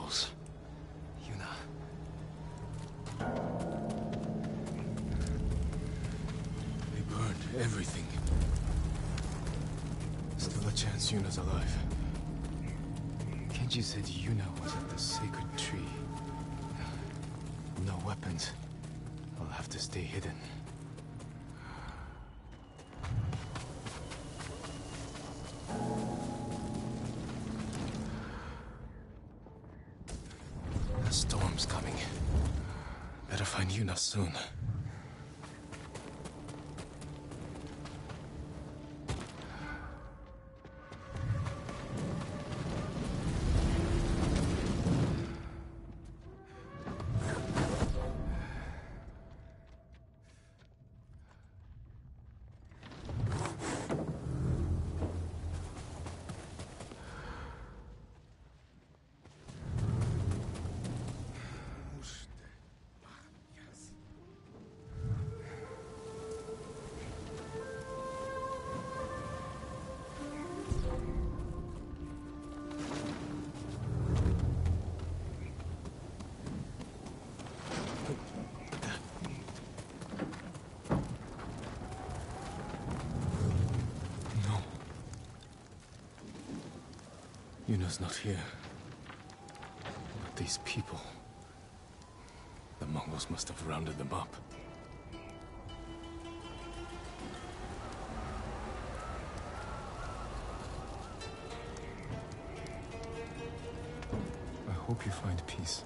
Mongols. Yuna. They burned everything. Still a chance Yuna's alive. Kenji said Yuna was at the sacred tree. No weapons. I'll have to stay hidden. The storm's coming. Better find Yuna soon. Yuna's not here. But these people... The Mongols must have rounded them up. I hope you find peace.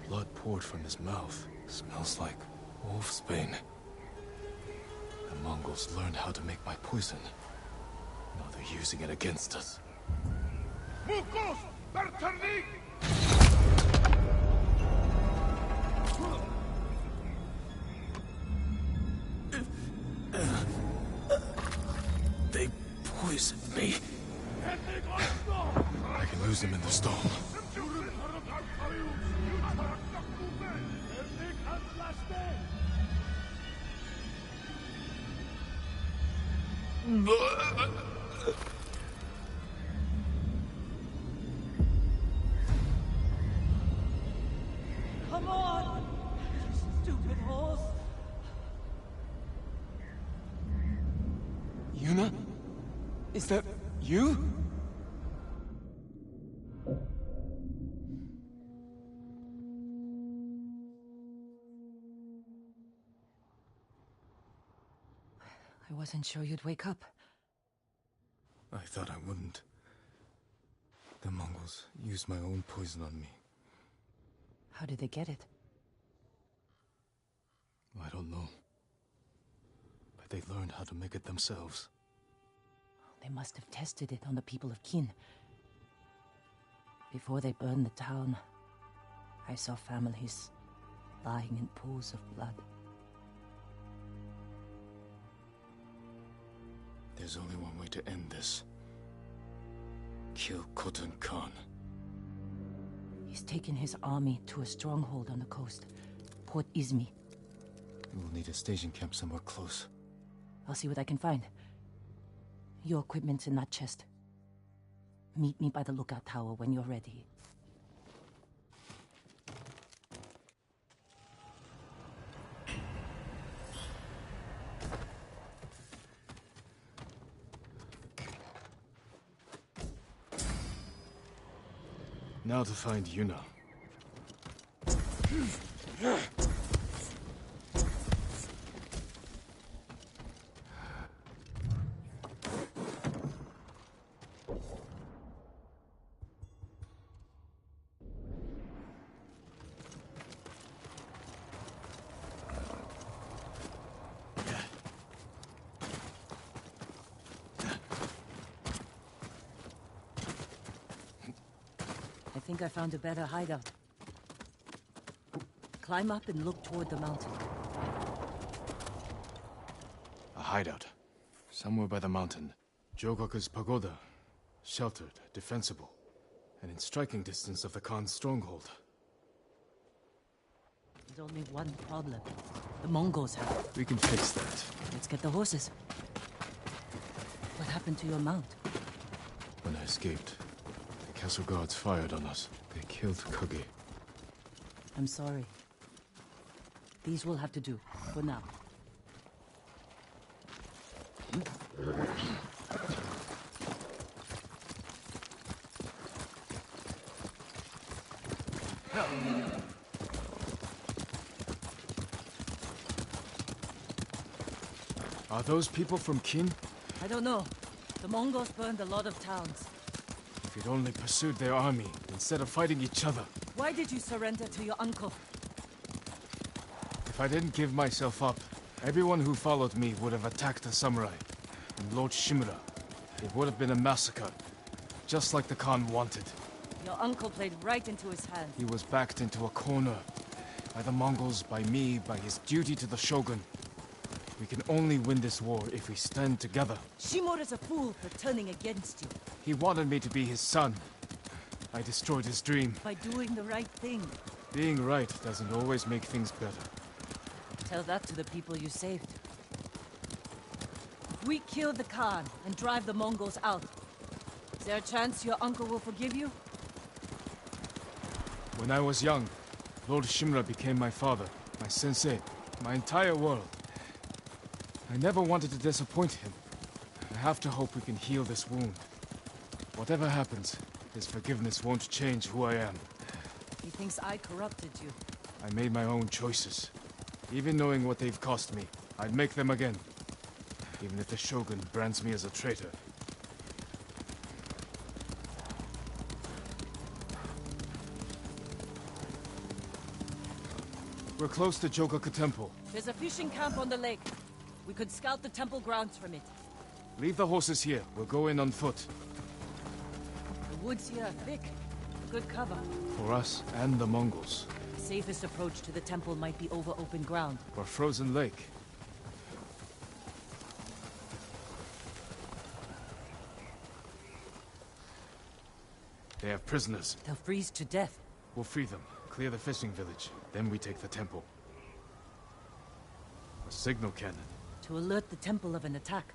Blood poured from his mouth. Smells like wolf's bane. The Mongols learned how to make my poison. Now they're using it against us. They poisoned me. I can lose them in the storm. Come on! Stupid horse! Yuna? Is that you? I wasn't sure you'd wake up. I thought I wouldn't. The Mongols used my own poison on me. How did they get it? I don't know. But they learned how to make it themselves. They must have tested it on the people of Qin. Before they burned the town, I saw families lying in pools of blood. There's only one way to end this. Kill Khotun Khan. He's taken his army to a stronghold on the coast, Port Izmi. We will need a staging camp somewhere close. I'll see what I can find. Your equipment's in that chest. Meet me by the lookout tower when you're ready. Now to find Yuna. I think I found a better hideout. Climb up and look toward the mountain. A hideout. Somewhere by the mountain. Jogaku's pagoda. Sheltered, defensible. And in striking distance of the Khan's stronghold. There's only one problem. The Mongols have. We can fix that. Let's get the horses. What happened to your mount? When I escaped, the castle guards fired on us. They killed Kage. I'm sorry. These will have to do, for now. Are those people from Kin? I don't know. The Mongols burned a lot of towns. If you'd only pursued their army, instead of fighting each other. Why did you surrender to your uncle? If I didn't give myself up, everyone who followed me would have attacked the samurai. And Lord Shimura. It would have been a massacre. Just like the Khan wanted. Your uncle played right into his hands. He was backed into a corner. By the Mongols, by me, by his duty to the Shogun. We can only win this war if we stand together. Shimura's a fool for turning against you. He wanted me to be his son. I destroyed his dream. By doing the right thing. Being right doesn't always make things better. Tell that to the people you saved. If we kill the Khan and drive the Mongols out, is there a chance your uncle will forgive you? When I was young, Lord Shimura became my father, my sensei, my entire world. I never wanted to disappoint him. I have to hope we can heal this wound. Whatever happens, his forgiveness won't change who I am. He thinks I corrupted you. I made my own choices. Even knowing what they've cost me, I'd make them again. Even if the Shogun brands me as a traitor. We're close to Jogaku Temple. There's a fishing camp on the lake. We could scout the temple grounds from it. Leave the horses here. We'll go in on foot. The woods here are thick. Good cover. For us and the Mongols. The safest approach to the temple might be over open ground. Or frozen lake. They have prisoners. They'll freeze to death. We'll free them. Clear the fishing village. Then we take the temple. A signal cannon. To alert the temple of an attack.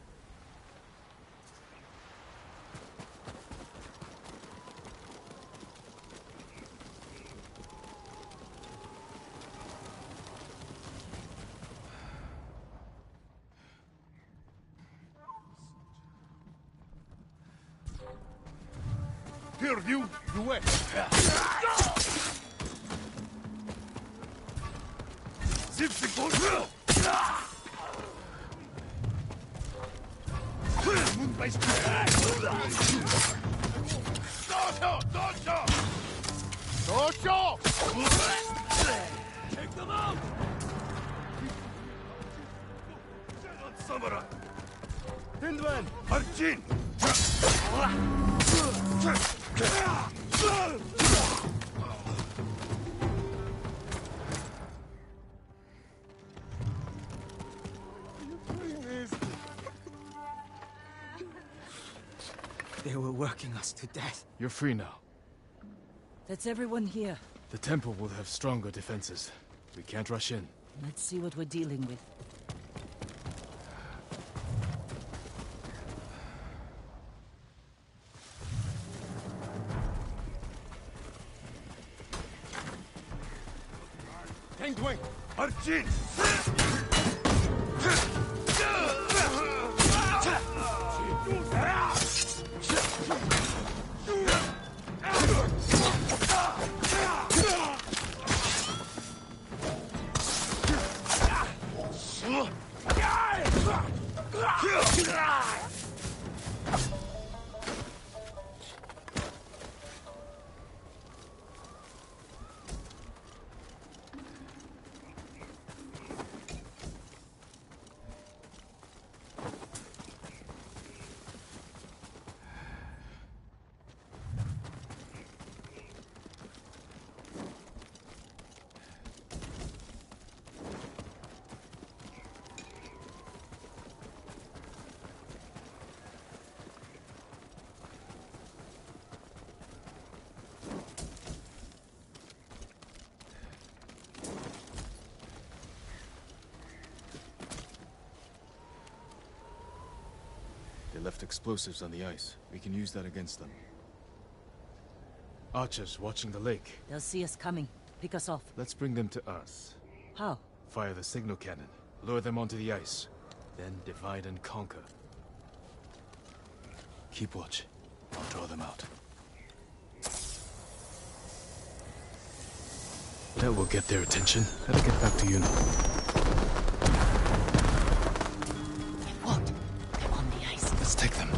Here, you wait. Take them out! Samurai! Hindman! Arjun! They were working us to death. You're free now. That's everyone here. The temple will have stronger defenses. We can't rush in. Let's see what we're dealing with. Penguin! Arjun! left explosives on the ice. We can use that against them. Archers watching the lake. They'll see us coming. Pick us off. Let's bring them to us. How? Fire the signal cannon. Lure them onto the ice. Then divide and conquer. Keep watch. I'll draw them out. That will get their attention. Better get back to you now. They won't. They're on the ice. Let's take them.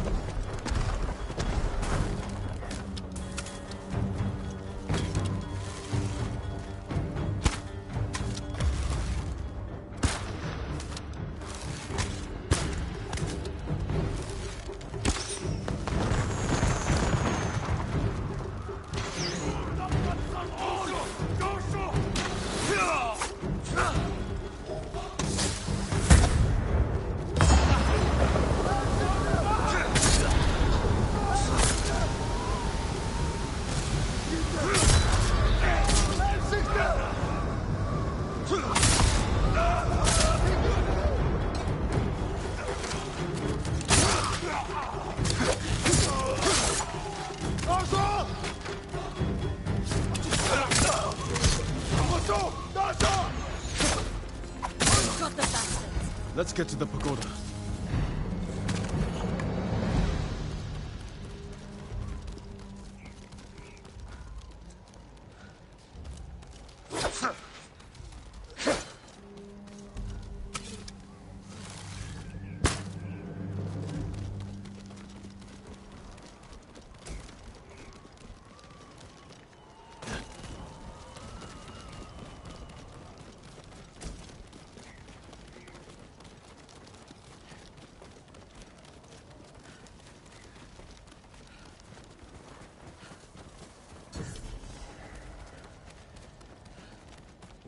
Let's get to the pagoda.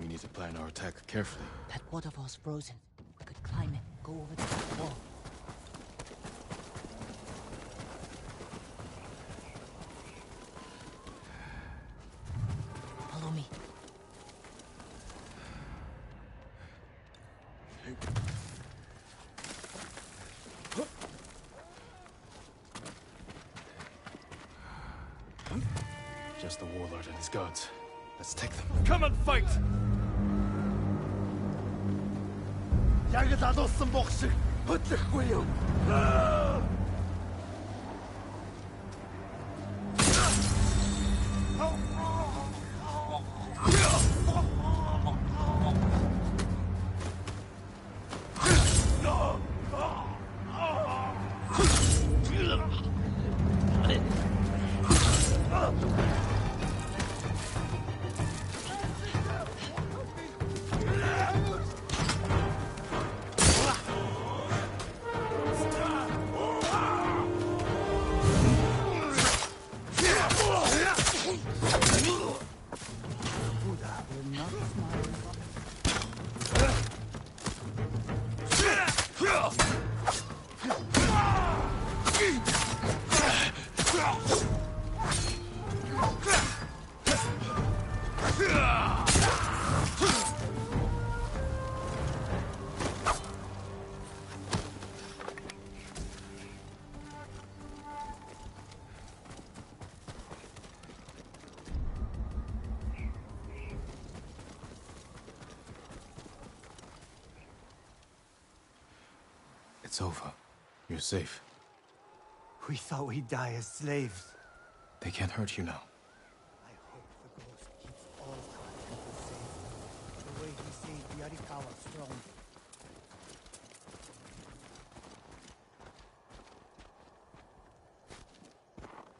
We need to plan our attack carefully. That waterfall's frozen. We could climb it, go over the top wall. Follow me. Just the warlord and his guards. Let's take them. Come and fight! Яг л алуулсан бох шиг хөдлөхгүй юу? It's over. You're safe. We thought we'd die as slaves. They can't hurt you now. I hope the ghost keeps all our people safe. The way he saved the Arikawa throne.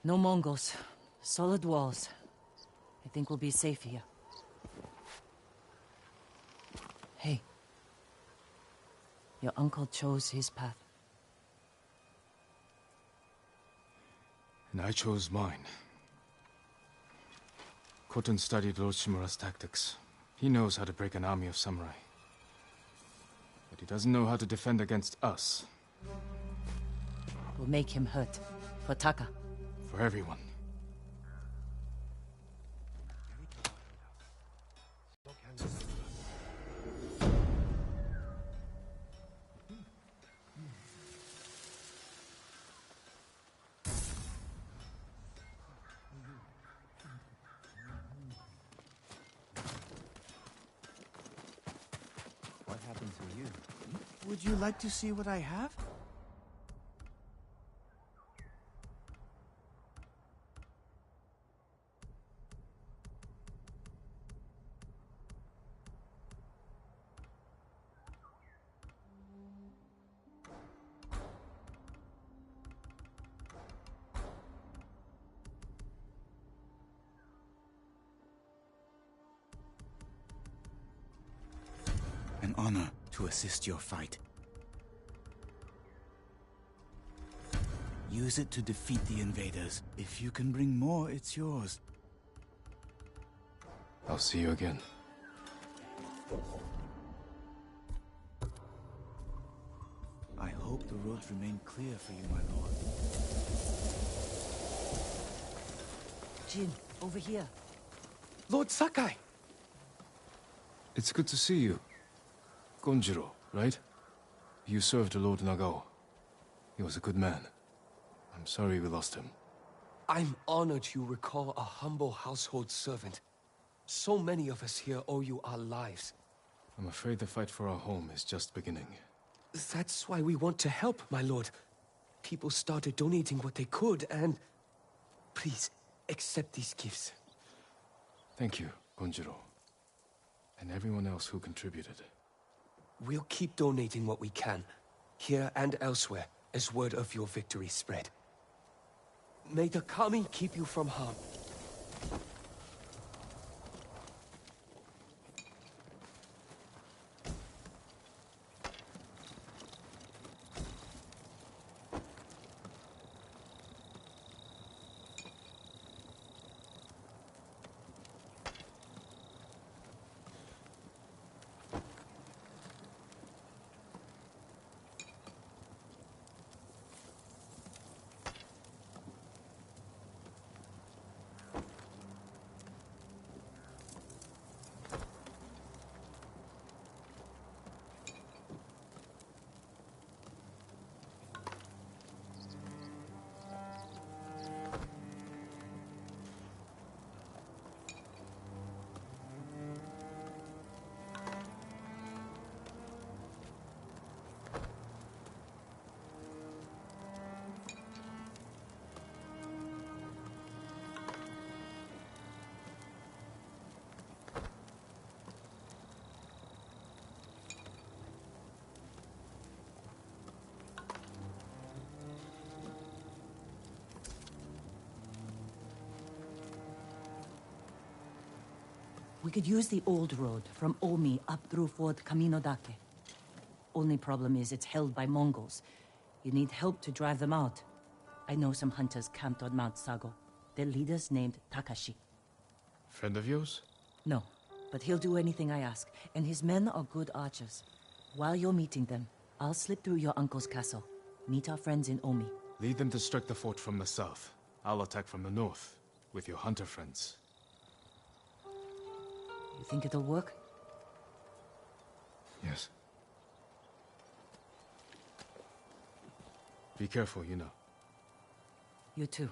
No Mongols. Solid walls. I think we'll be safe here. Hey. Your uncle chose his path. And I chose mine. Koten studied Lord Shimura's tactics. He knows how to break an army of samurai. But he doesn't know how to defend against us. We'll make him hurt. For Taka. For everyone. Would you like to see what I have? An honor to assist your fight. Use it to defeat the invaders. If you can bring more, it's yours. I'll see you again. I hope the roads remain clear for you, my lord. Jin, over here. Lord Sakai! It's good to see you. Gonjiro, right? You served Lord Nagao. He was a good man. I'm sorry we lost him. I'm honored you recall a humble household servant. So many of us here owe you our lives. I'm afraid the fight for our home is just beginning. That's why we want to help, my lord. People started donating what they could, and... Please, accept these gifts. Thank you, Gonjiro. And everyone else who contributed. We'll keep donating what we can, here and elsewhere, as word of your victory spread. May the Kami keep you from harm. We could use the old road from Omi up through Fort Kaminodake. Only problem is it's held by Mongols. You need help to drive them out. I know some hunters camped on Mount Sago. Their leader's named Takashi. Friend of yours? No, but he'll do anything I ask, and his men are good archers. While you're meeting them, I'll slip through your uncle's castle. Meet our friends in Omi. Lead them to strike the fort from the south. I'll attack from the north, with your hunter friends. You think it'll work? Yes. Be careful, you know. You too.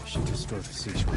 should destroy the seashore.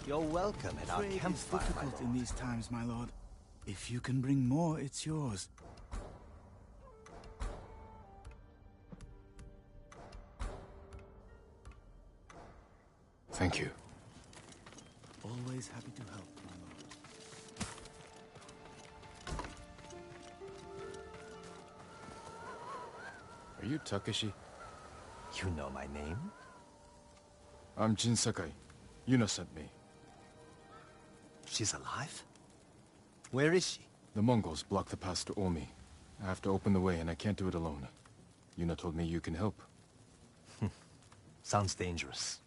You're welcome at our Trade is campfire, my difficult lord. in these times, my lord. If you can bring more, it's yours. Thank you. Always happy to help, my lord. Are you Takeshi? You know my name? I'm Jin Sakai. Yuna sent me. She's alive? Where is she? The Mongols blocked the pass to Omi. I have to open the way, and I can't do it alone. Yuna told me you can help. Sounds dangerous.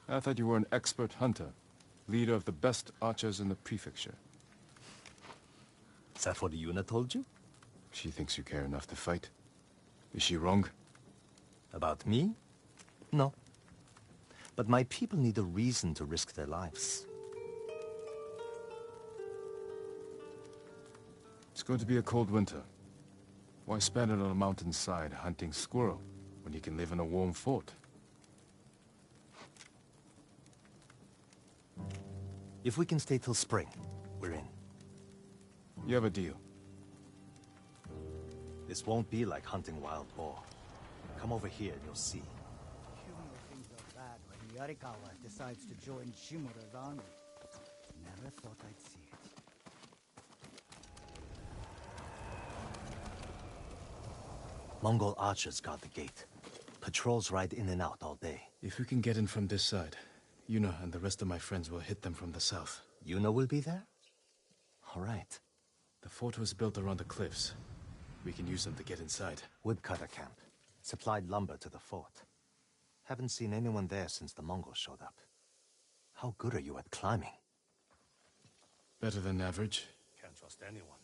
I thought you were an expert hunter, leader of the best archers in the prefecture. Is that what Yuna told you? She thinks you care enough to fight. Is she wrong? About me? No. But my people need a reason to risk their lives. It's going to be a cold winter. Why spend it on a mountainside hunting squirrel when you can live in a warm fort? If we can stay till spring, we're in. You have a deal. This won't be like hunting wild boar. Come over here and you'll see. You know things are bad when Yarikawa decides to join Shimura's army. Never thought I'd see it. Mongol archers guard the gate. Patrols ride in and out all day. If we can get in from this side, Yuna and the rest of my friends will hit them from the south. Yuna will be there? All right. The fort was built around the cliffs. We can use them to get inside. Woodcutter camp. Supplied lumber to the fort. Haven't seen anyone there since the Mongols showed up. How good are you at climbing? Better than average. Can't trust anyone.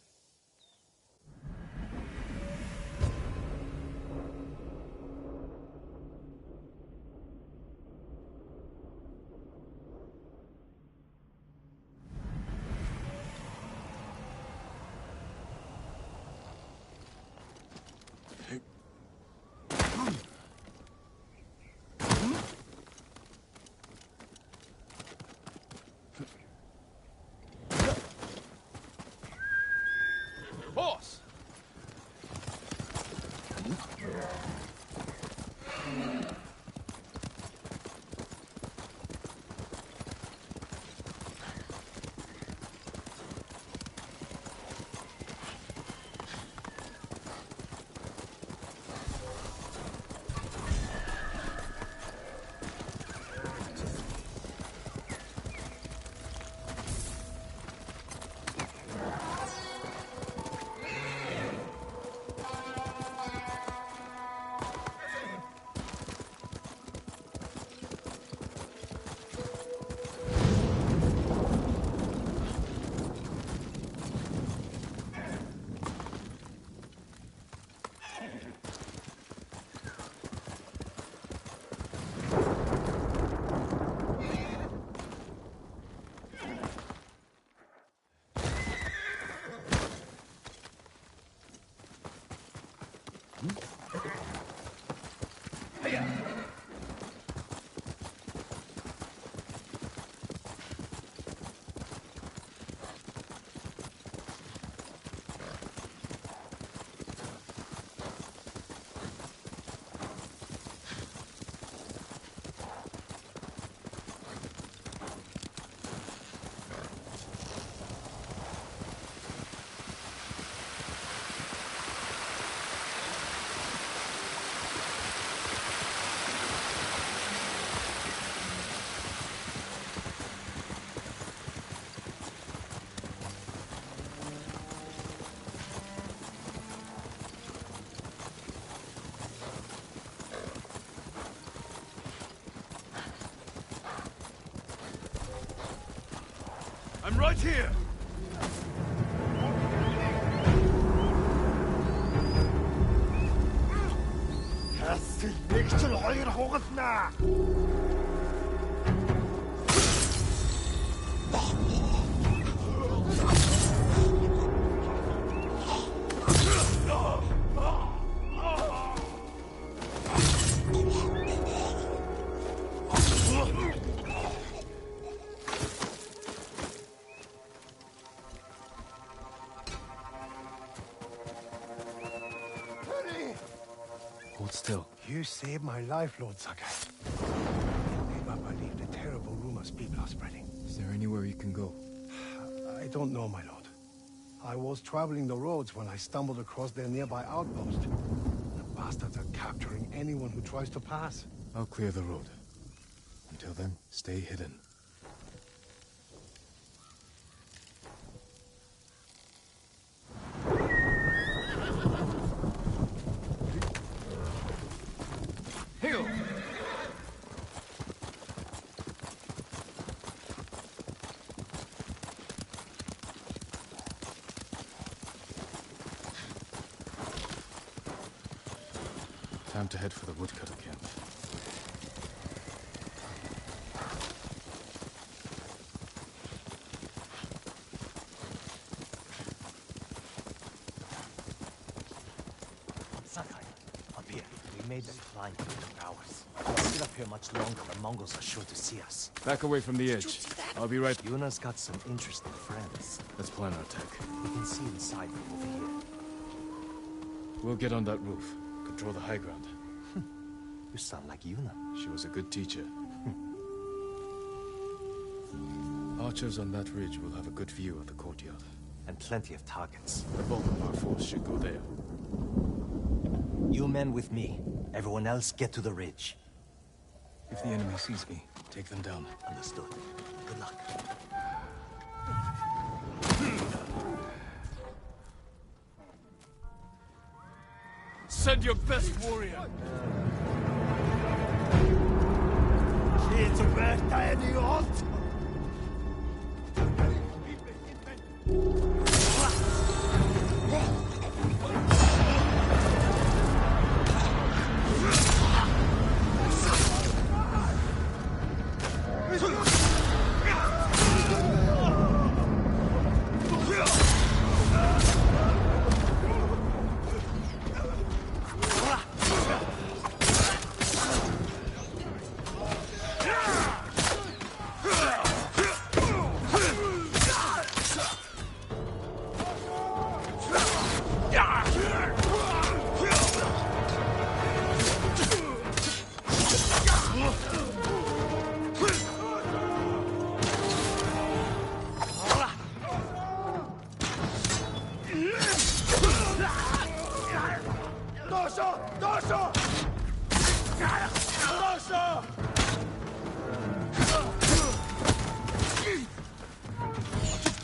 I'm right here! Ясэл нэг ч хоёр хугалнаа! Hold still. You saved my life, Lord Sakai. Can't make up believe the terrible rumors people are spreading. Is there anywhere you can go? I don't know, my lord. I was traveling the roads when I stumbled across their nearby outpost. The bastards are capturing anyone who tries to pass. I'll clear the road. Until then, stay hidden. Heal! Time to head for the woodcutter camp. Sakai, up here. We made the climb for 2 hours. If we sit up here much longer, the Mongols are sure to see us. Back away from the edge. I'll be right. Yuna's got some interesting friends. Let's plan our attack. We can see inside from over here. We'll get on that roof. Control the high ground. You sound like Yuna. She was a good teacher. Archers on that ridge will have a good view of the courtyard. And plenty of targets. The bulk of our force should go there. You men with me. Everyone else get to the ridge. If the enemy sees me, take them down. Understood. Good luck. Send your best warrior! It's a bad time, you alt!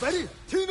Ready, team!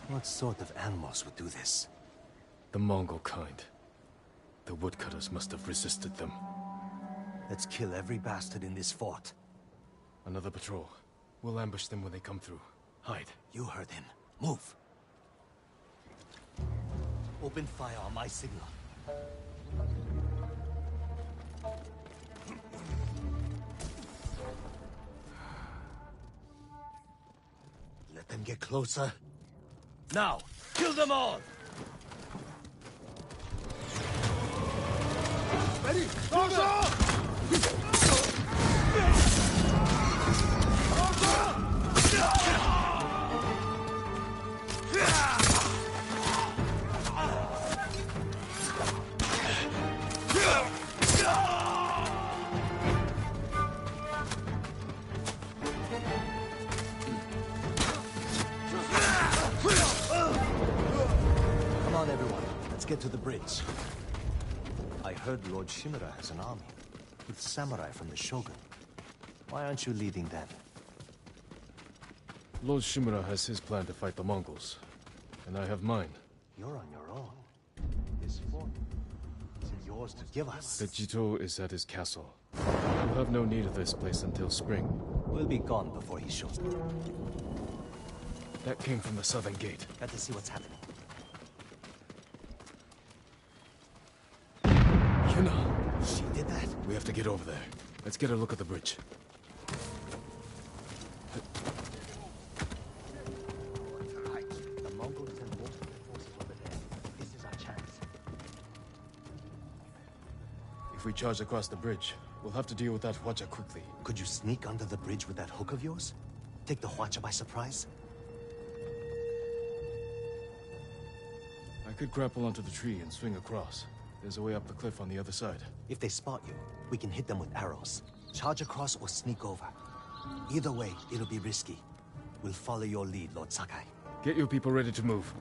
What sort of animals would do this? The Mongol kind. The woodcutters must have resisted them. Let's kill every bastard in this fort. Another patrol. We'll ambush them when they come through. Hide. You heard him. Move. Open fire on my signal. Let them get closer. Now, kill them all! Ready? Rosa! Come on, everyone. Let's get to the bridge. I heard Lord Shimura has an army, with samurai from the Shogun. Why aren't you leading them? Lord Shimura has his plan to fight the Mongols, and I have mine. You're on your own. This fort isn't yours to give us. The Jito is at his castle. We'll have no need of this place until spring. We'll be gone before he shows up. That came from the southern gate. Got to see what's happening. Yuna! She did that? We have to get over there. Let's get a look at the bridge. The Mongols send most of their forces over there. This is our chance. If we charge across the bridge, we'll have to deal with that Hwacha quickly. Could you sneak under the bridge with that hook of yours? Take the Hwacha by surprise? I could grapple onto the tree and swing across. There's a way up the cliff on the other side. If they spot you, we can hit them with arrows. Charge across or sneak over. Either way, it'll be risky. We'll follow your lead, Lord Sakai. Get your people ready to move.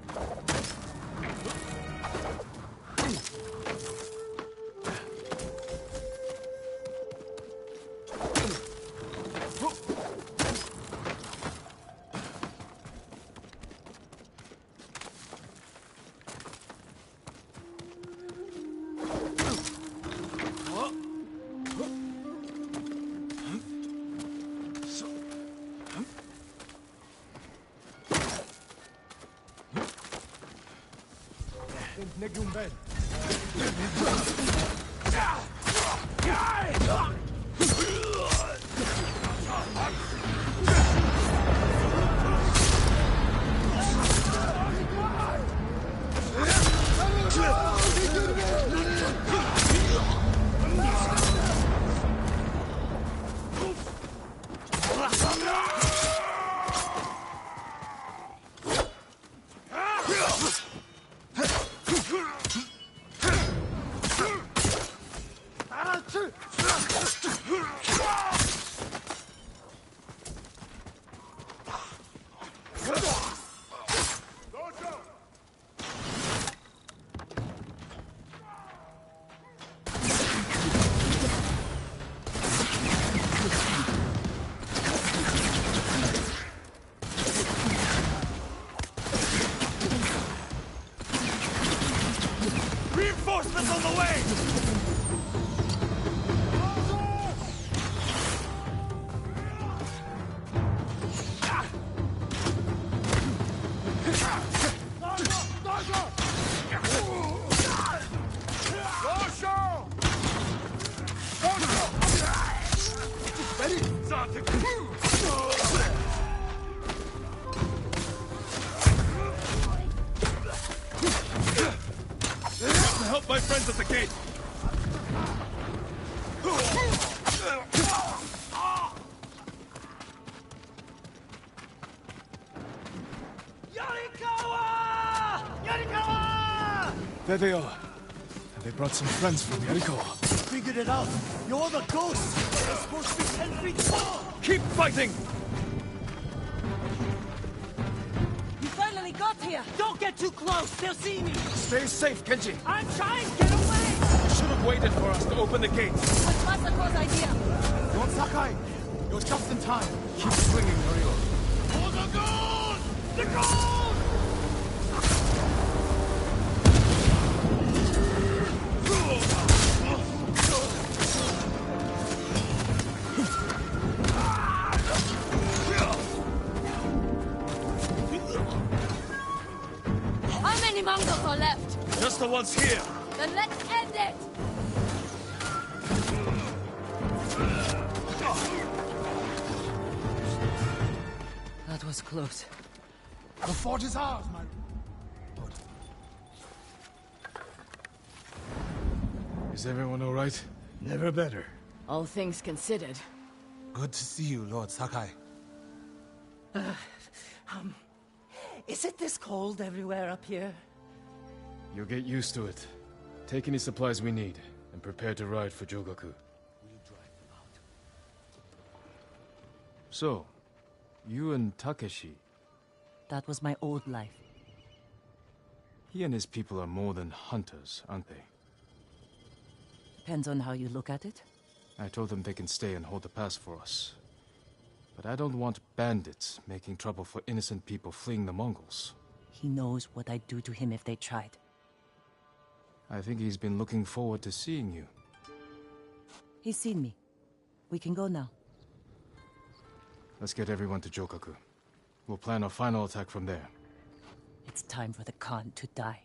Reinforcements on the way! Help my friends at the gate! There they are. And they brought some friends from Yarikawa. Figured it out! You're the ghosts! They're supposed to be 10 feet tall! Keep fighting! You finally got here! Don't get too close! They'll see me! Stay safe, Kenji. I'm trying! Get away! You should have waited for us to open the gates. What's Masako's idea? Lord Sakai! You're just in time! Keep swinging, Norio. For the gold! The gold! Mongols are left? Just the ones here! Then let's end it! That was close. The fort is ours, my... Is everyone all right? Never better. All things considered. Good to see you, Lord Sakai. Is it this cold everywhere up here? You'll get used to it. Take any supplies we need, and prepare to ride for Jogaku. So, you and Takeshi, That was my old life. he and his people are more than hunters, aren't they? Depends on how you look at it. I told them they can stay and hold the pass for us. But I don't want bandits making trouble for innocent people fleeing the Mongols. He knows what I'd do to him if they tried. I think he's been looking forward to seeing you. He's seen me. We can go now. Let's get everyone to Jogaku. We'll plan our final attack from there. It's time for the Khan to die.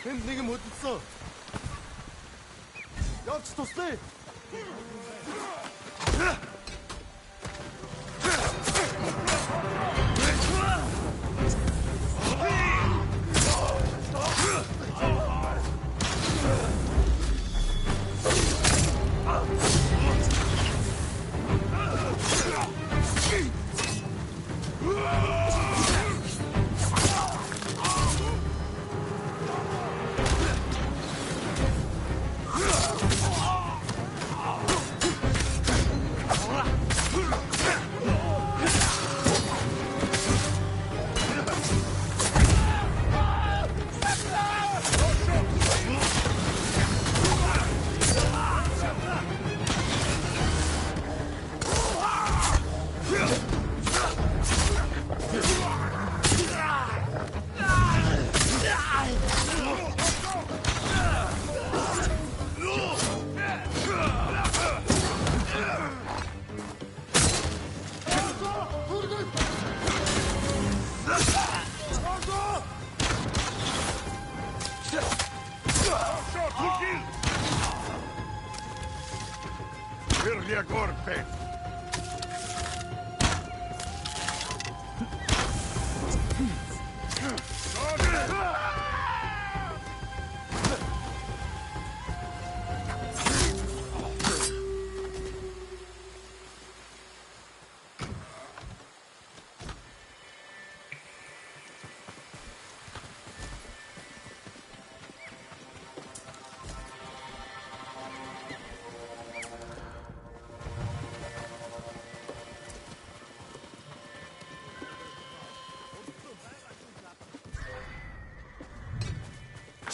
핸딩이 못 있어. 역시 도스테.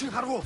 하라고.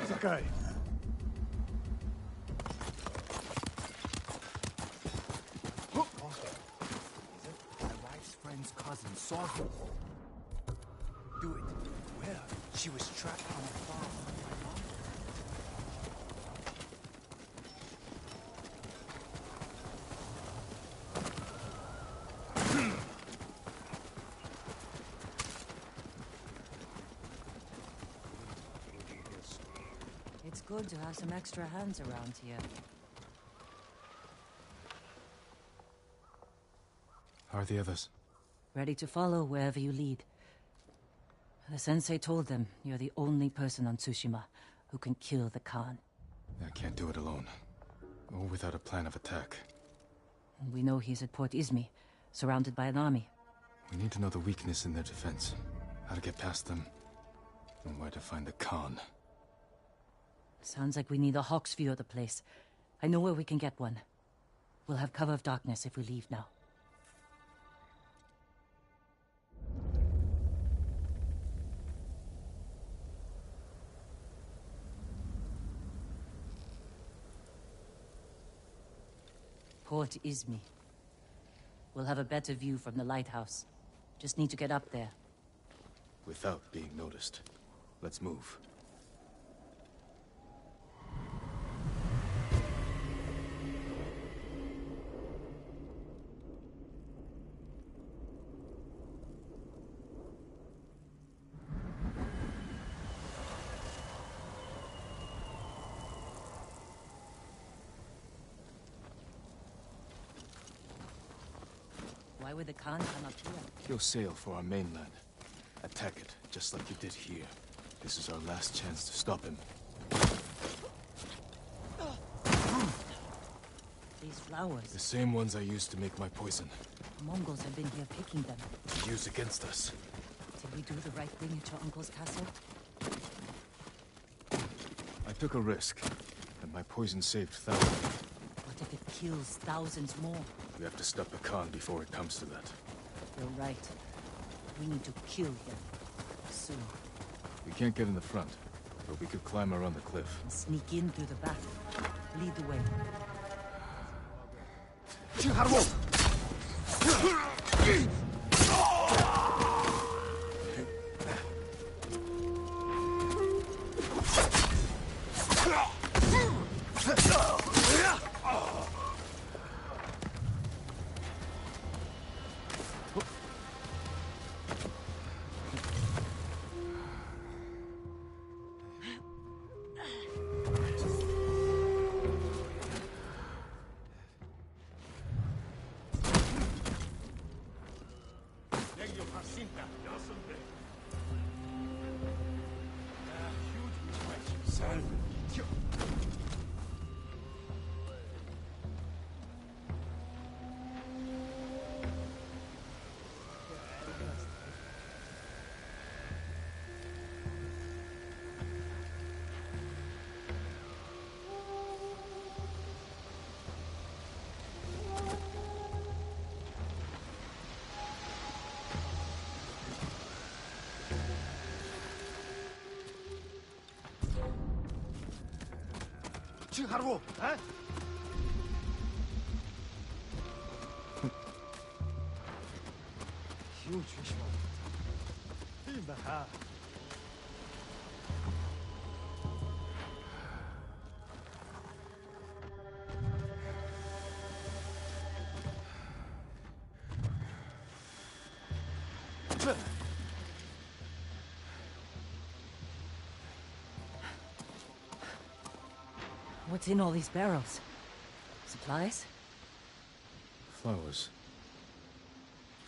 Sakai. My wife's friend's cousin saw him. Do it. Where? She was trapped on a farm. It's good to have some extra hands around here. How are the others? Ready to follow wherever you lead. The sensei told them you're the only person on Tsushima who can kill the Khan. I can't do it alone. Or without a plan of attack. And we know he's at Port Izmi, surrounded by an army. We need to know the weakness in their defense. How to get past them. And where to find the Khan. Sounds like we need a hawk's view of the place. I know where we can get one. We'll have cover of darkness if we leave now. Port Izmi. We'll have a better view from the lighthouse. Just need to get up there. Without being noticed. Let's move. Why would the Khan come up here? He'll sail for our mainland. Attack it, just like you did here. This is our last chance to stop him. These flowers. The same ones I used to make my poison. Mongols have been here picking them. To use against us. Did we do the right thing at your uncle's castle? I took a risk, and my poison saved thousands. What if it kills thousands more? We have to stop the Khan before it comes to that. You're right. We need to kill him. Soon. We can't get in the front, but we could climb around the cliff. And sneak in through the back. Lead the way. 하라고. What's in all these barrels? Supplies? Flowers.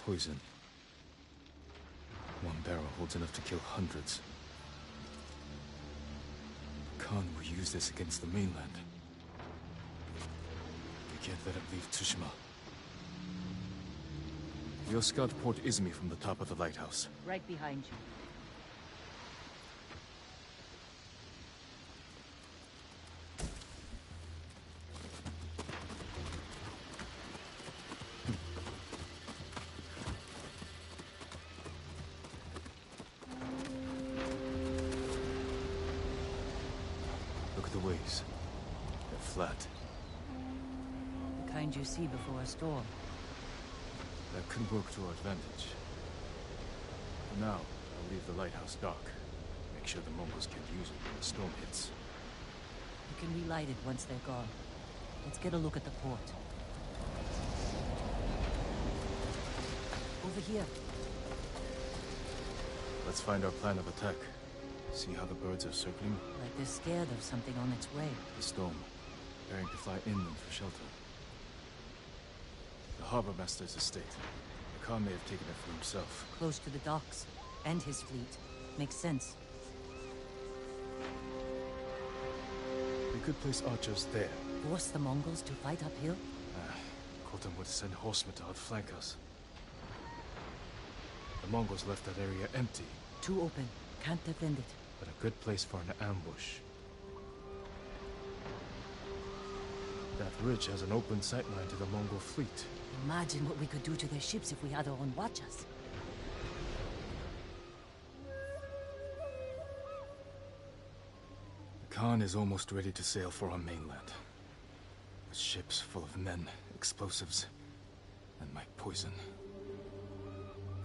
Poison. One barrel holds enough to kill hundreds. Khan will use this against the mainland. We can't let him leave Tsushima. We'll scout Port Izumi from the top of the lighthouse. Right behind you. Look at the waves. They're flat. The kind you see before a storm. That could work to our advantage. For now, I'll leave the lighthouse dark. Make sure the Mongols can't use it when the storm hits. You can relight it once they're gone. Let's get a look at the port. Over here. Let's find our plan of attack. See how the birds are circling? Like they're scared of something on its way. The storm, preparing to fly inland for shelter. The harbor master's estate. The Khan may have taken it for himself. Close to the docks. And his fleet. Makes sense. We could place archers there. Force the Mongols to fight uphill? Khotam would send horsemen to outflank us. The Mongols left that area empty. Too open. Can't defend it. But a good place for an ambush. That ridge has an open sightline to the Mongol fleet. Imagine what we could do to their ships if we had our own watchers. The Khan is almost ready to sail for our mainland. With ships full of men, explosives, and my poison.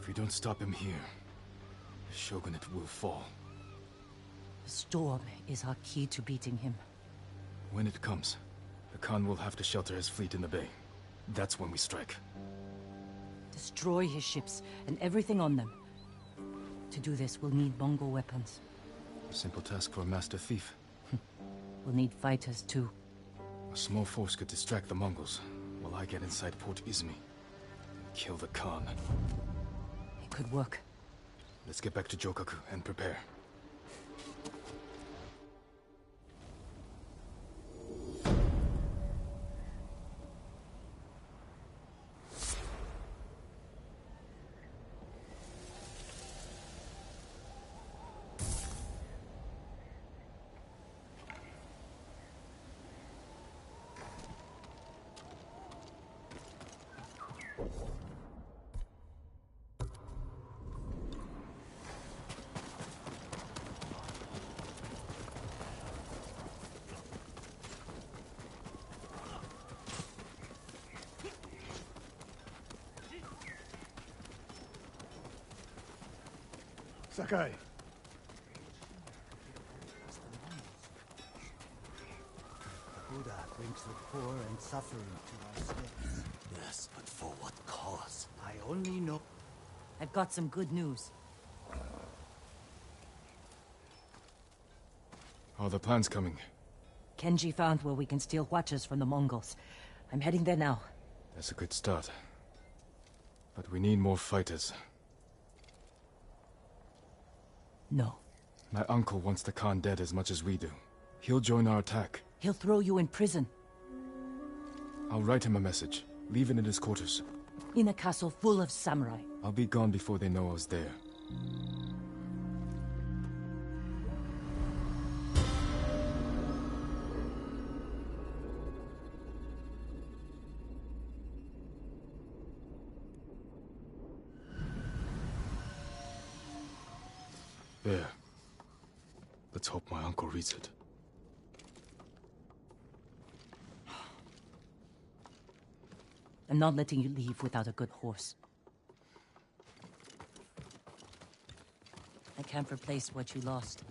If we don't stop him here, the shogunate will fall. The storm is our key to beating him. When it comes, the Khan will have to shelter his fleet in the bay. That's when we strike. Destroy his ships and everything on them. To do this, we'll need Mongol weapons. A simple task for a master thief. We'll need fighters, too. A small force could distract the Mongols, while I get inside Port Izumi. And kill the Khan. It could work. Let's get back to Jokaku and prepare. Sakai. Buddha brings the poor and suffering to our steps. Yes, but for what cause? I only know. I've got some good news. How are the plans coming? Kenji found where we can steal watchers from the Mongols. I'm heading there now. That's a good start. But we need more fighters. No. My uncle wants the Khan dead as much as we do. He'll join our attack. He'll throw you in prison. I'll write him a message. Leave it in his quarters. In a castle full of samurai. I'll be gone before they know I was there. There. Let's hope my uncle reads it. I'm not letting you leave without a good horse. I can't replace what you lost.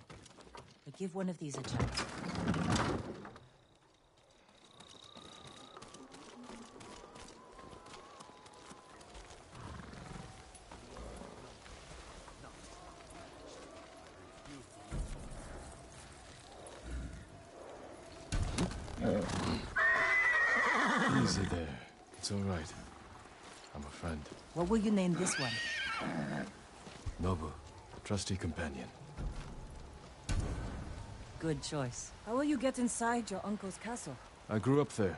But give one of these a chance. It's all right. I'm a friend. What will you name this one? Nobu, trusty companion. Good choice. How will you get inside your uncle's castle? I grew up there,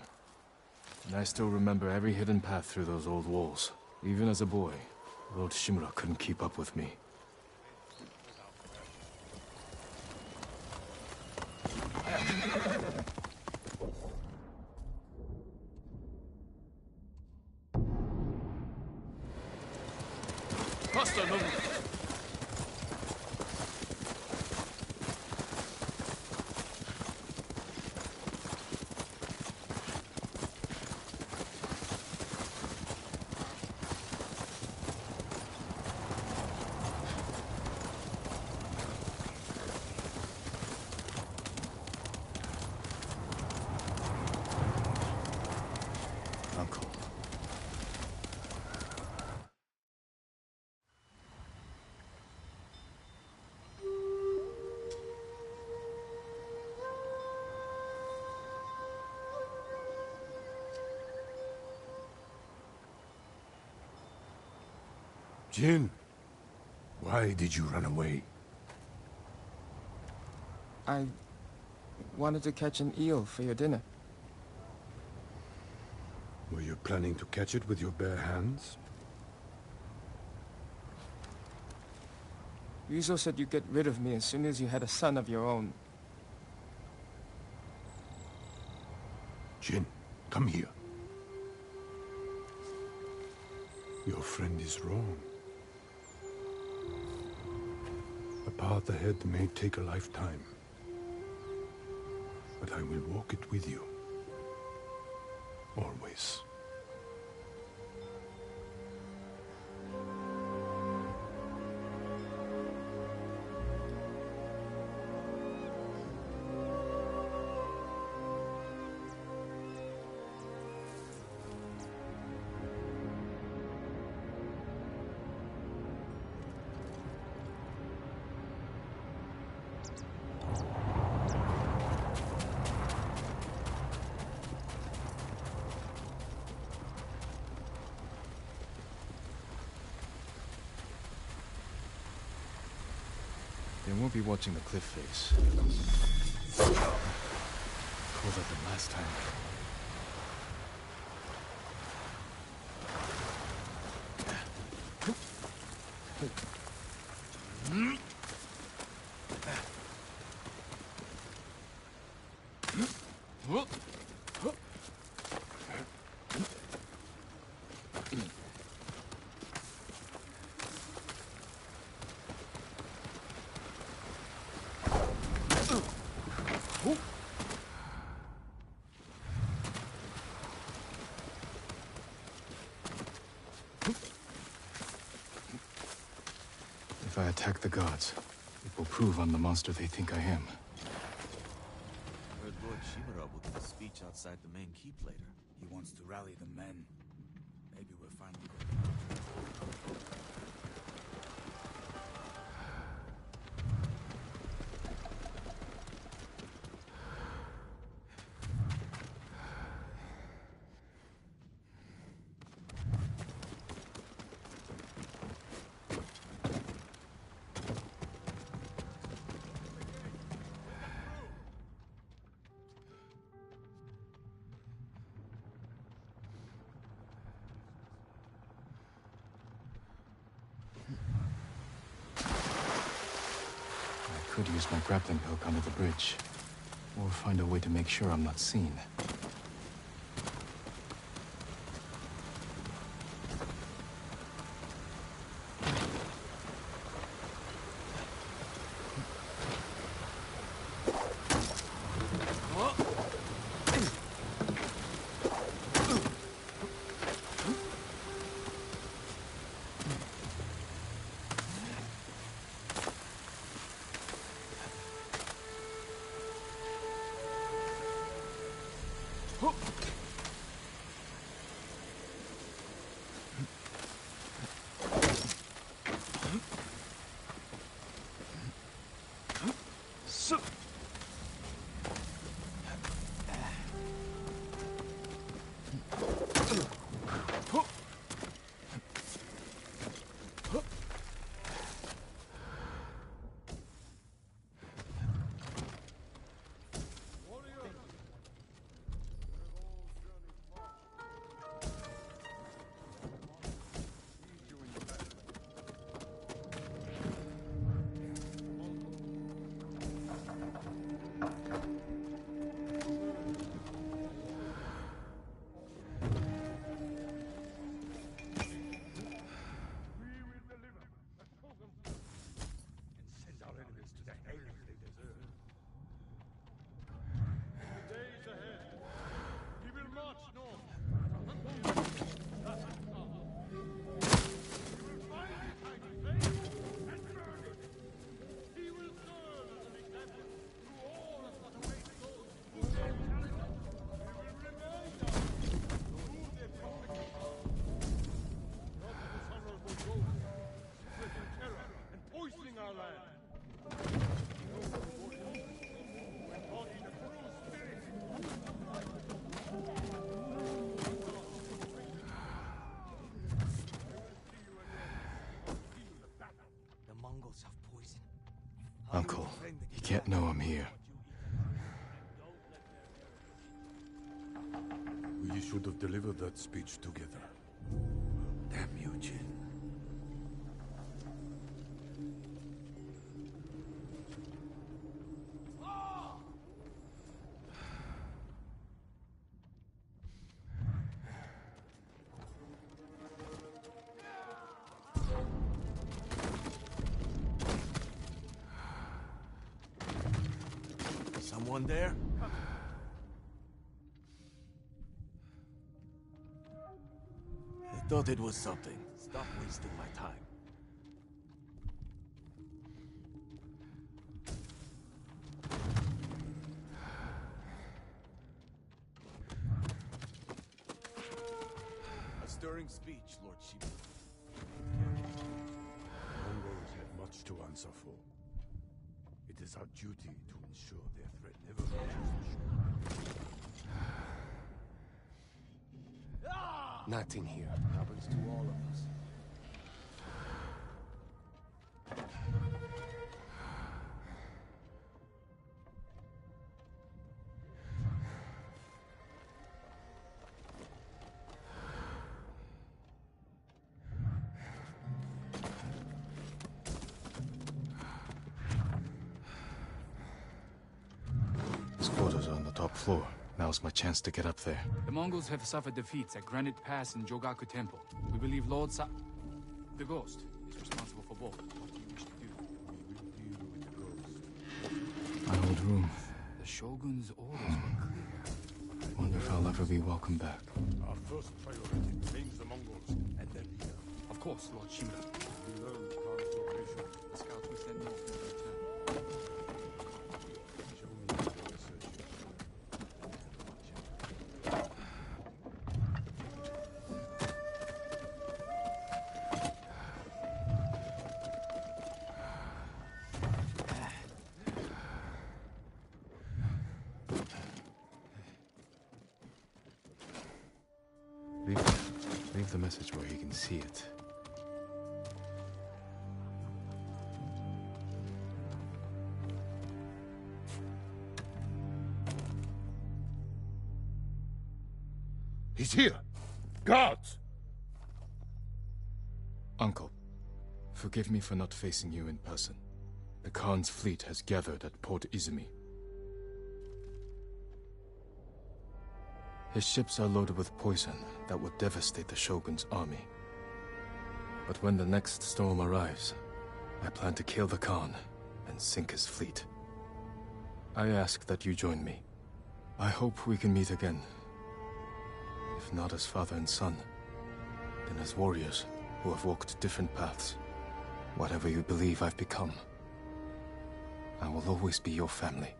and I still remember every hidden path through those old walls. Even as a boy, Lord Shimura couldn't keep up with me. Faster, Nobu! Uncle. Jin, why did you run away? I wanted to catch an eel for your dinner. Were you planning to catch it with your bare hands? Ryuzo said you'd get rid of me as soon as you had a son of your own. Jin, come here. Your friend is wrong. A path ahead may take a lifetime, but I will walk it with you. Always. They won't be watching the cliff face. Pulled at them last time. If I attack the gods, it will prove I'm the monster they think I am. I heard Lord Shimura will give a speech outside the main keep later. He wants to rally the men. Maybe we're finally going. I could use my grappling hook under the bridge, or find a way to make sure I'm not seen. the hell they deserve. In the days ahead, we will march north. We will find the tiny place and burn it. He will serve as an example to all of what awaits those who dare challenge us. We will remind us to who their conflict are. Not the dishonorable ghosts, spreading terror and poisoning our land. No reward who embody the true spirit. The Mongols have poison. Uncle, he can't know I'm here. We should have delivered that speech together. Damn you, Jin. Someone there? I thought it was something. Stop wasting my time. A stirring speech, Lord Shiba. Mongols have much to answer for. It is our duty to ensure their threat never reaches the shore. Nothing here. Happens to all of us. His quarters are on the top floor. Now's my chance to get up there. The Mongols have suffered defeats at Granite Pass and Jogaku Temple. We believe Lord the Ghost is responsible for both. What do you wish to do? We will deal with the ghost. My old room. The Shogun's orders were clear. Wonder if I'll ever be welcome back. Our first priority remains the Mongols and their leader. Of course, Lord Shimura. We learn the Khan's location. The scouts we sent north will return. Show me your research. Leave the message where he can see it. He's here! Guards! Uncle, forgive me for not facing you in person. The Khan's fleet has gathered at Port Izumi. His ships are loaded with poison that would devastate the Shogun's army. But when the next storm arrives, I plan to kill the Khan and sink his fleet. I ask that you join me. I hope we can meet again. If not as father and son, then as warriors who have walked different paths. Whatever you believe I've become, I will always be your family.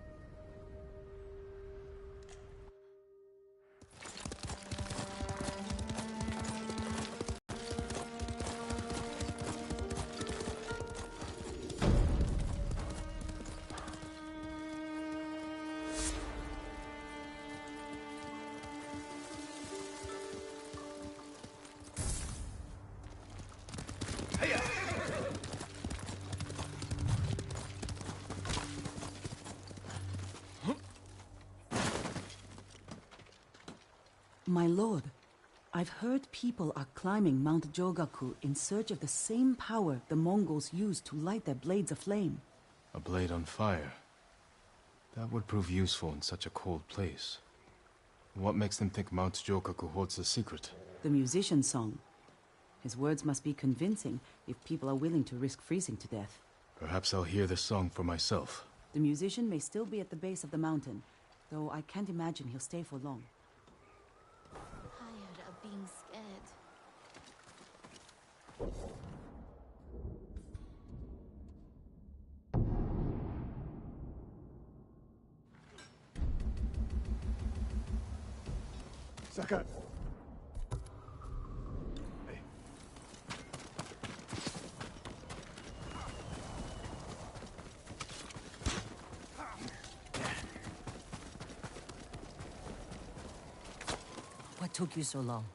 My lord, I've heard people are climbing Mount Jogaku in search of the same power the Mongols used to light their blades aflame. A blade on fire. That would prove useful in such a cold place. What makes them think Mount Jogaku holds the secret? The musician's song. His words must be convincing if people are willing to risk freezing to death. Perhaps I'll hear the song for myself. The musician may still be at the base of the mountain, though I can't imagine he'll stay for long. Tired of being scared. Sakai! Hey. What took you so long?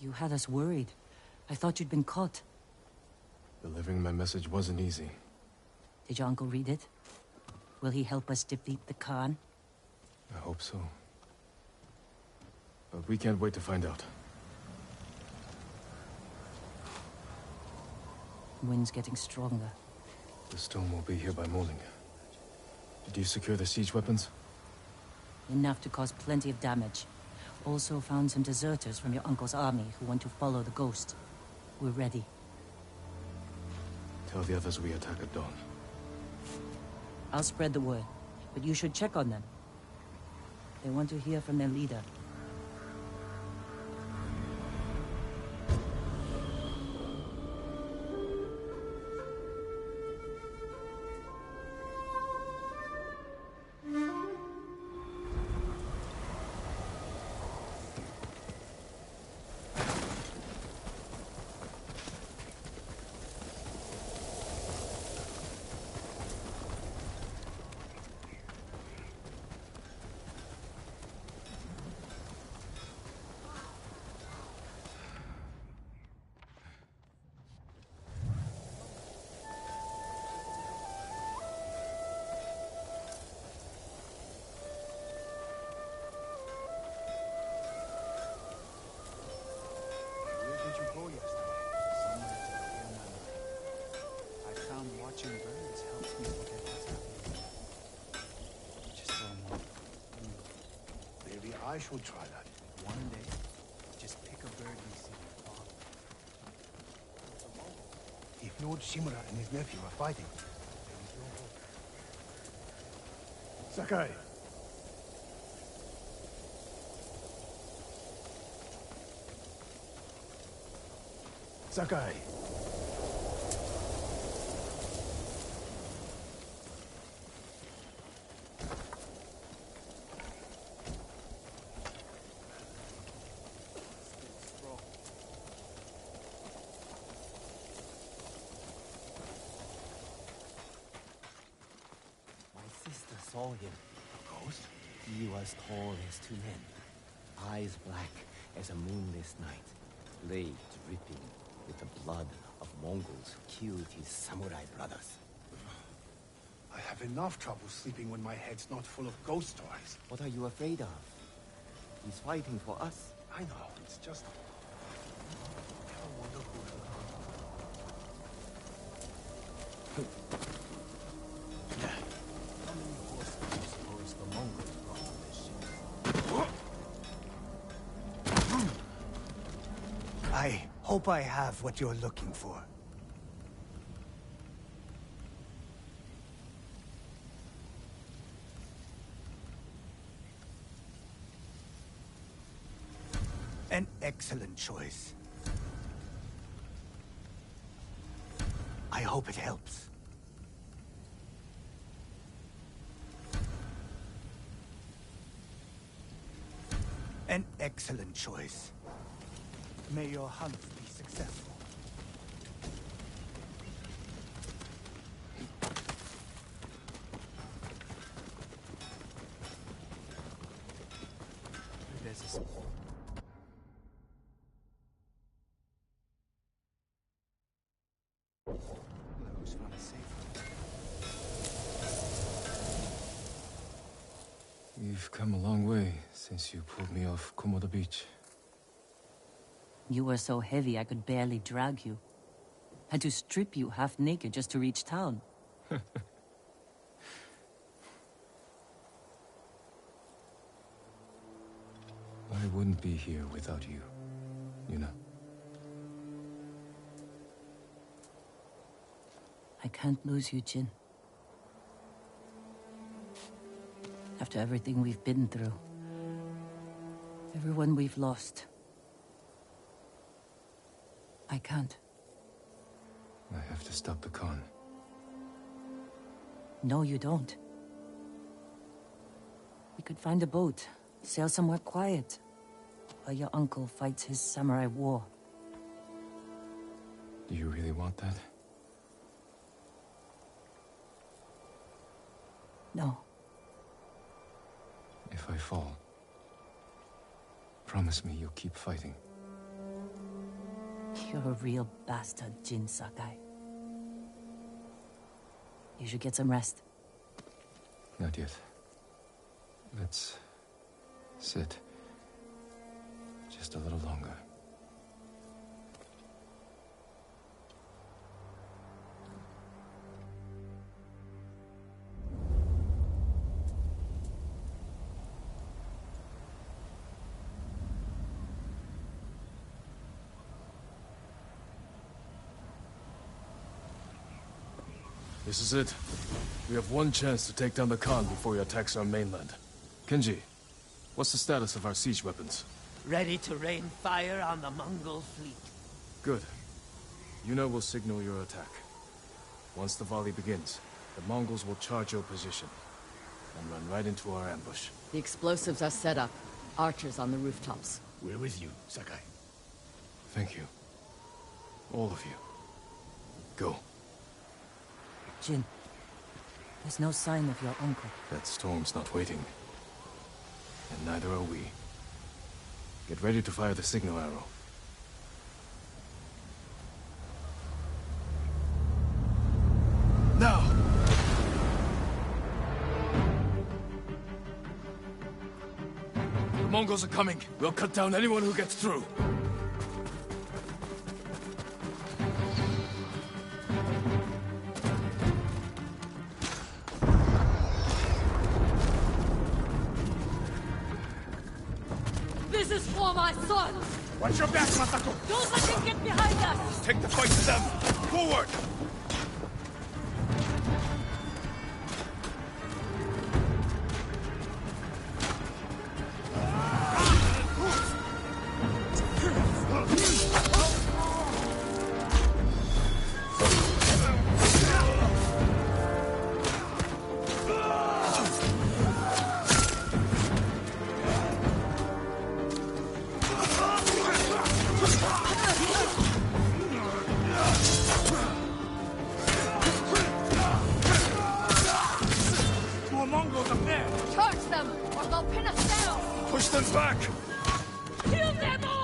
You had us worried. I thought you'd been caught. Delivering my message wasn't easy. Did your uncle read it? Will he help us defeat the Khan? I hope so. But we can't wait to find out. Wind's getting stronger. The storm will be here by morning. Did you secure the siege weapons? Enough to cause plenty of damage. Also found some deserters from your uncle's army who want to follow the ghost. We're ready. Tell the others we attack at dawn. I'll spread the word, but you should check on them. They want to hear from their leader. I should try that. One day, just pick a bird you see and follow. If Lord Shimura and his nephew are fighting, there is no hope. Sakai! Sakai! Saw him. A ghost? He was tall as two men, eyes black as a moonless night, blade dripping with the blood of Mongols who killed his samurai brothers. I have enough trouble sleeping when my head's not full of ghost stories. What are you afraid of? He's fighting for us. I know, it's just... I wonder who... I hope I have what you're looking for. An excellent choice. I hope it helps. An excellent choice. May your hunt be successful. There's a... Who's found a safe? We've come a long way since you pulled me off Komoda Beach. You were so heavy I could barely drag you. Had to strip you half naked just to reach town. I wouldn't be here without you, you know. I can't lose you, Jin. After everything we've been through. Everyone we've lost. I can't. I have to stop the Khan. No, you don't. We could find a boat, sail somewhere quiet, while your uncle fights his samurai war. Do you really want that? No. If I fall, promise me you'll keep fighting. You're a real bastard, Jin Sakai. You should get some rest. Not yet. Let's sit just a little longer. This is it. We have one chance to take down the Khan before he attacks our mainland. Kenji, what's the status of our siege weapons? Ready to rain fire on the Mongol fleet. Good. Yuna will signal your attack. Once the volley begins, the Mongols will charge your position and run right into our ambush. The explosives are set up. Archers on the rooftops. We're with you, Sakai. Thank you. All of you. Go. Jin, there's no sign of your uncle. That storm's not waiting. And neither are we. Get ready to fire the signal arrow. Now! The Mongols are coming. We'll cut down anyone who gets through. This is for my sons! Watch your back, Masako! Don't let him get behind us! Take the fight to them! Forward! Charge them, or they'll pin us down! Push them back! Kill them all!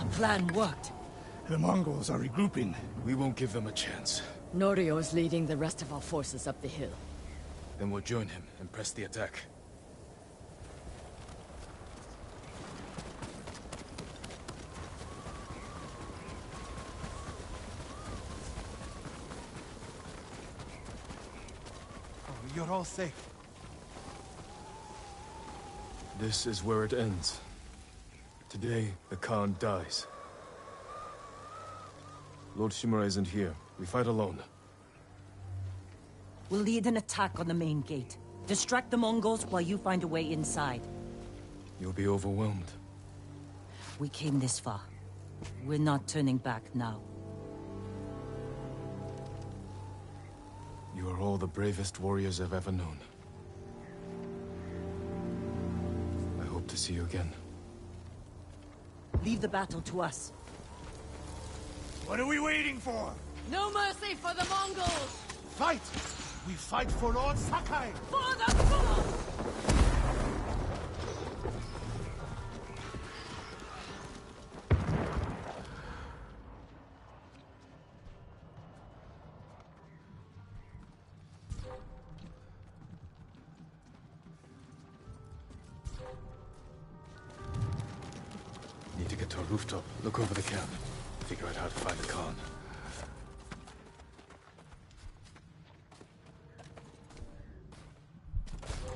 Our plan worked. The Mongols are regrouping. We won't give them a chance. Norio is leading the rest of our forces up the hill. Then we'll join him and press the attack. Oh, you're all safe. This is where it ends. Today, the Khan dies. Lord Shimura isn't here. We fight alone. We'll lead an attack on the main gate. Distract the Mongols while you find a way inside. You'll be overwhelmed. We came this far. We're not turning back now. You are all the bravest warriors I've ever known. I hope to see you again. Leave the battle to us. What are we waiting for? No mercy for the Mongols! Fight! We fight for Lord Sakai! For the Mongols! Need to get to a rooftop. Look over the camp. Figure out how to find the Khan.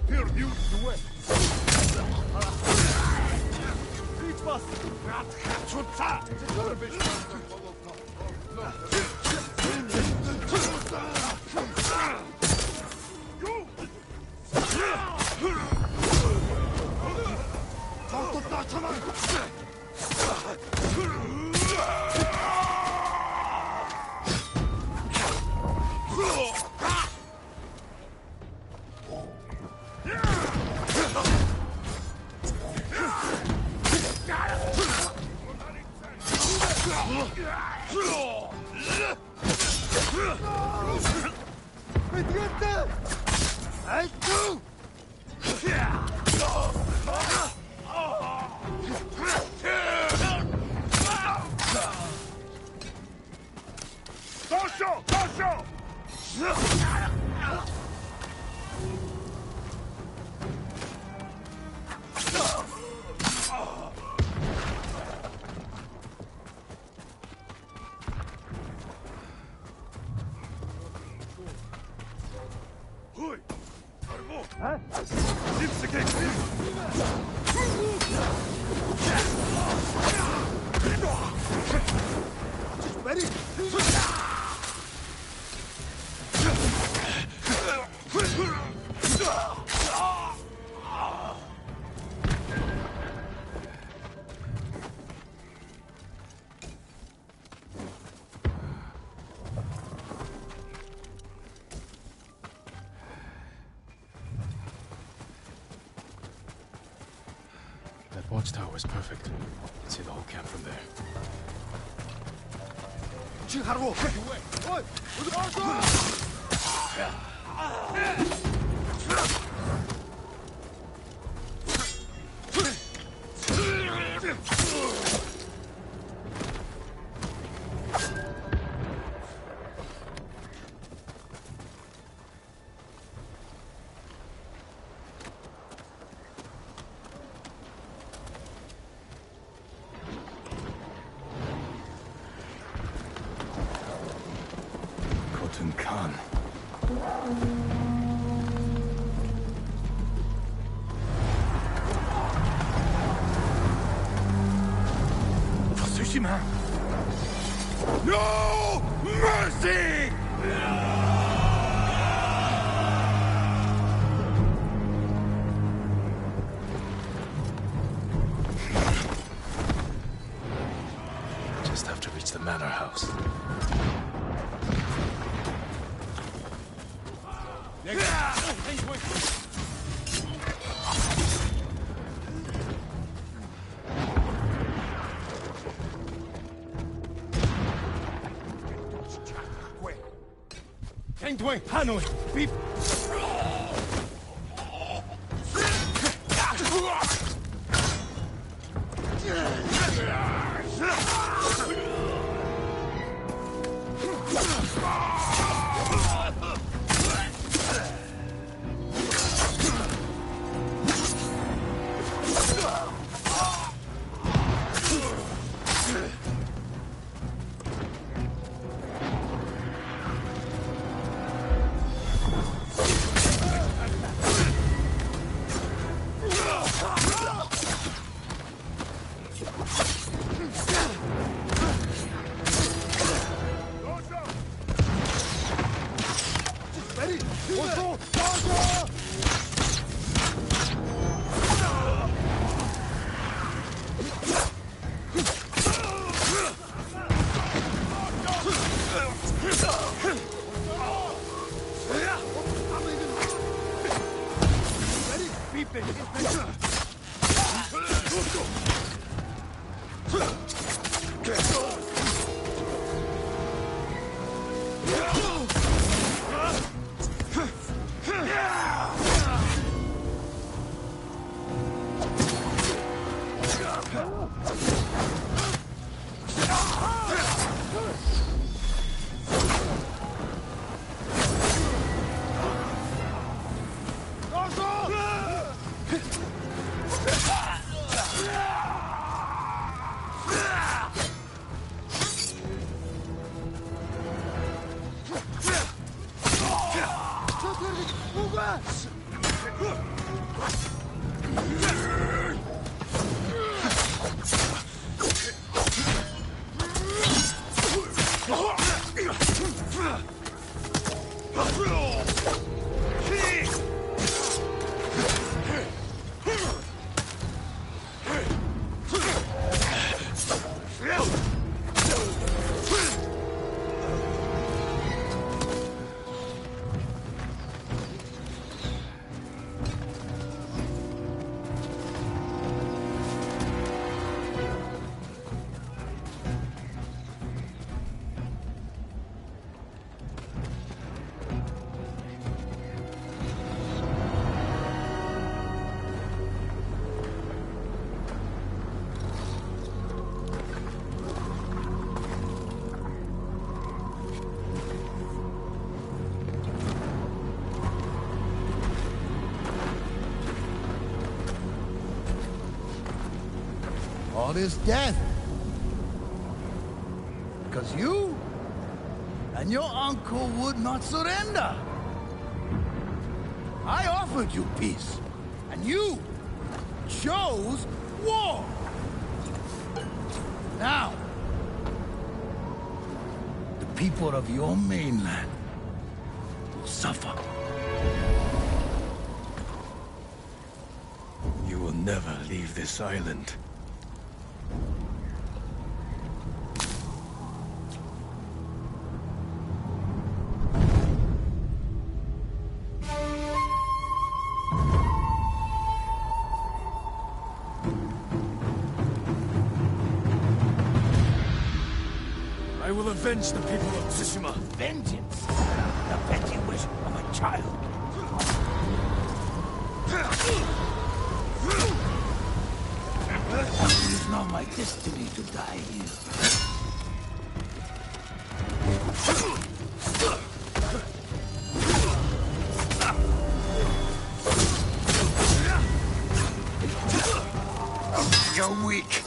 Here, you the way. Reach us! That watchtower is perfect. You can see the whole camp from there. Khan. Tsushima! No mercy! Just have to reach the manor house. Hanoi! Beep! All this death. Because you and your uncle would not surrender. I offered you peace, and you chose war. Now, the people of your mainland will suffer. You will never leave this island. I will avenge the people of Tsushima. Vengeance? The petty wish of a child. It is not my destiny to die here. You're weak.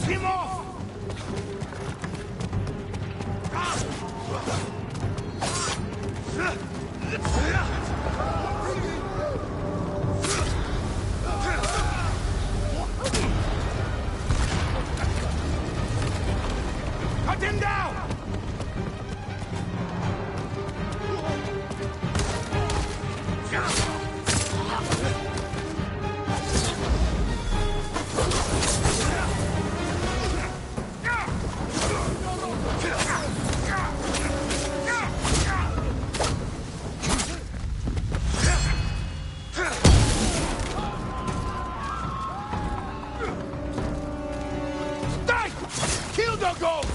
him off! Cut him down! Kill the ghost!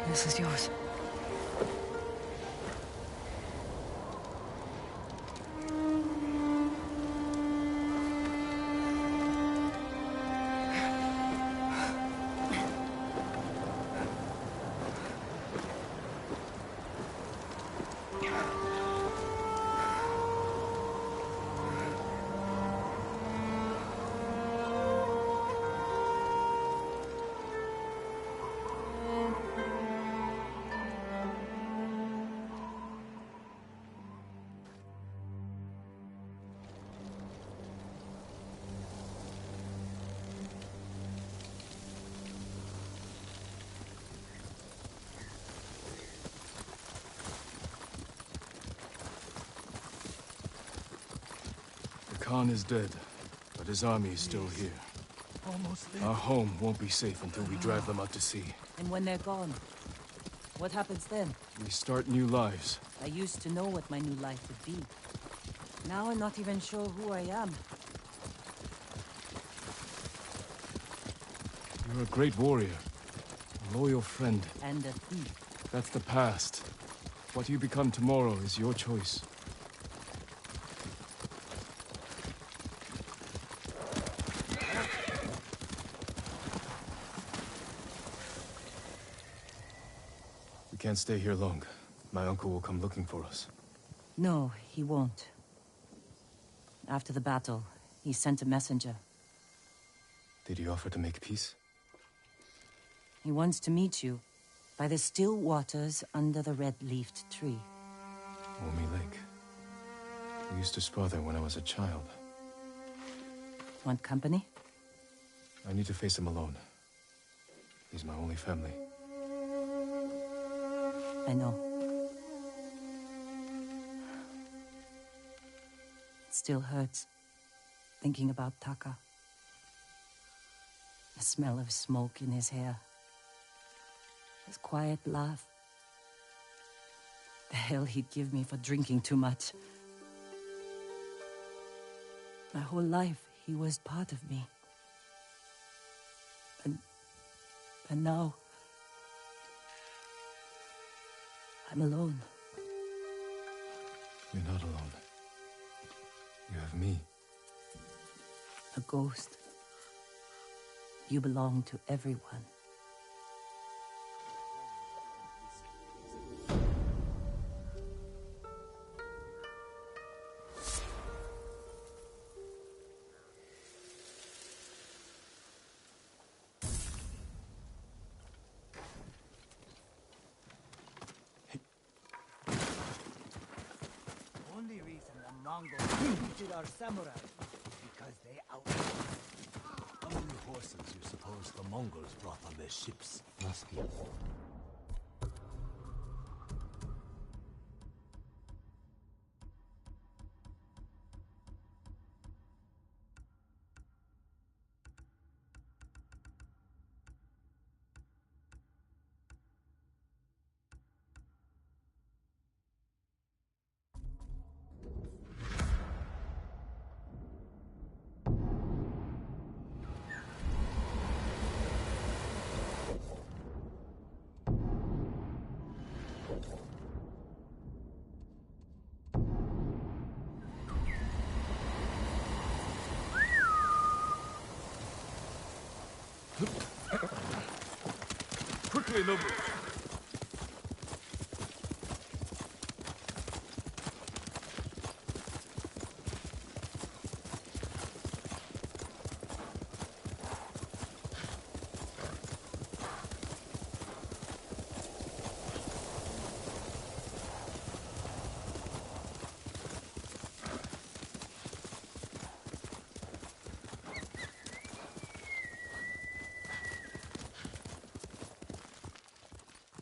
This is yours. Khan is dead, but his army is still here. Almost there. Our home won't be safe until we drive them out to sea. And when they're gone, what happens then? We start new lives. I used to know what my new life would be. Now I'm not even sure who I am. You're a great warrior, a loyal friend. And a thief. That's the past. What you become tomorrow is your choice. We can't stay here long. My uncle will come looking for us. No, he won't. After the battle, he sent a messenger. Did he offer to make peace? He wants to meet you by the still waters under the red-leafed tree. Omi Lake. We used to spar there when I was a child. Want company? I need to face him alone. He's my only family. I know. It still hurts, thinking about Taka. The smell of smoke in his hair. His quiet laugh. The hell he'd give me for drinking too much. My whole life, he was part of me. And now... I'm alone. You're not alone. You have me. A ghost. You belong to everyone. Only reason the Mongols defeated our samurai is because they outnumbered. How many horses you suppose the Mongols brought on their ships? Must be. Quickly, Nobu!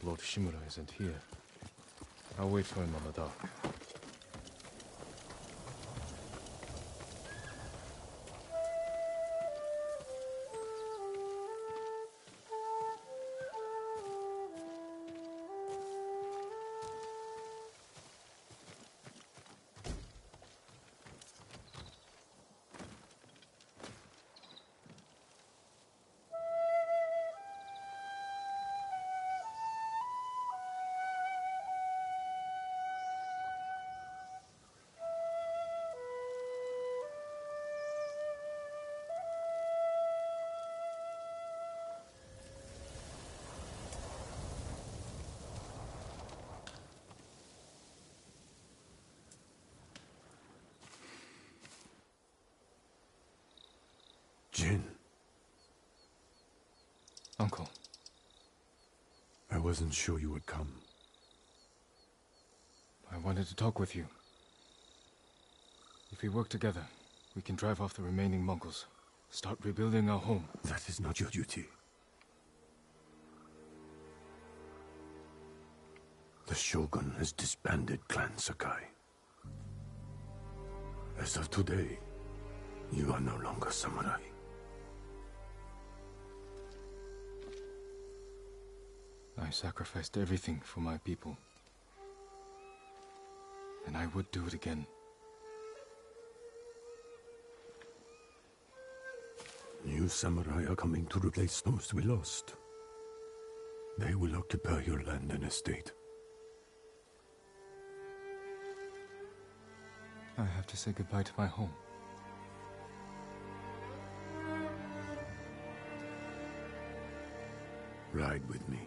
Lord Shimura isn't here. I'll wait for him on the dock. Jin. Uncle. I wasn't sure you would come. I wanted to talk with you. If we work together, we can drive off the remaining Mongols. Start rebuilding our home. That is not your duty. The Shogun has disbanded Clan Sakai. As of today, you are no longer samurai. I sacrificed everything for my people. And I would do it again. New samurai are coming to replace those we lost. They will occupy your land and estate. I have to say goodbye to my home. Ride with me.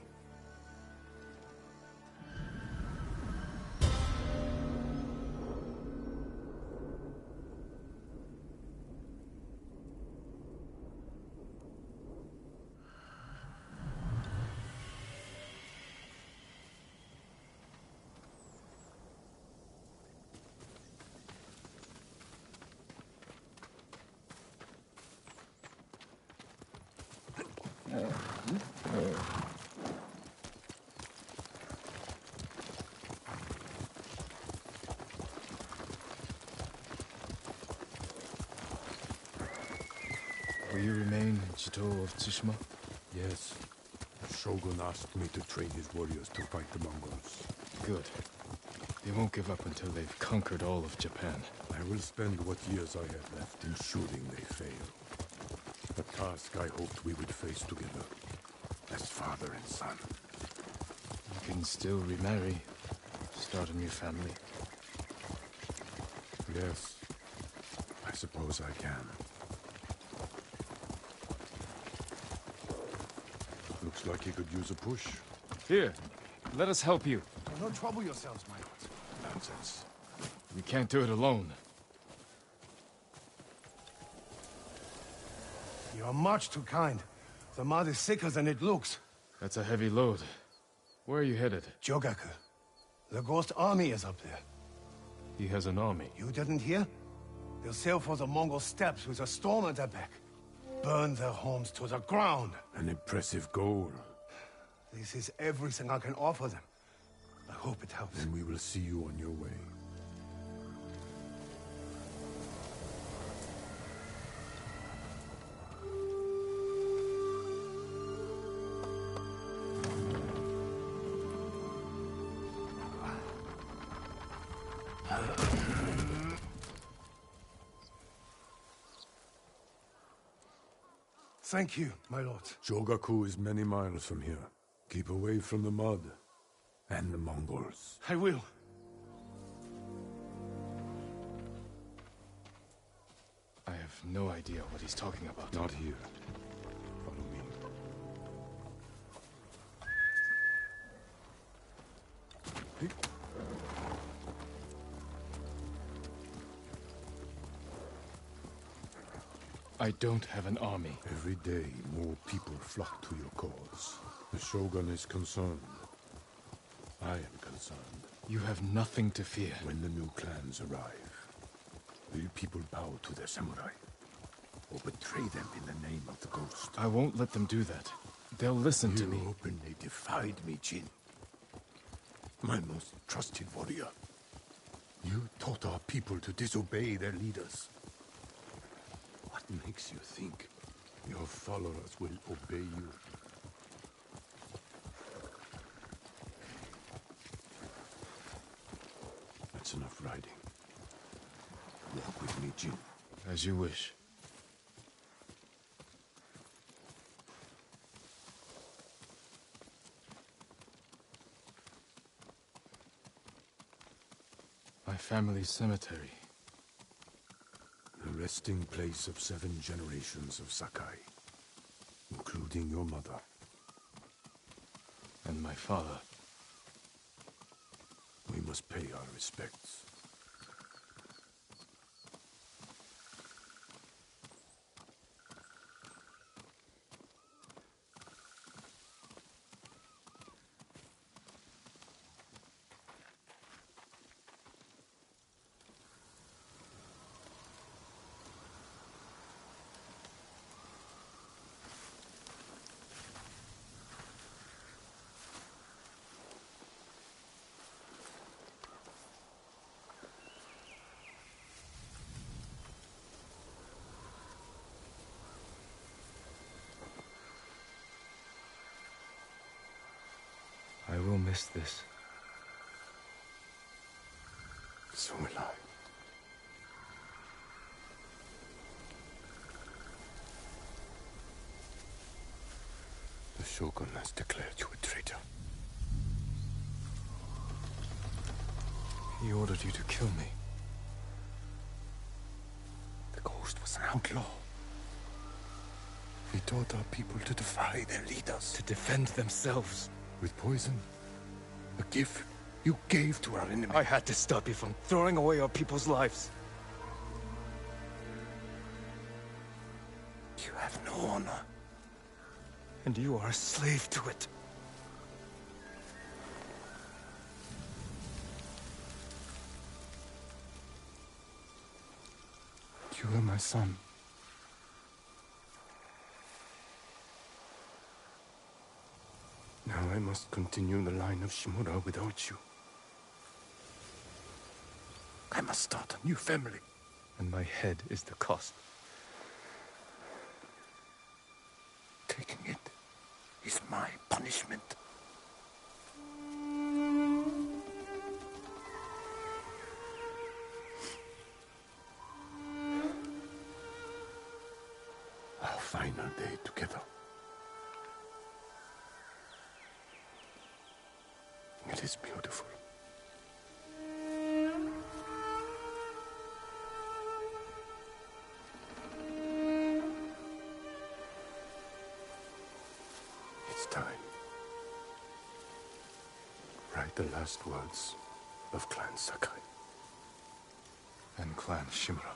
Will you remain in Chito of Tsushima? Yes. The Shogun asked me to train his warriors to fight the Mongols. Good. They won't give up until they've conquered all of Japan. I will spend what years I have left ensuring they fail. A task I hoped we would face together, as father and son. You can still remarry, start a new family. Yes, I suppose I can. Looks like he could use a push. Here, let us help you. Don't trouble yourselves, my lord. Nonsense. We can't do it alone. You're much too kind. The mud is thicker than it looks. That's a heavy load. Where are you headed? Jogaku. The Ghost army is up there. He has an army. You didn't hear? They'll sail for the Mongol steppes with a storm at their back. Burn their homes to the ground. An impressive goal. This is everything I can offer them. I hope it helps. Then we will see you on your way. Thank you, my lord. Jogaku is many miles from here. Keep away from the mud and the Mongols. I will. I have no idea what he's talking about. Not here. Follow me. Hey. I don't have an army. Every day, more people flock to your cause. The Shogun is concerned. I am concerned. You have nothing to fear. When the new clans arrive, will people bow to their samurai? Or betray them in the name of the Ghost? I won't let them do that. They'll listen to me. You openly defied me, Jin. My most trusted warrior. You taught our people to disobey their leaders. What makes you think your followers will obey you? That's enough riding. Walk with me, Jin. As you wish. My family's cemetery. The resting place of 7 generations of Sakai, including your mother. And my father. We must pay our respects. I will miss this. So will I. The Shogun has declared you a traitor. He ordered you to kill me. The Ghost was an outlaw. He taught our people to defy their leaders. To defend themselves. With poison. A gift you gave to our enemy. I had to stop you from throwing away our people's lives. You have no honor. And you are a slave to it. You are my son. must continue the line of Shimura without you. I must start a new family. And my head is the cost. Taking it is my punishment. Our final day together. It is beautiful. It's time. Write the last words of Clan Sakai. And Clan Shimura.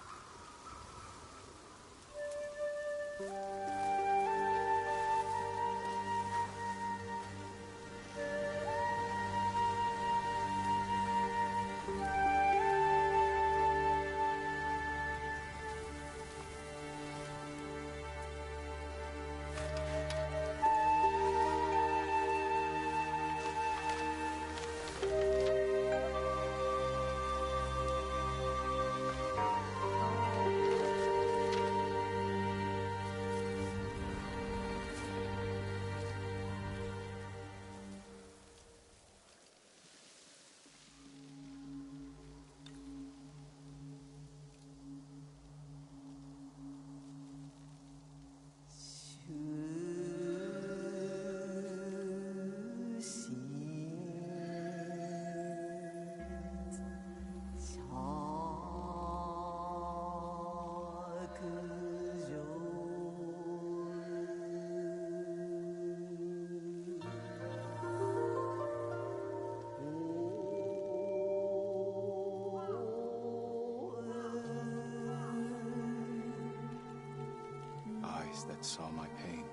That saw my pain.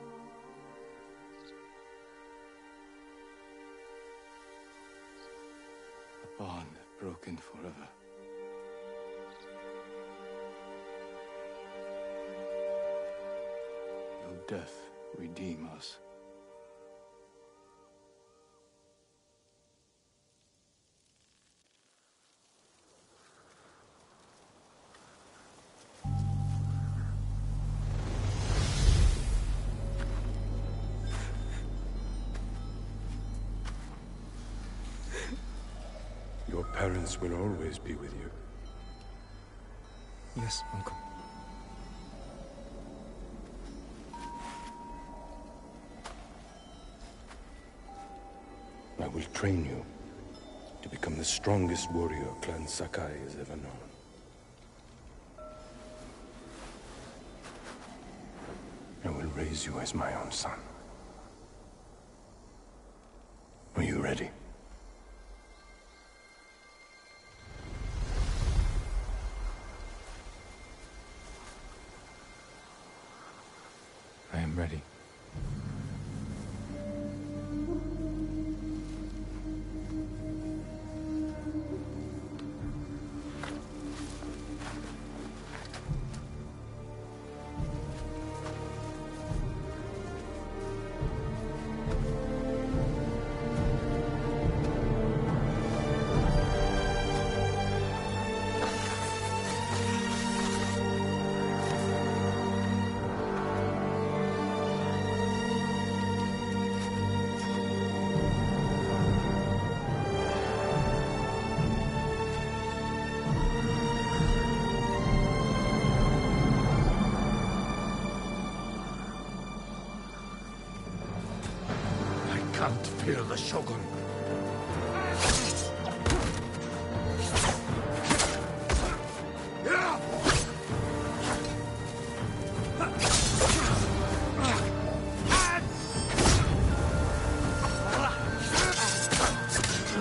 A bond broken forever. Will death redeem us? Your parents will always be with you. Yes, Uncle. I will train you to become the strongest warrior Clan Sakai has ever known. I will raise you as my own son. Are you ready? I am ready. Can't fear the Shogun.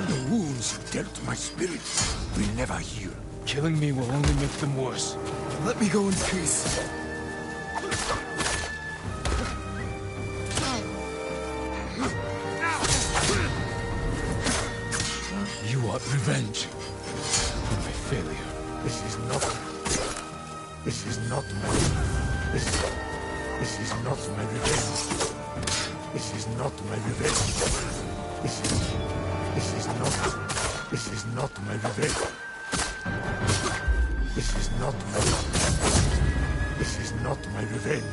The wounds you dealt to my spirit will never heal. Killing me will only make them worse. Let me go in peace. You want revenge for my failure. This is not my revenge. This is not my revenge. This is not my revenge. This is not my revenge.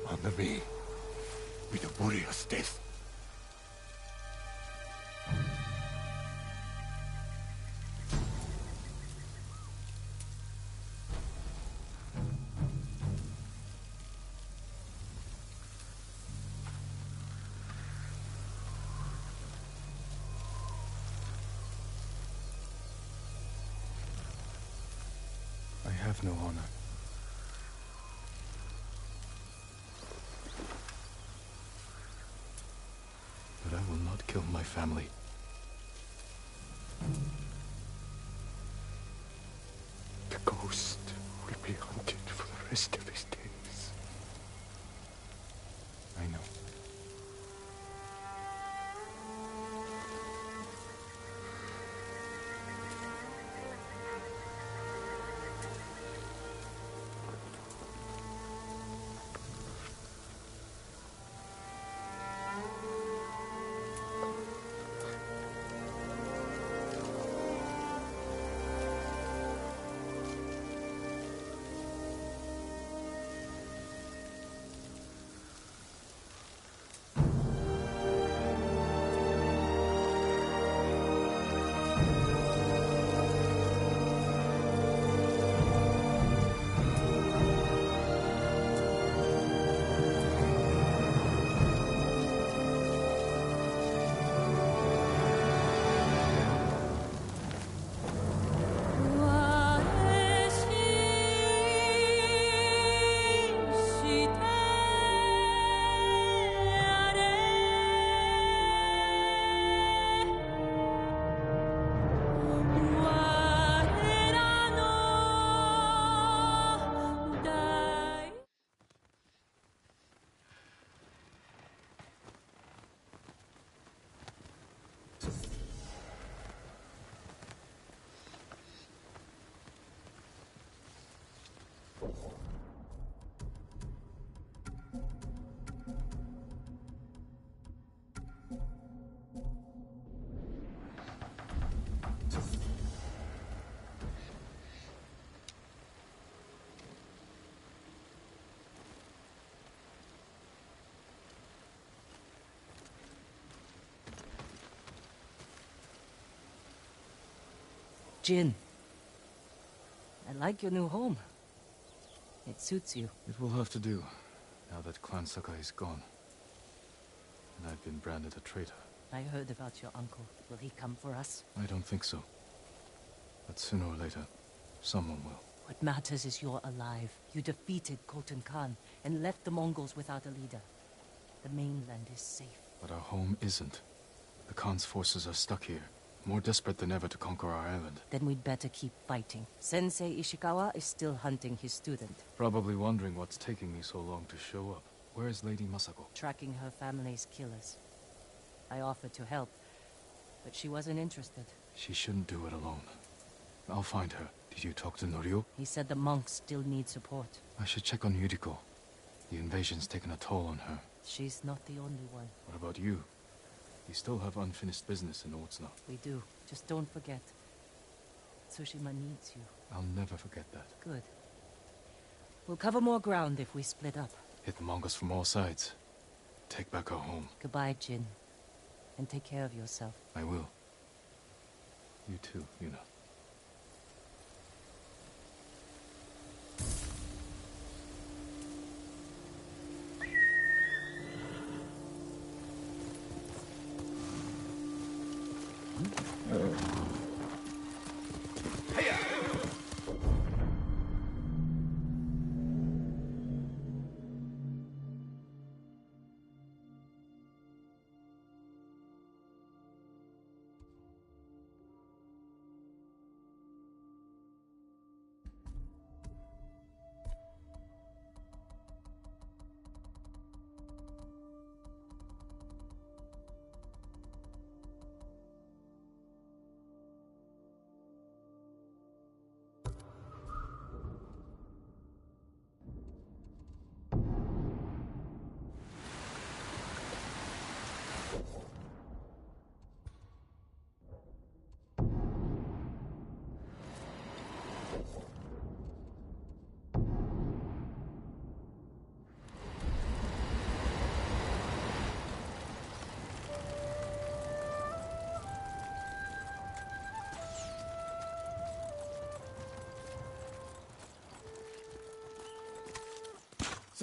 Honor me with a warrior's death. I have no honor. But I will not kill my family. The ghost will be hunted for the rest of his days. I know. Jin, I like your new home. It suits you. It will have to do, now that Clan Sakai is gone. And I've been branded a traitor. I heard about your uncle. Will he come for us? I don't think so. But sooner or later, someone will. What matters is you're alive. You defeated Khotun Khan and left the Mongols without a leader. The mainland is safe. But our home isn't. The Khan's forces are stuck here, more desperate than ever to conquer our island. Then we'd better keep fighting. Sensei Ishikawa is still hunting his student. Probably wondering what's taking me so long to show up. Where is Lady Masako? Tracking her family's killers. I offered to help, but she wasn't interested. She shouldn't do it alone. I'll find her. Did you talk to Norio? He said the monks still need support. I should check on Yuriko. The invasion's taken a toll on her. She's not the only one. What about you? You still have unfinished business in Ortsna. We do. Just don't forget. Tsushima needs you. I'll never forget that. Good. We'll cover more ground if we split up. Hit the Mongols from all sides. Take back our home. Goodbye, Jin. And take care of yourself. I will. You too, Yuna.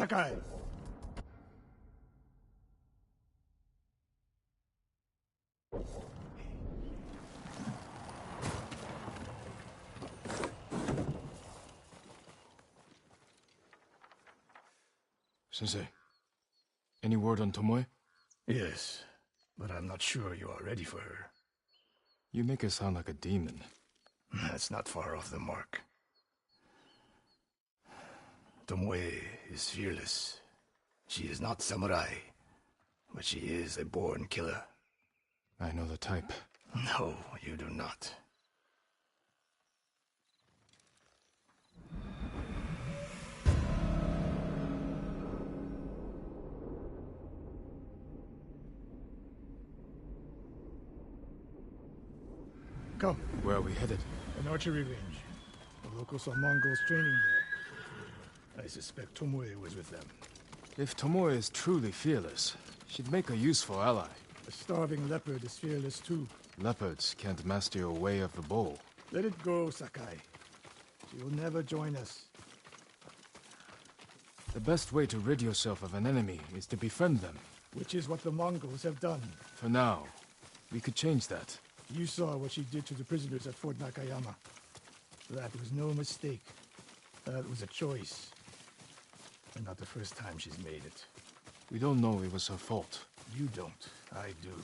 Sakai! Sensei, any word on Tomoe? Yes, but I'm not sure you are ready for her. You make her sound like a demon. That's not far off the mark. Tomoe is fearless. She is not samurai, but she is a born killer. I know the type. No, you do not. Come. Where are we headed? An archery range. The locals saw Mongols training there. I suspect Tomoe was with them. If Tomoe is truly fearless, she'd make a useful ally. A starving leopard is fearless too. Leopards can't master your way of the bow. Let it go, Sakai. She will never join us. The best way to rid yourself of an enemy is to befriend them. Which is what the Mongols have done. For now, we could change that. You saw what she did to the prisoners at Fort Nakayama. That was no mistake. That was a choice. And not the first time she's made it. We don't know it was her fault. You don't. I do.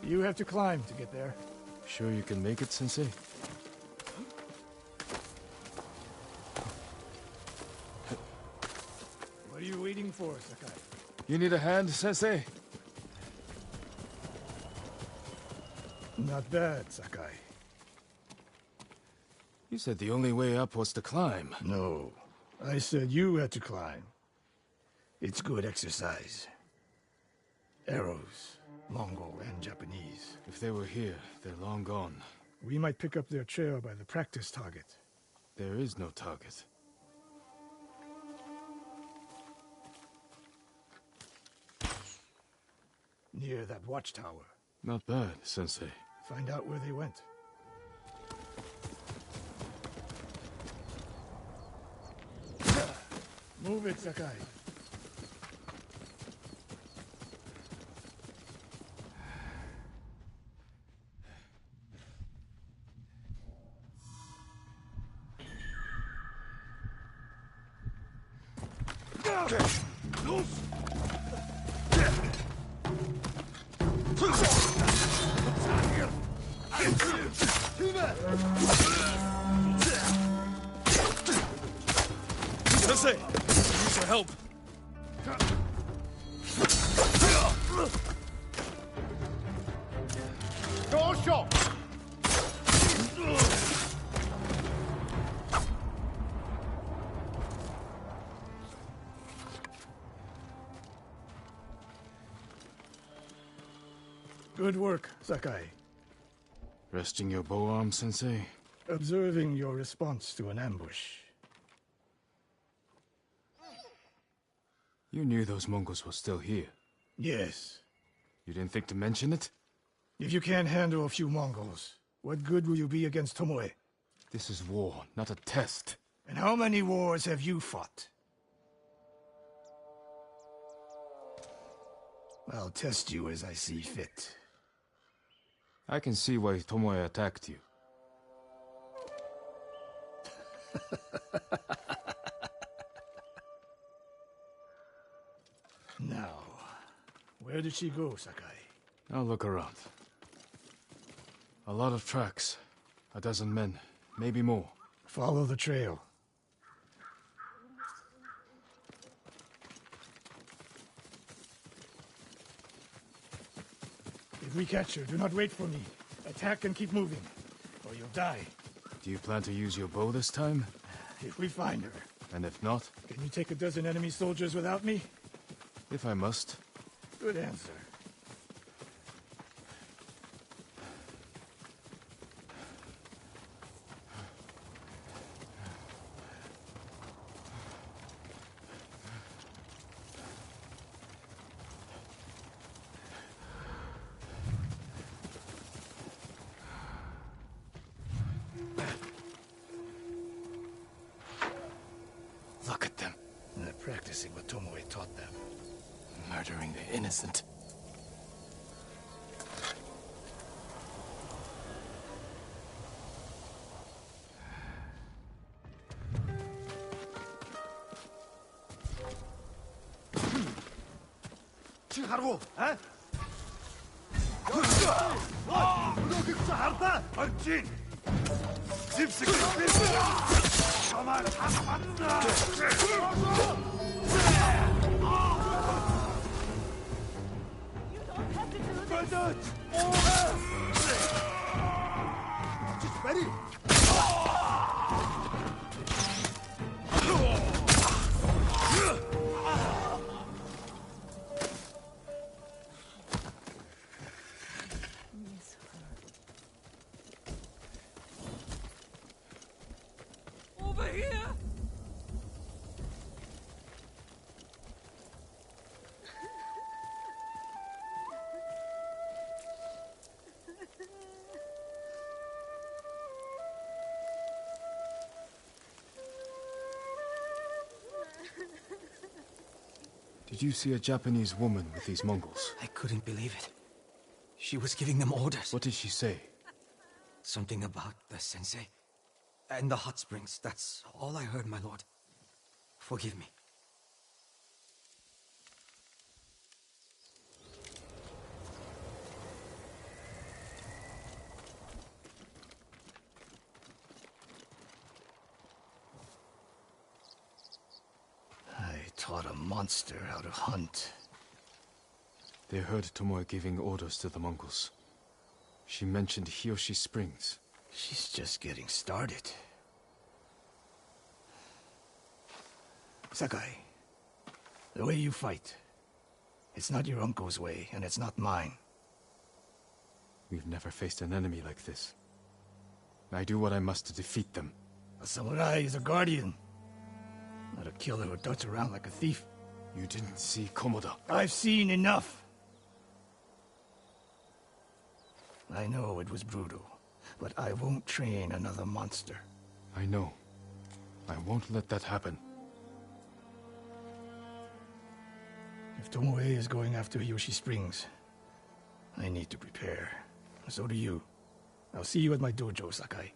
You have to climb to get there. Sure you can make it, Sensei? What are you waiting for, Sakai? You need a hand, Sensei? Not bad, Sakai. You said the only way up was to climb. No. I said you had to climb. It's good exercise. Arrows. Mongol and Japanese. If they were here, they're long gone. We might pick up their trail by the practice target. There is no target. Near that watchtower. Not bad, Sensei. Find out where they went. Move it, Sakai. Sensei! Use your help! Go shot! Good work, Sakai. Resting your bow arm, Sensei? Observing your response to an ambush. You knew those Mongols were still here. Yes. You didn't think to mention it? If you can't handle a few Mongols, what good will you be against Tomoe? This is war, not a test. And how many wars have you fought? I'll test you as I see fit. I can see why Tomoe attacked you. Now, where did she go, Sakai? I'll look around. A lot of tracks. A dozen men, maybe more. Follow the trail. If we catch her, do not wait for me. Attack and keep moving, or you'll die. Do you plan to use your bow this time? If we find her. And if not? Can you take a dozen enemy soldiers without me? If I must. Good answer. Look at them. They're practicing what Tomoe taught them. Murdering the innocent. 하루, 에? 여기 잘다, 얼진. 집시기 저만 다 만나. Just ready. Over here! Did you see a Japanese woman with these Mongols? I couldn't believe it. She was giving them orders. What did she say? Something about the sensei and the hot springs. That's all I heard, my lord. Forgive me. I taught a monster how to hunt. They heard Tomoe giving orders to the Mongols. She mentioned Hiyoshi Springs. She's just getting started. Sakai, the way you fight, it's not your uncle's way, and it's not mine. We've never faced an enemy like this. I do what I must to defeat them. A samurai is a guardian, not a killer who darts around like a thief. You didn't see Komoda. I've seen enough. I know it was brutal, but I won't train another monster. I know. I won't let that happen. If Tomoe is going after Hiyoshi Springs, I need to prepare. So do you. I'll see you at my dojo, Sakai.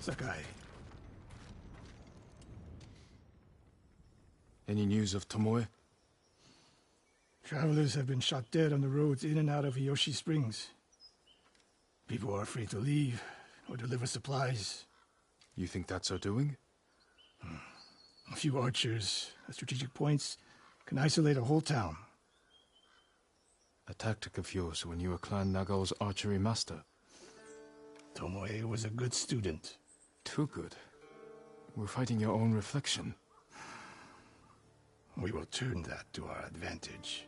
Sakai. Any news of Tomoe? Travelers have been shot dead on the roads in and out of Hiyoshi Springs. People are afraid to leave or deliver supplies. You think that's her doing? A few archers at strategic points can isolate a whole town. A tactic of yours when you were Clan Nagao's archery master. Tomoe was a good student. Too good. We're fighting your own reflection. We will turn that to our advantage.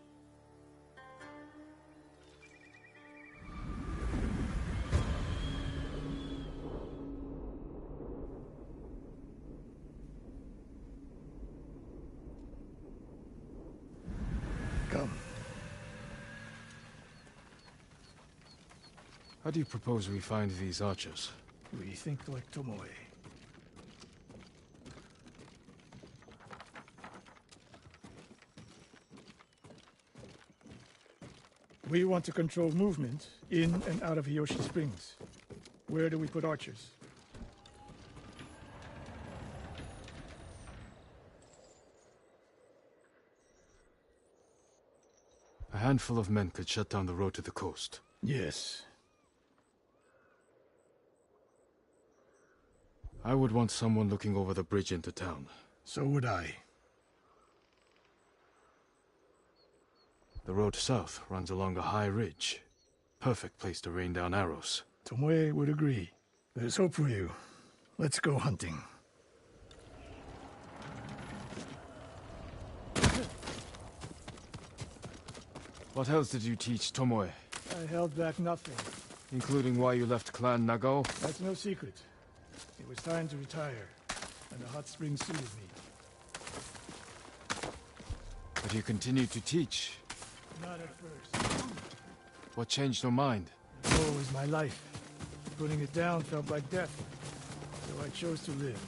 Come. How do you propose we find these archers? We think like Tomoe. We want to control movement in and out of Hiyoshi Springs. Where do we put archers? A handful of men could shut down the road to the coast. Yes. I would want someone looking over the bridge into town. So would I. The road south runs along a high ridge. Perfect place to rain down arrows. Tomoe would agree. There's hope for you. Let's go hunting. What else did you teach Tomoe? I held back nothing. Including why you left Clan Nagao? That's no secret. It was time to retire, and the hot spring suited me. But you continued to teach. Not at first. What changed your mind? The bow is my life. Putting it down felt like death, so I chose to live.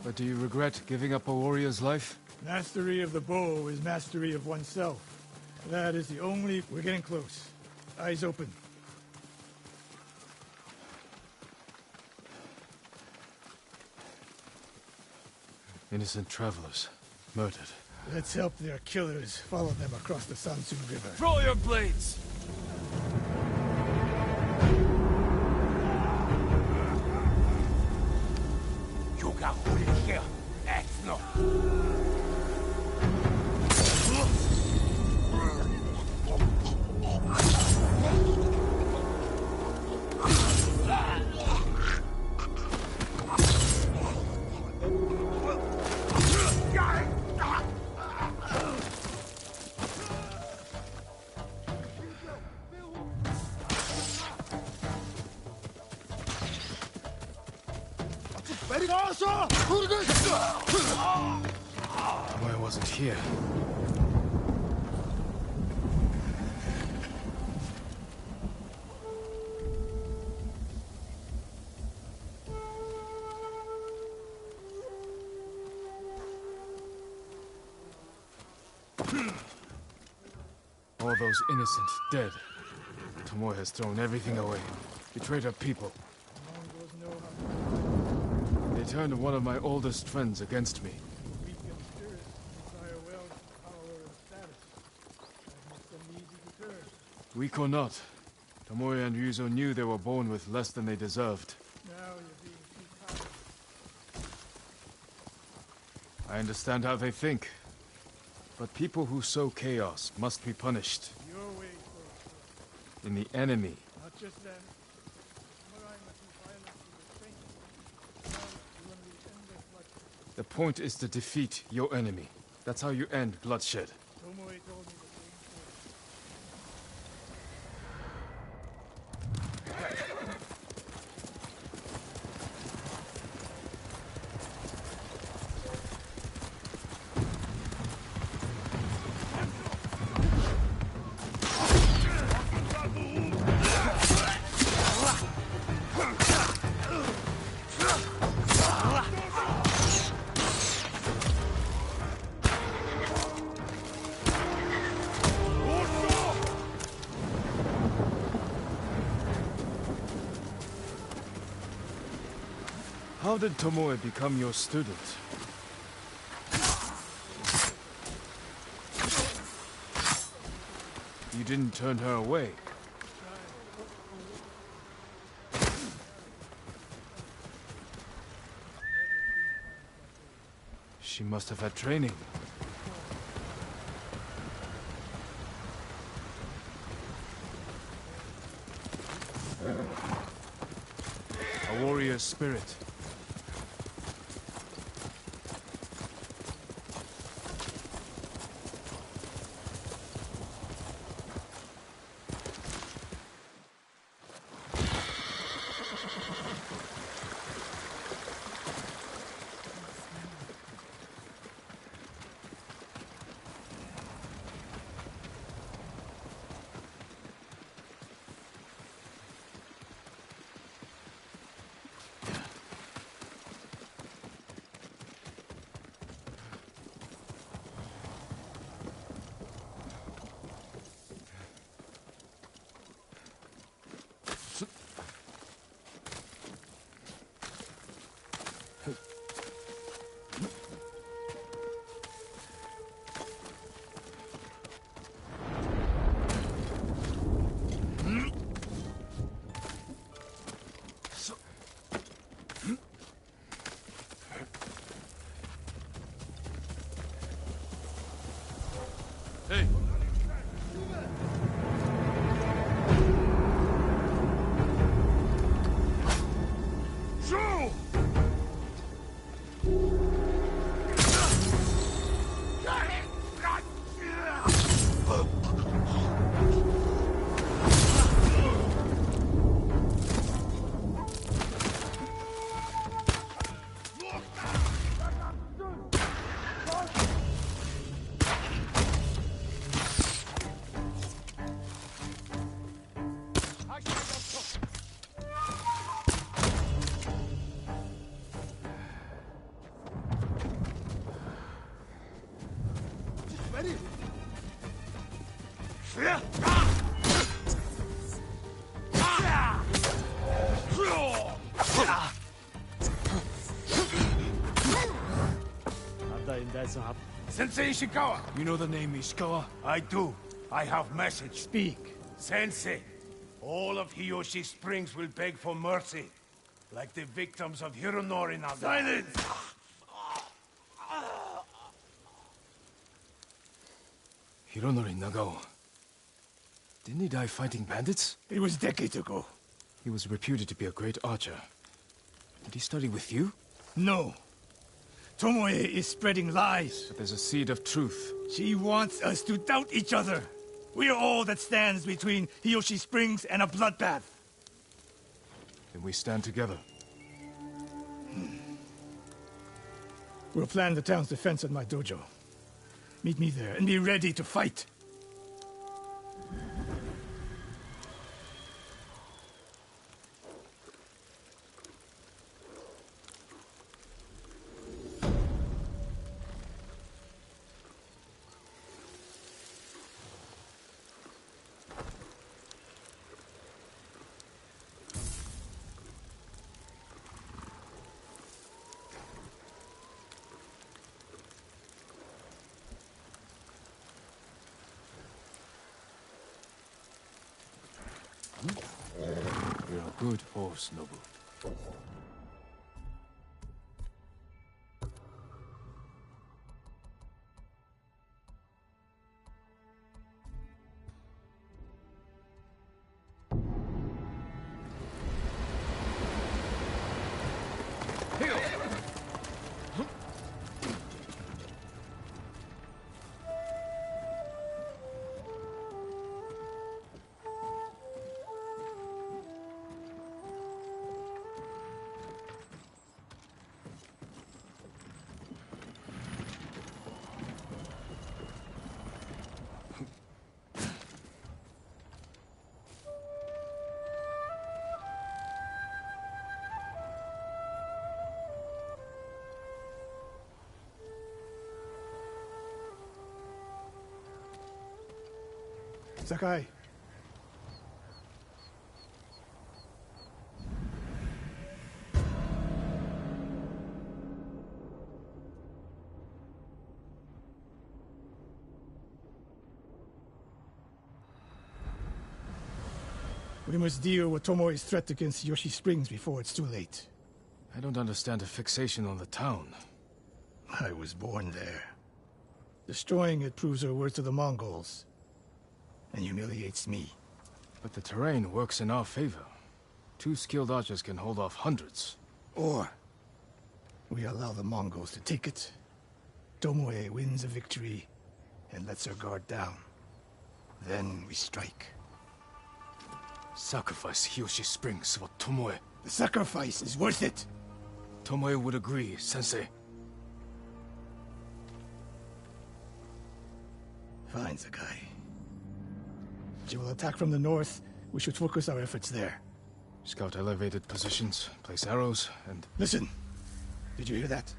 But do you regret giving up a warrior's life? Mastery of the bow is mastery of oneself. That is the only... We're getting close. Eyes open. Innocent travelers, murdered. Let's help their killers follow them across the Sansu River. Draw your blades! You got what here. That's not. Why wasn't here? All those innocent dead. Tomoe has thrown everything away. Betrayed her people. They turned one of my oldest friends against me. Weak or not, Tomoe and Ryuzo knew they were born with less than they deserved. I understand how they think. But people who sow chaos must be punished. In the enemy. Not just them. The point is to defeat your enemy. That's how you end bloodshed. Tomoe told me the How did Tomoe become your student? You didn't turn her away. She must have had training. A warrior's spirit. guys up. Sensei Ishikawa! You know the name Ishikawa? I do. I have message. Speak. Sensei, all of Hiyoshi Springs will beg for mercy. Like the victims of Hironori Naga. Silence! Hironori Nagao. Didn't he die fighting bandits? It was decades ago. He was reputed to be a great archer. Did he study with you? No. Tomoe is spreading lies. But there's a seed of truth. She wants us to doubt each other. We are all that stands between Hiyoshi Springs and a bloodbath. Then we stand together. We'll plan the town's defense at my dojo. Meet me there and be ready to fight. You're a good horse, Nobu. Sakai. We must deal with Tomoe's threat against Yoshi Springs before it's too late. I don't understand a fixation on the town. I was born there. Destroying it proves her worth to the Mongols. And humiliates me. But the terrain works in our favor. 2 skilled archers can hold off hundreds. Or we allow the Mongols to take it. Tomoe wins a victory and lets her guard down. Then we strike. Sacrifice Hiyoshi Springs for Tomoe. The sacrifice is worth it. Tomoe would agree, Sensei. Fine, Sakai. She will attack from the north. We should focus our efforts there. Scout elevated positions, place arrows, and... Listen! Did you hear that?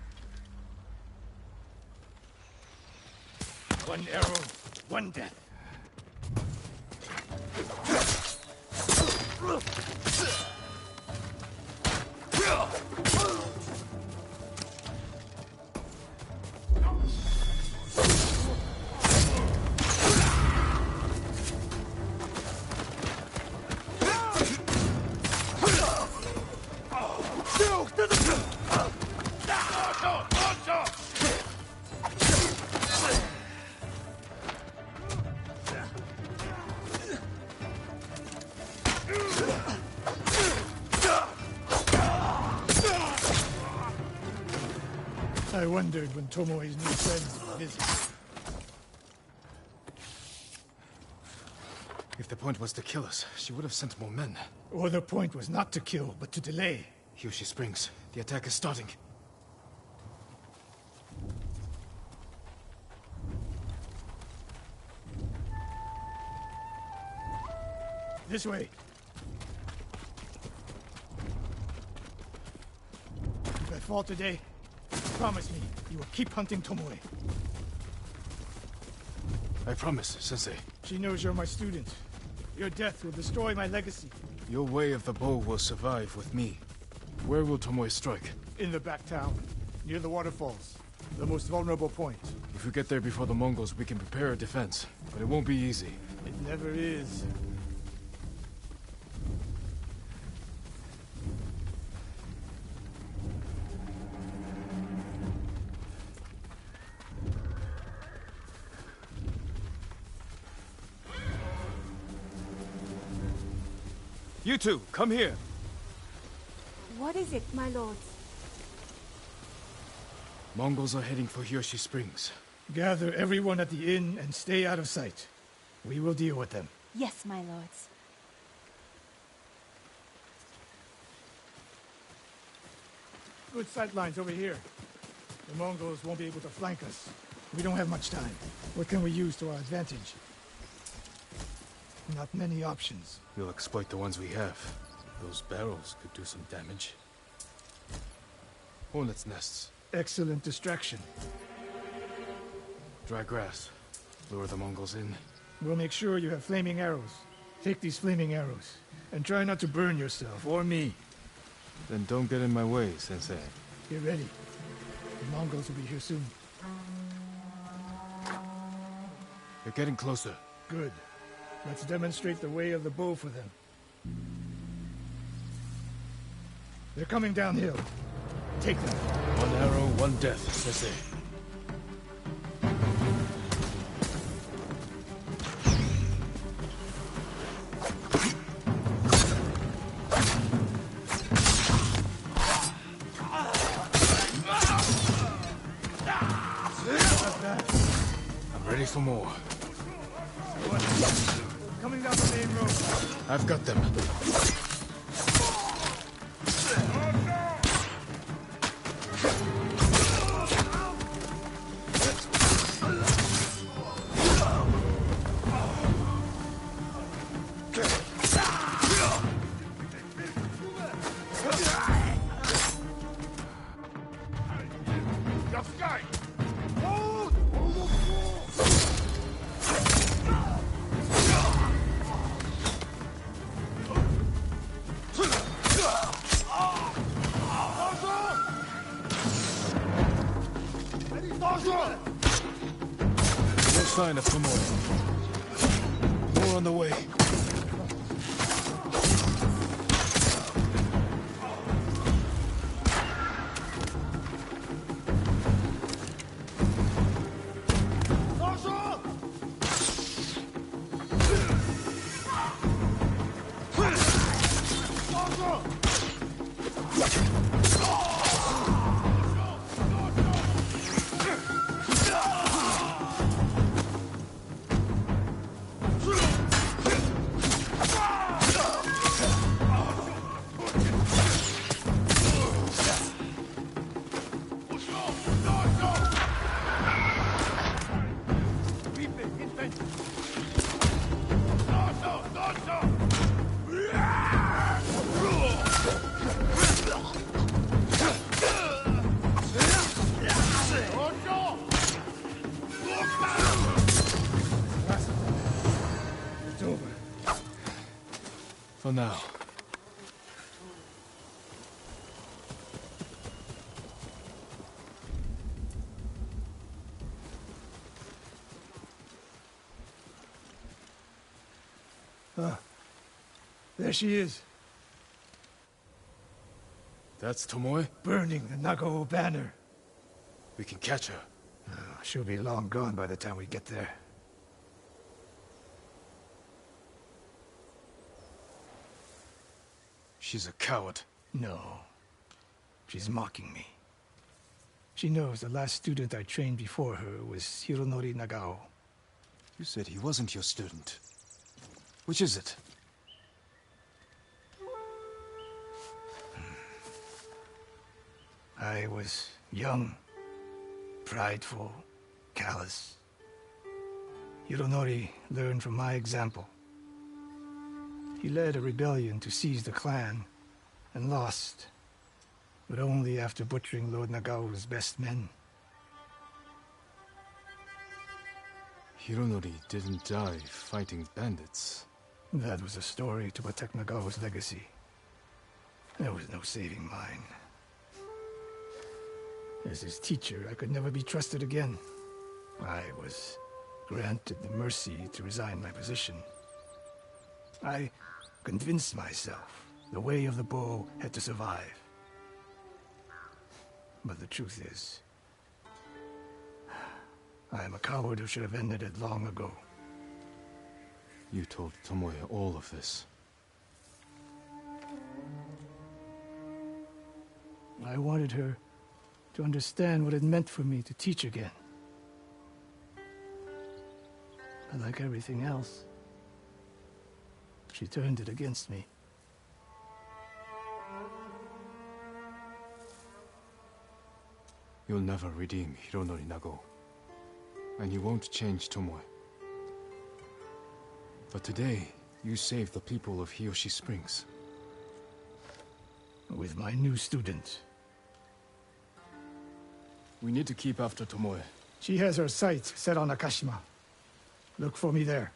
One arrow, one death. I wondered when Tomoe's new friends would visit. If the point was to kill us, she would have sent more men. Or the point was not to kill, but to delay. Hiyoshi Springs. The attack is starting. This way. If I fall today, promise me you will keep hunting Tomoe. I promise, Sensei. She knows you're my student. Your death will destroy my legacy. Your way of the bow will survive with me. Where will Tomoe strike? In the back town, near the waterfalls. The most vulnerable point. If we get there before the Mongols, we can prepare a defense. But it won't be easy. It never is. You two, come here. What is it, my lords? Mongols are heading for Hiyoshi Springs. Gather everyone at the inn and stay out of sight. We will deal with them. Yes, my lords. Good sight lines over here. The Mongols won't be able to flank us. We don't have much time. What can we use to our advantage? Not many options. We'll exploit the ones we have. Those barrels could do some damage. Hornets' nests. Excellent distraction. Dry grass. Lure the Mongols in. We'll make sure you have flaming arrows. Take these flaming arrows, and try not to burn yourself, or me. Then don't get in my way, Sensei. Get ready. The Mongols will be here soon. They're getting closer. Good. Let's demonstrate the way of the bow for them. They're coming downhill. Take them. One arrow, one death, Sensei. I'm ready for more. Coming down the main road. I've got them. No sign of Tomoe. More on the way. For now. There she is. That's Tomoe? Burning the Nagao banner. We can catch her. She'll be long gone by the time we get there. She's a coward. No. She's mocking me. She knows the last student I trained before her was Hironori Nagao. You said he wasn't your student. Which is it? I was young, prideful, callous. Hironori learned from my example. He led a rebellion to seize the clan, and lost, but only after butchering Lord Nagao's best men. Hironori didn't die fighting bandits. That was a story to protect Nagao's legacy. There was no saving mine. As his teacher, I could never be trusted again. I was granted the mercy to resign my position. I convinced myself the way of the bow had to survive. But the truth is, I am a coward who should have ended it long ago. You told Tomoe all of this. I wanted her to understand what it meant for me to teach again. But like everything else, she turned it against me. You'll never redeem Hironori Nago. And you won't change Tomoe. But today, you saved the people of Hiyoshi Springs. With my new student. We need to keep after Tomoe. She has her sights set on Akashima. Look for me there.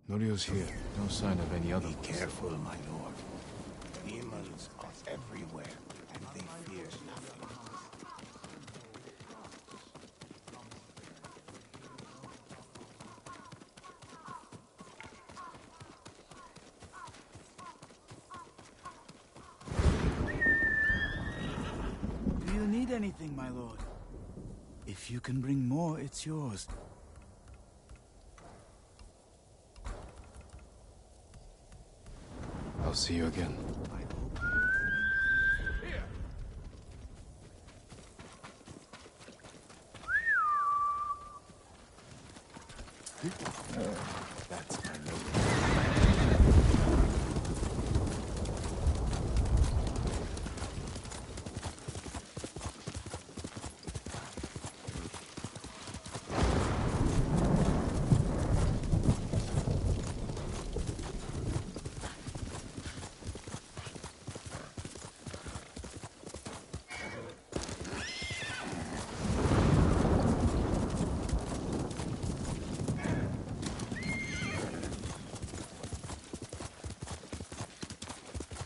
Norio's here. No sign of any other. Be careful, my lord. Demons are everywhere, and they fear nothing. Do you need anything, my lord? If you can bring more, it's yours. I'll see you again. That's my lord.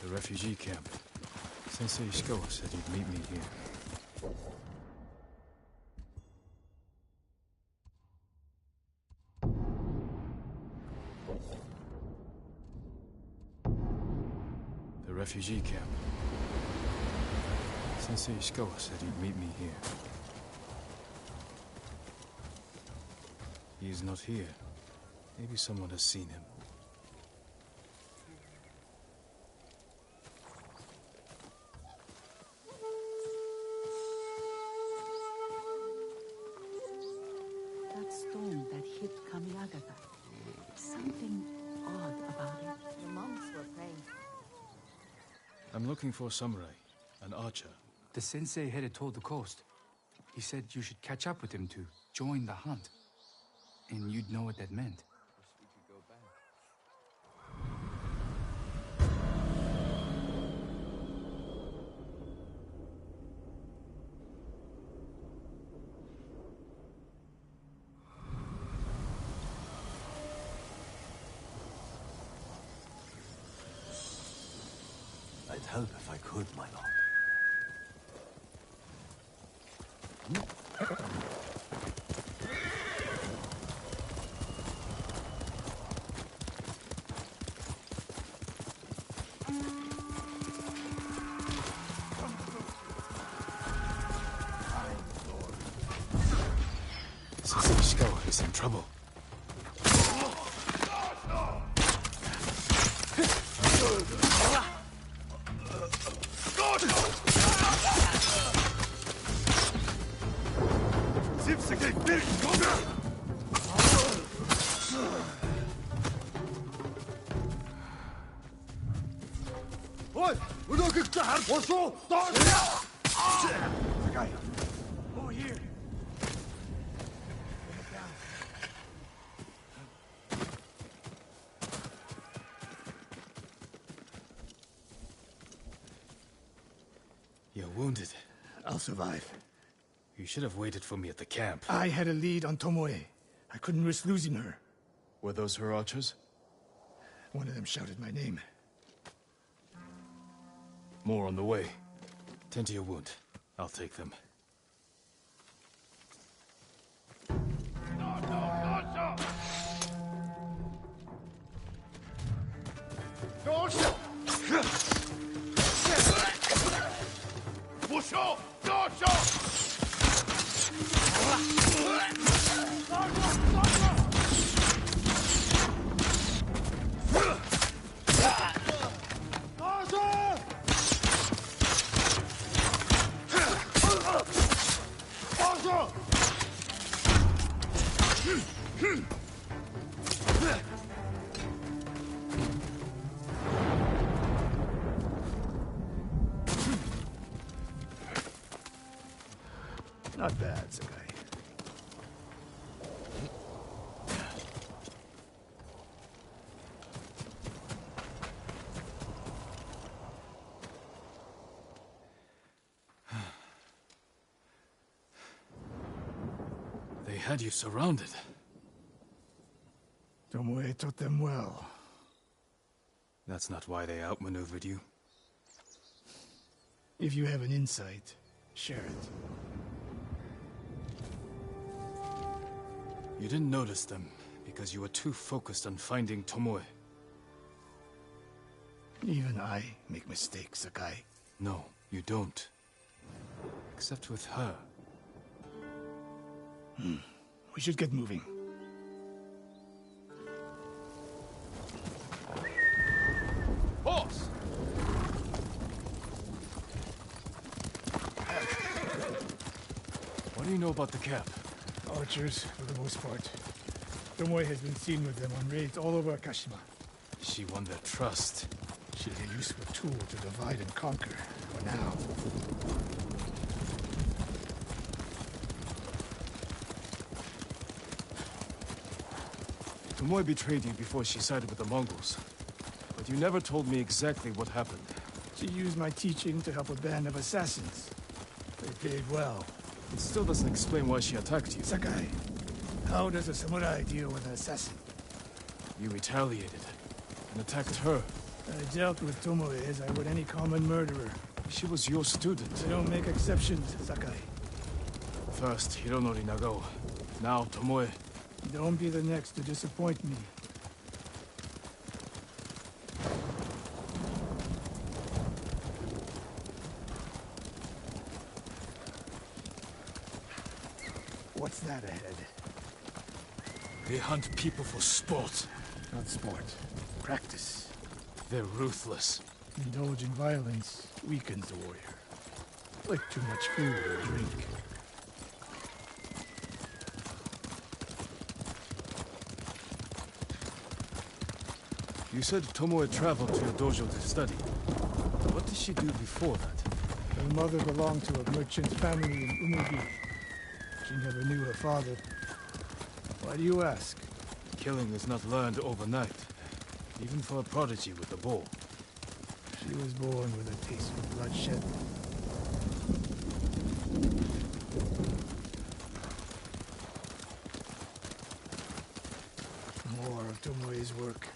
The refugee camp. Sensei Ishikawa said you'd meet me here. The refugee camp. Sensei Ishikawa said you'd meet me here. He is not here. Maybe someone has seen him. That stone that hit Kamiagata. Something odd about it. The monks were praying. I'm looking for a samurai, an archer. The sensei headed toward the coast. He said you should catch up with him to join the hunt. And you'd know what that meant. I'd help if I could, my lord. Sensei Ishikawa is in trouble. Sakai, over here. You're wounded. I'll survive. You should have waited for me at the camp. I had a lead on Tomoe. I couldn't risk losing her. Were those her archers? One of them shouted my name. More on the way. Tend to your wound. I'll take them. Not bad, Sakai. They had you surrounded. Tomoe taught them well. That's not why they outmaneuvered you. If you have an insight, share it. You didn't notice them because you were too focused on finding Tomoe. Even I make mistakes, Sakai. No, you don't. Except with her. We should get moving. Horse! What do you know about the camp? Archers, for the most part. Tomoe has been seen with them on raids all over Akashima. She won their trust. She's a useful tool to divide and conquer, for now. Tomoe betrayed you before she sided with the Mongols. But you never told me exactly what happened. She used my teaching to help a band of assassins. They paid well. It still doesn't explain why she attacked you. Sakai, how does a samurai deal with an assassin? You retaliated and attacked her. I dealt with Tomoe as I would any common murderer. She was your student. They don't make exceptions, Sakai. First, Hironori Nagao. Now, Tomoe. Don't be the next to disappoint me. What's that ahead? They hunt people for sport. Not sport. Practice. They're ruthless. Indulging violence weakens the warrior. Like too much food or drink. You said Tomoe traveled to your dojo to study. What did she do before that? Her mother belonged to a merchant family in Umugi. She never knew her father. Why do you ask? Killing is not learned overnight. Even for a prodigy with a bow. She was born with a taste for bloodshed. More of Tomoe's work.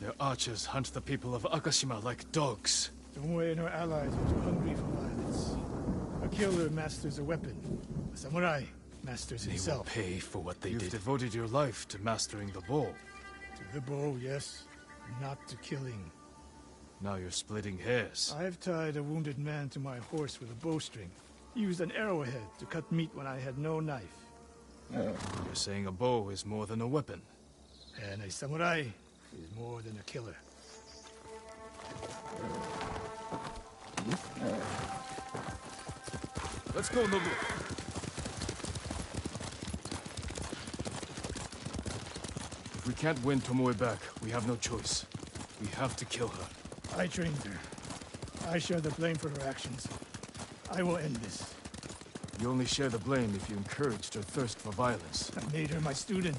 Their archers hunt the people of Akashima like dogs. Tomoe and her allies are too hungry for violence. A killer masters a weapon. A samurai masters himself. They will pay for what they did. You've devoted your life to mastering the bow. To the bow, yes. Not to killing. Now you're splitting hairs. I've tied a wounded man to my horse with a bowstring. Used an arrowhead to cut meat when I had no knife. You're saying a bow is more than a weapon. And a samurai is more than a killer. Let's go, Nobu. If we can't win Tomoe back, we have no choice. We have to kill her. I trained her. I share the blame for her actions. I will end this. You only share the blame if you encouraged her thirst for violence. I made her my student.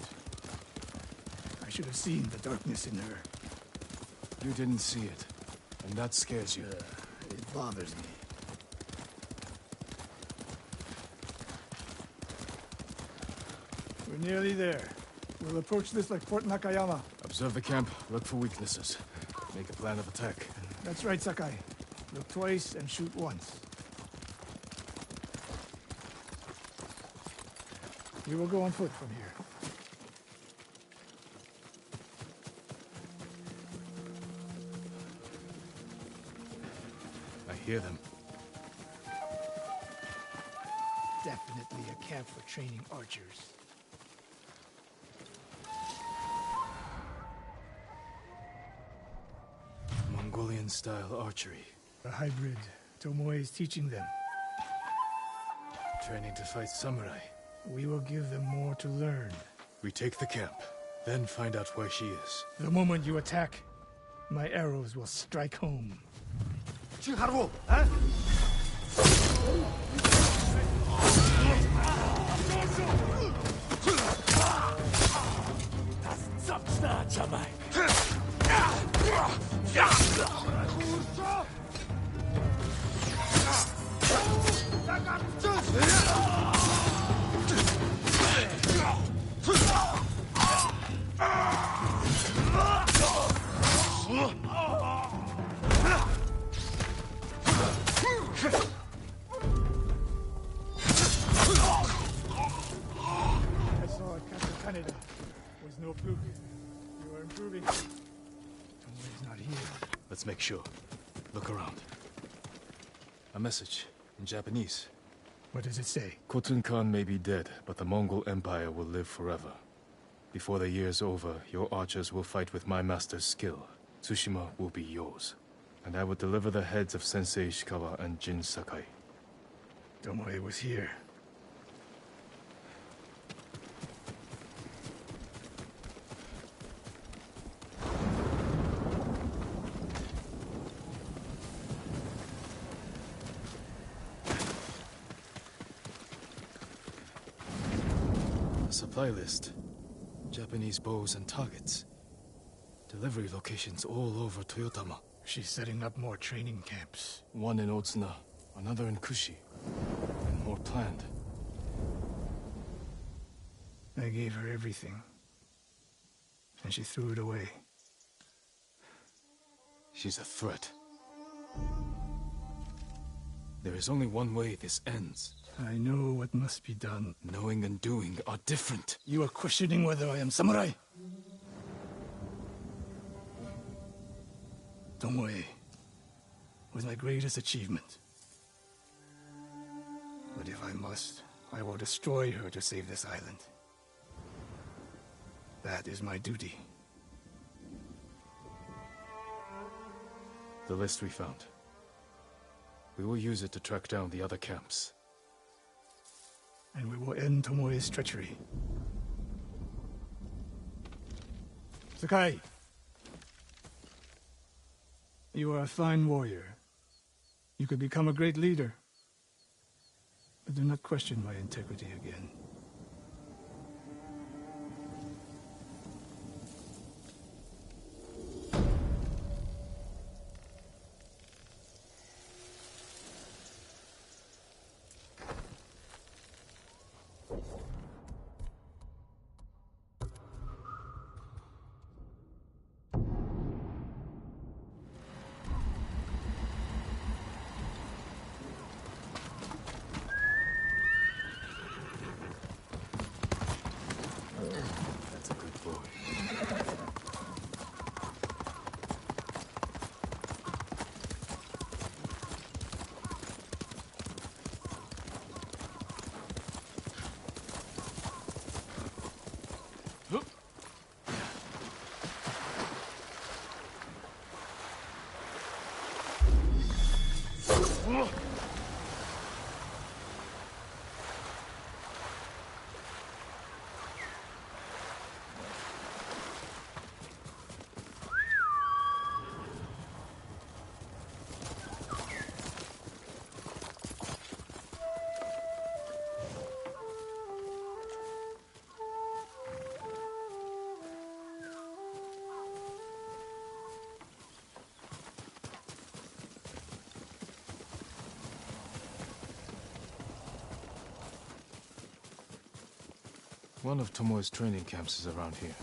I should have seen the darkness in her. You didn't see it, and that scares you. It bothers me. We're nearly there. We'll approach this like Fort Nakayama. Observe the camp, look for weaknesses. Make a plan of attack. That's right, Sakai. Look twice and shoot once. We will go on foot from here. I hear them. Definitely a camp for training archers. Mongolian-style archery. A hybrid. Tomoe is teaching them. Training to fight samurai. We will give them more to learn. We take the camp, then find out where she is. The moment you attack, my arrows will strike home. Chiharu, huh? Das Zapsna, Jamai. I saw it Captain Canada. Was no fluke. You are improving. Tomoe's not here. Let's make sure. Look around. A message in Japanese. What does it say? Khotun Khan may be dead, but the Mongol Empire will live forever. Before the year's over, your archers will fight with my master's skill. Tsushima will be yours. And I will deliver the heads of Sensei Ishikawa and Jin Sakai. Tomoe was here. A supply list. Japanese bows and targets. Delivery locations all over Toyotama. She's setting up more training camps. One in Otsuna, another in Kushi. And more planned. I gave her everything. And she threw it away. She's a threat. There is only one way this ends. I know what must be done. Knowing and doing are different. You are questioning whether I am samurai? Tomoe was my greatest achievement. But if I must, I will destroy her to save this island. That is my duty. The list we found. We will use it to track down the other camps. And we will end Tomoe's treachery. Sakai! You are a fine warrior. You could become a great leader. But do not question my integrity again. That's a good boy. One of Tomoe's training camps is around here.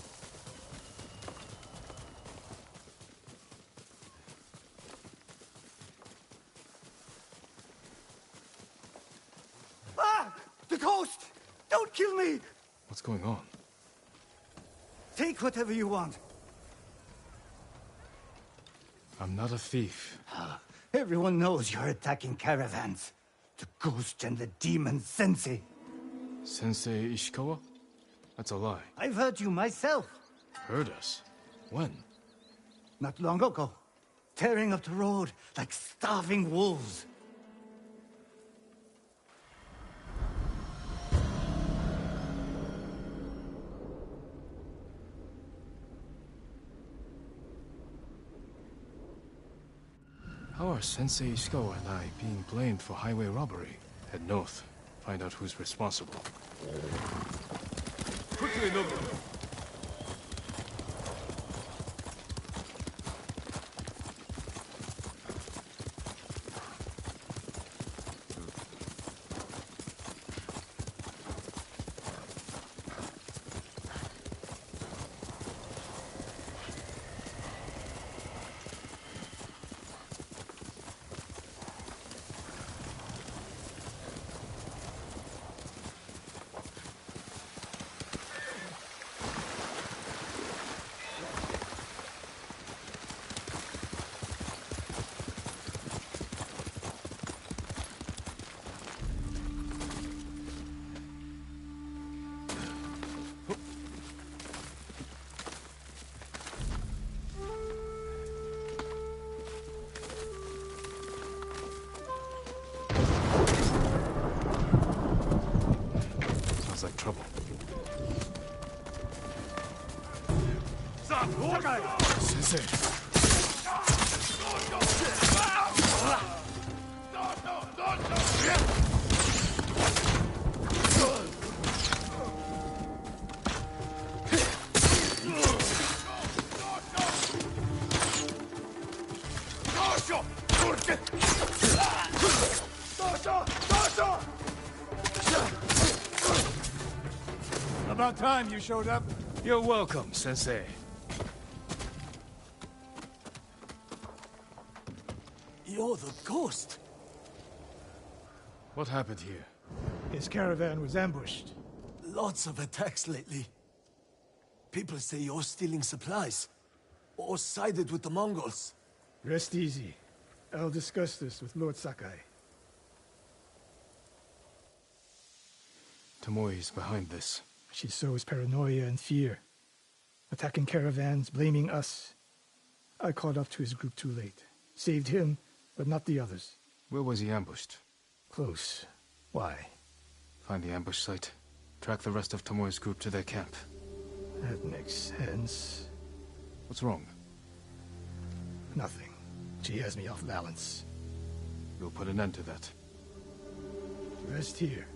Ah! The ghost! Don't kill me! What's going on? Take whatever you want. I'm not a thief. Everyone knows you're attacking caravans. The ghost and the demon Sensei. Sensei Ishikawa? That's a lie. I've heard you myself. Heard us? When? Not long ago. Tearing up the road like starving wolves. How are Sensei Ishikawa and I being blamed for highway robbery? Head north. Find out who's responsible. Quickly, Nobu! Sounds like trouble. Sakai! Sensei! About time you showed up. You're welcome, Sensei. You're the ghost. What happened here? His caravan was ambushed. Lots of attacks lately. People say you're stealing supplies, or sided with the Mongols. Rest easy. I'll discuss this with Lord Sakai. Tomoe is behind this. She sows paranoia and fear. Attacking caravans, blaming us. I caught up to his group too late. Saved him, but not the others. Where was he ambushed? Close. Why? Find the ambush site. Track the rest of Tomoe's group to their camp. That makes sense. What's wrong? Nothing. She has me off balance. We'll put an end to that. Rest here.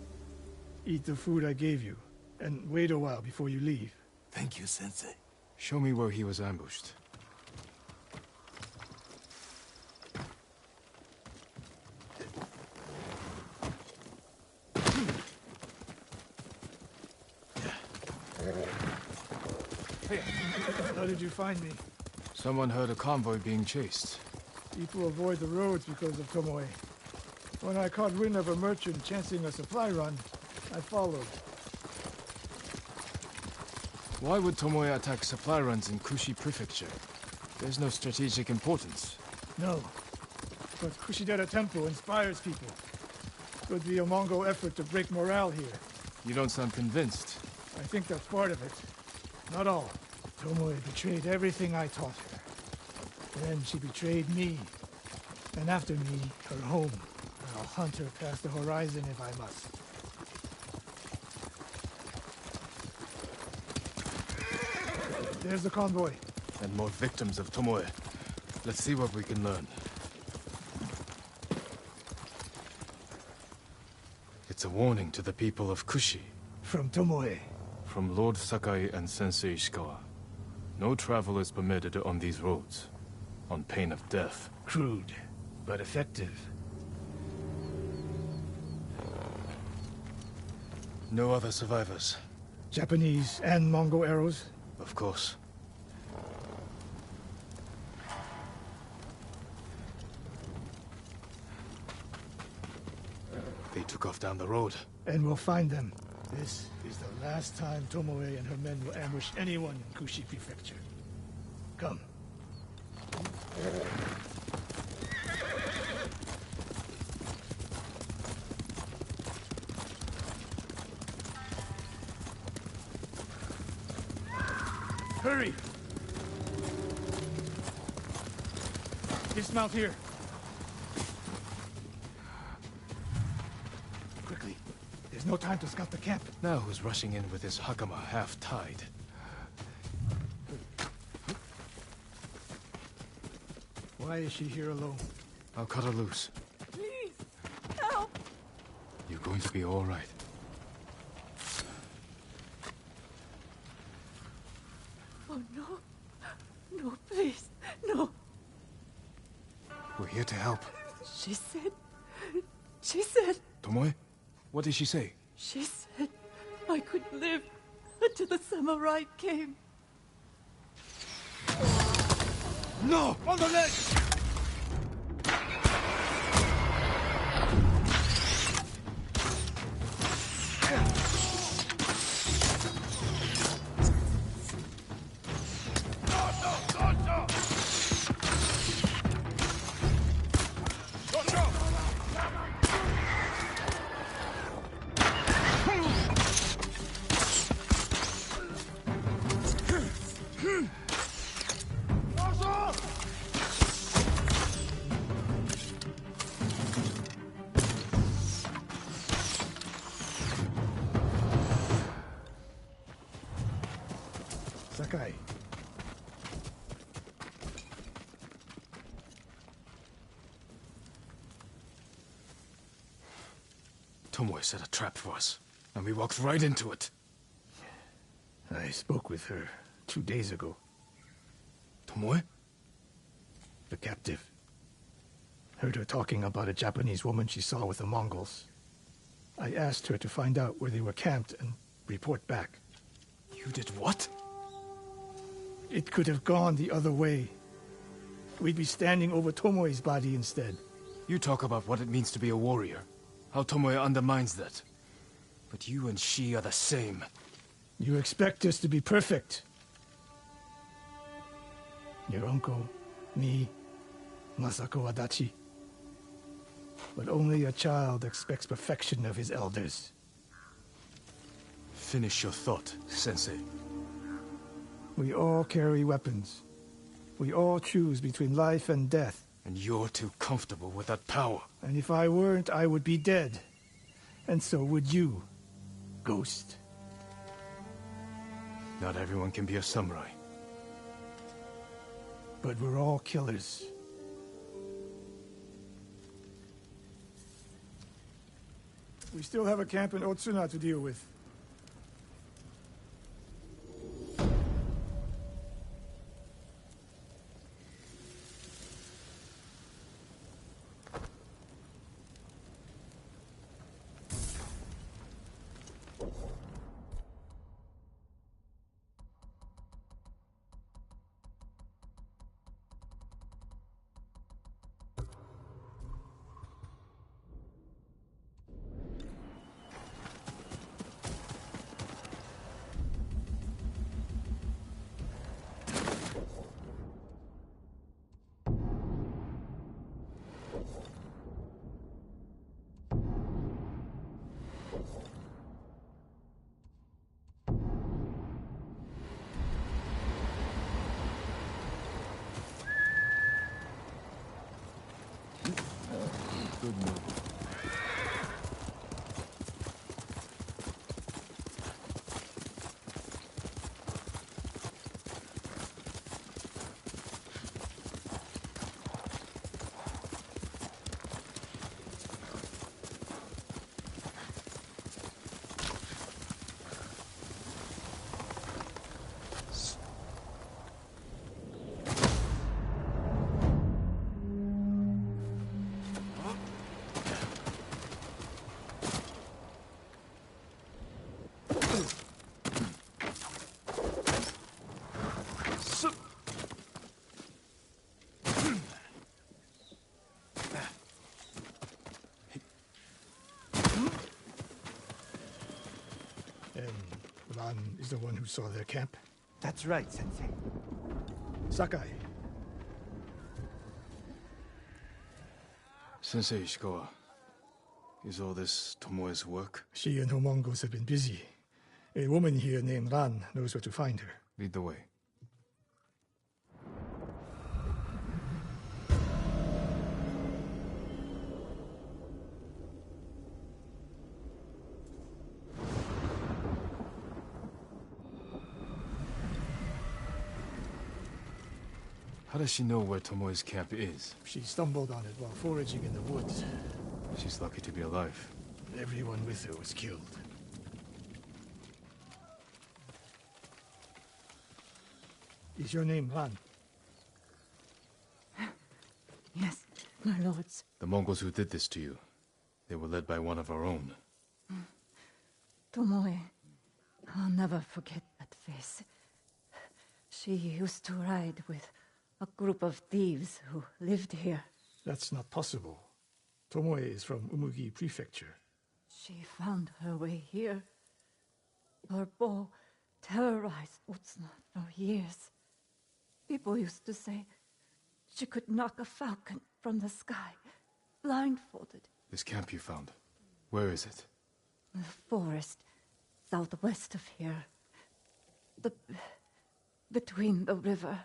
Eat the food I gave you, and wait a while before you leave. Thank you, Sensei. Show me where he was ambushed. How did you find me? Someone heard a convoy being chased. People avoid the roads because of Tomoe. When I caught wind of a merchant chancing a supply run, I followed. Why would Tomoe attack supply runs in Kushi Prefecture? There's no strategic importance. No. But Kushidera Temple inspires people. Could be a Mongol effort to break morale here. You don't sound convinced. I think that's part of it. Not all. Tomoe betrayed everything I taught her. Then she betrayed me. And after me, her home. I'll hunt her past the horizon if I must. There's the convoy. And more victims of Tomoe. Let's see what we can learn. It's a warning to the people of Kushi. From Tomoe. From Lord Sakai and Sensei Ishikawa. No travel is permitted on these roads. On pain of death. Crude, but effective. No other survivors. Japanese and Mongol arrows? Of course. They took off down the road. And we'll find them. This is the last time Tomoe and her men will ambush anyone in Kushi Prefecture. Come. Hurry! Dismount here. Quickly. There's no time to scout the camp. Now who's rushing in with his hakama half-tied? Why is she here alone? I'll cut her loose. Please, help! You're going to be all right. Oh, no. No, please, no. We're here to help. She said... Tomoe? What did she say? She said I could live until the samurai came. No! On the ledge! Sakai. Tomoe set a trap for us, and we walked right into it. I spoke with her 2 days ago. Tomoe? The captive. Heard her talking about a Japanese woman she saw with the Mongols. I asked her to find out where they were camped and report back. You did what? It could have gone the other way. We'd be standing over Tomoe's body instead. You talk about what it means to be a warrior. How Tomoe undermines that. But you and she are the same. You expect us to be perfect. Your uncle, me, Masako Adachi. But only a child expects perfection of his elders. Finish your thought, Sensei. We all carry weapons. We all choose between life and death. And you're too comfortable with that power. And if I weren't, I would be dead. And so would you, Ghost. Not everyone can be a samurai. But we're all killers. We still have a camp in Otsuna to deal with. Good move. Ran is the one who saw their camp? That's right, Sensei. Sakai. Sensei Ishikawa, is all this Tomoe's work? She and her Mongols have been busy. A woman here named Ran knows where to find her. Lead the way. How does she know where Tomoe's camp is? She stumbled on it while foraging in the woods. She's lucky to be alive. Everyone with her was killed. Is your name Ran? Yes, my lords. The Mongols who did this to you, they were led by one of our own. Tomoe. I'll never forget that face. She used to ride with a group of thieves who lived here. That's not possible. Tomoe is from Umugi Prefecture. She found her way here. Her bow terrorized Utsuna for years. People used to say she could knock a falcon from the sky, blindfolded. This camp you found, where is it? The forest, southwest of here. Between the river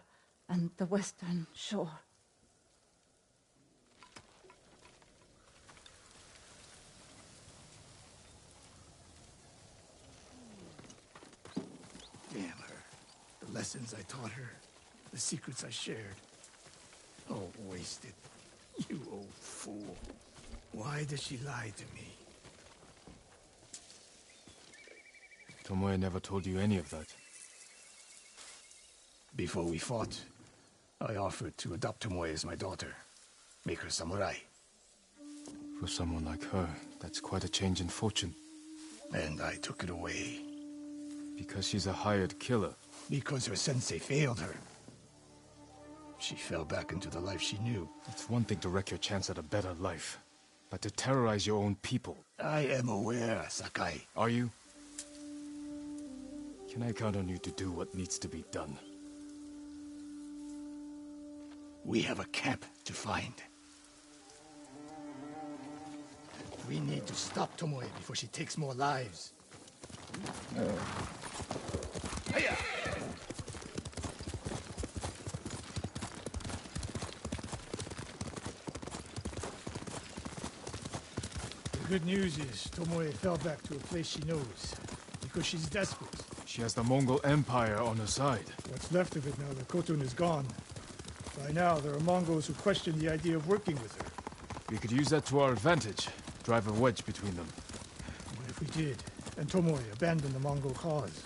and the western shore. Damn her. The lessons I taught her, the secrets I shared. All wasted. You old fool. Why did she lie to me? Tomoe never told you any of that. Before we fought, I offered to adopt Tomoe as my daughter. Make her samurai. For someone like her, that's quite a change in fortune. And I took it away. Because she's a hired killer. Because her sensei failed her. She fell back into the life she knew. It's one thing to wreck your chance at a better life, but to terrorize your own people. I am aware, Sakai. Are you? Can I count on you to do what needs to be done? We have a camp to find. We need to stop Tomoe before she takes more lives. Hiya! The good news is Tomoe fell back to a place she knows, because she's desperate. She has the Mongol Empire on her side. What's left of it now that Khotun is gone. By now, there are Mongols who question the idea of working with her. We could use that to our advantage. Drive a wedge between them. What if we did, and Tomoe abandoned the Mongol cause?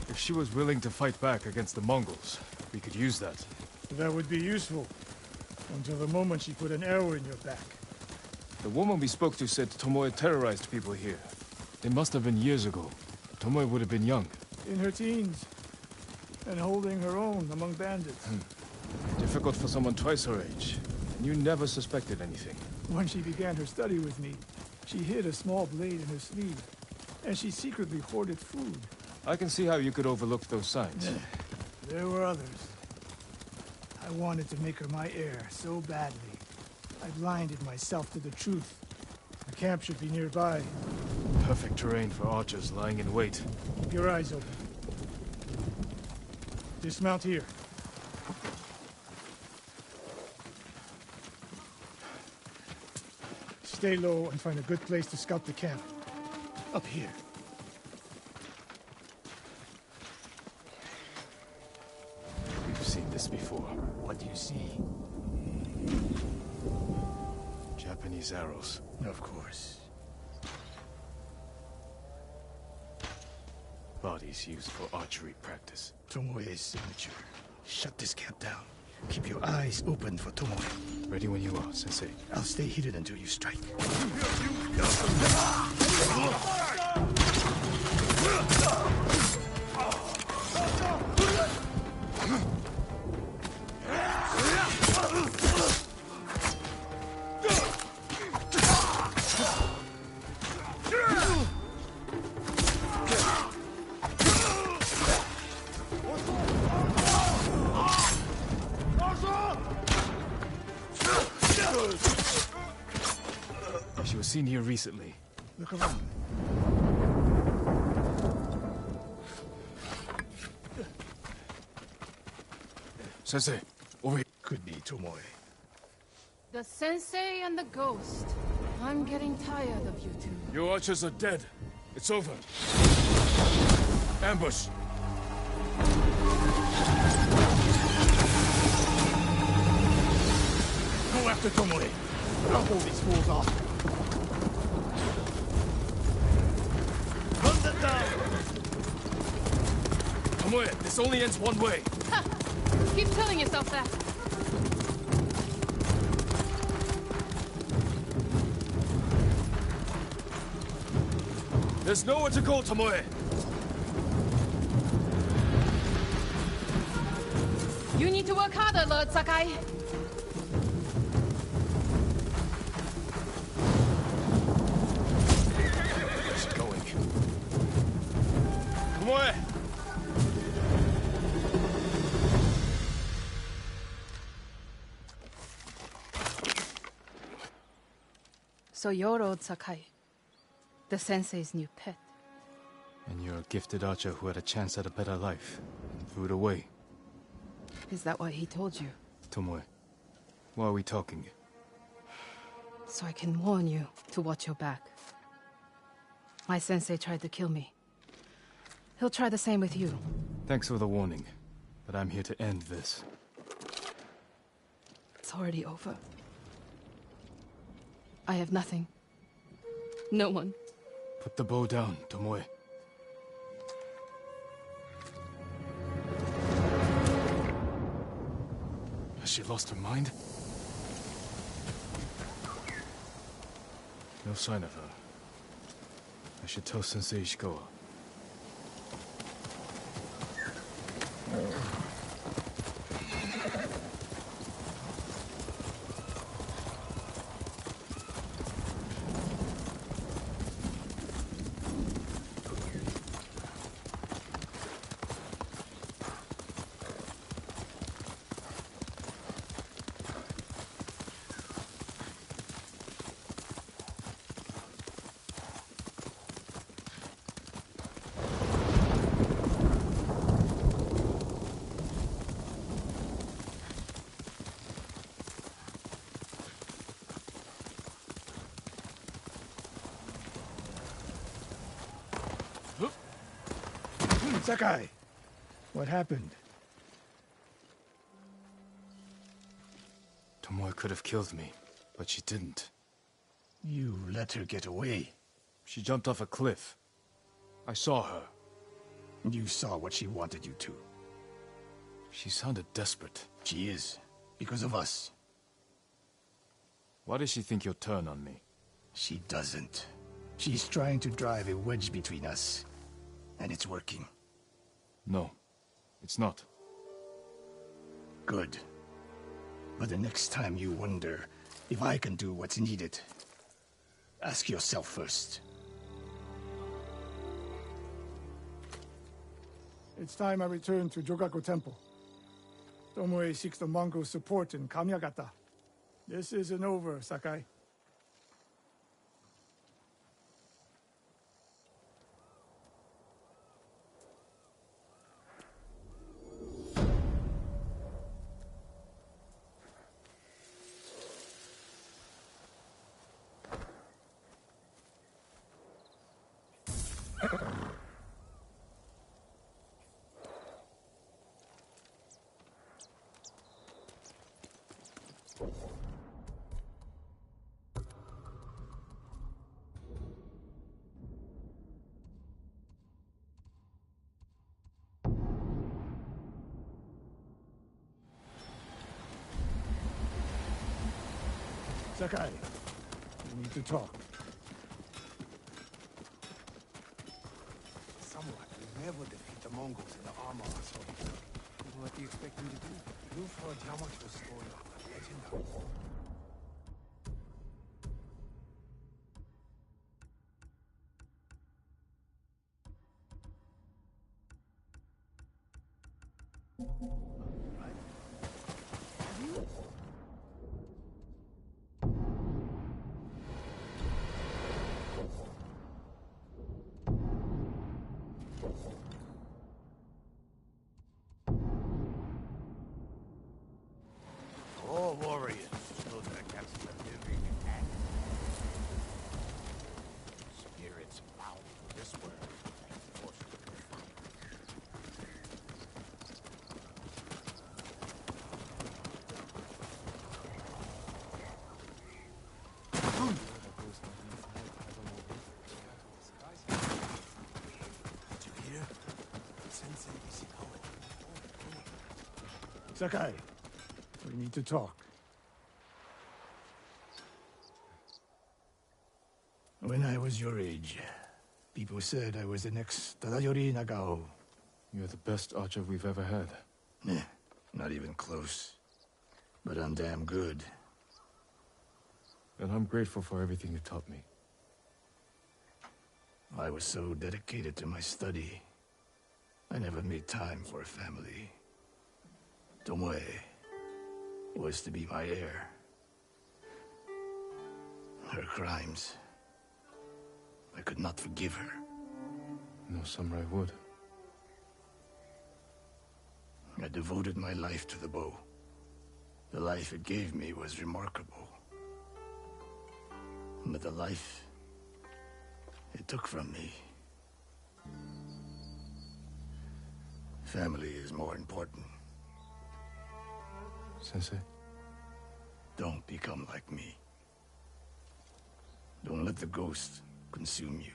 If she was willing to fight back against the Mongols, we could use that. That would be useful. Until the moment she put an arrow in your back. The woman we spoke to said Tomoe terrorized people here. It must have been years ago. Tomoe would have been young. In her teens. And holding her own among bandits. Difficult for someone twice her age. And you never suspected anything. When she began her study with me, she hid a small blade in her sleeve. And she secretly hoarded food. I can see how you could overlook those signs. There were others. I wanted to make her my heir so badly. I blinded myself to the truth. The camp should be nearby. Perfect terrain for archers lying in wait. Keep your eyes open. Dismount here. Stay low and find a good place to scout the camp. Up here. We've seen this before. What do you see? Japanese arrows. Of course. Bodies used for archery practice. Tomoe's signature. Shut this camp down. Keep your eyes open for Tomoe. Ready when you are, Sensei. I'll stay hidden until you strike. She was seen here recently. Look around. Sensei, over here. Could be Tomoe. The sensei and the ghost. I'm getting tired of you two. Your archers are dead. It's over. Ambush. Go after Tomoe. Drop all these fools off. Run them down! Tomoe, this only ends one way. Ha! Keep telling yourself that. There's nowhere to go, Tomoe. You need to work harder, Lord Sakai. Where's she going? Tomoe! So you're old Sakai, the sensei's new pet. And you're a gifted archer who had a chance at a better life, and threw it away. Is that what he told you? Tomoe, why are we talking? So I can warn you to watch your back. My sensei tried to kill me. He'll try the same with you. Thanks for the warning, but I'm here to end this. It's already over. I have nothing. No one. Put the bow down, Tomoe. Has she lost her mind? No sign of her. I should tell Sensei Ishikawa. Sakai, what happened? Tomoe could have killed me, but she didn't. You let her get away. She jumped off a cliff. I saw her. You saw what she wanted you to. She sounded desperate. She is, because of us. Why does she think you'll turn on me? She doesn't. She's trying to drive a wedge between us, and it's working. No, it's not. Good. But the next time you wonder if I can do what's needed, ask yourself first. It's time I return to Jogaku Temple. Tomoe seeks the Mongol support in Kamyagata. This isn't over, Sakai. Sakai, we need to talk. Samurai will never defeat the Mongols in the armor assault. What do you expect them to do? You've heard how much was stolen up the legendary. All warriors stood against the living end. Spirits bound to this world and forced to fight. Did you hear? Sensei is going. Sakai, we need to talk. When I was your age, people said I was the next Tadayori Nagao. You're the best archer we've ever had. Not even close. But I'm damn good. And I'm grateful for everything you taught me. I was so dedicated to my study, I never made time for a family. Tomoe was to be my heir. Her crimes, I could not forgive her. No samurai would. I devoted my life to the bow. The life it gave me was remarkable. But the life it took from me... Family is more important. Sensei? Don't become like me. Don't let the ghost consume you.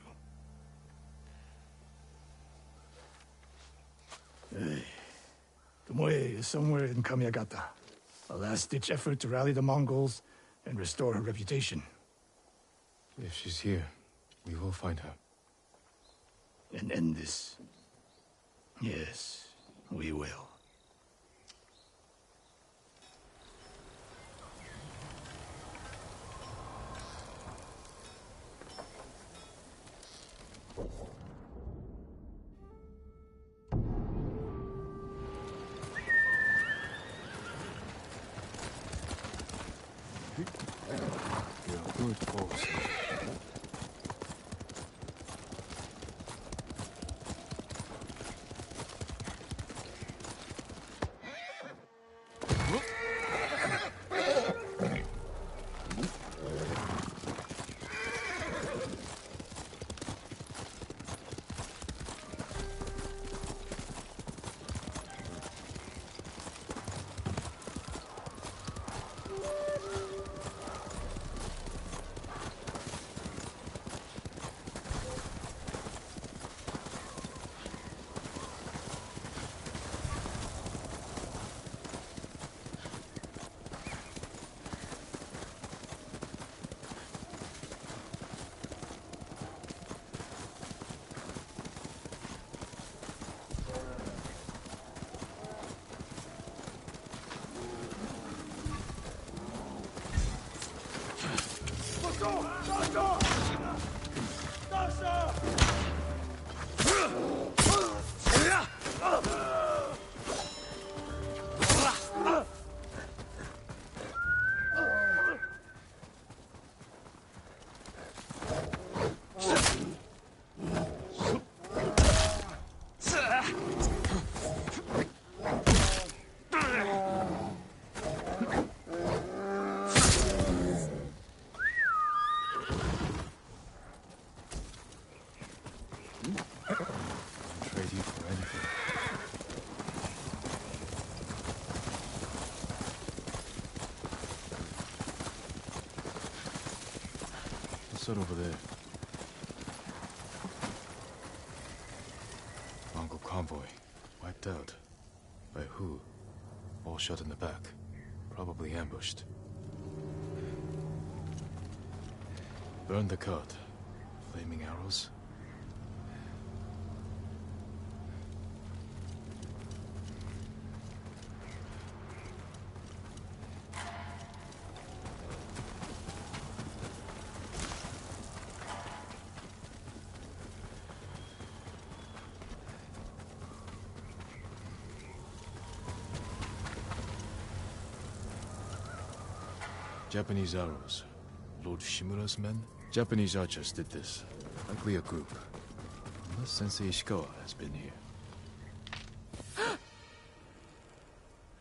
Hey. Tomoe is somewhere in Kamiagata. A last-ditch effort to rally the Mongols and restore her reputation. If she's here, we will find her. And end this. Yes, we will. You're a good force. Trade you for anything. What's that over there? Mongol convoy. Wiped out. By who? All shot in the back. Probably ambushed. Burn the cart. Flaming arrows? Japanese arrows. Lord Shimura's men? Japanese archers did this. Likely a group. Unless Sensei Ishikawa has been here.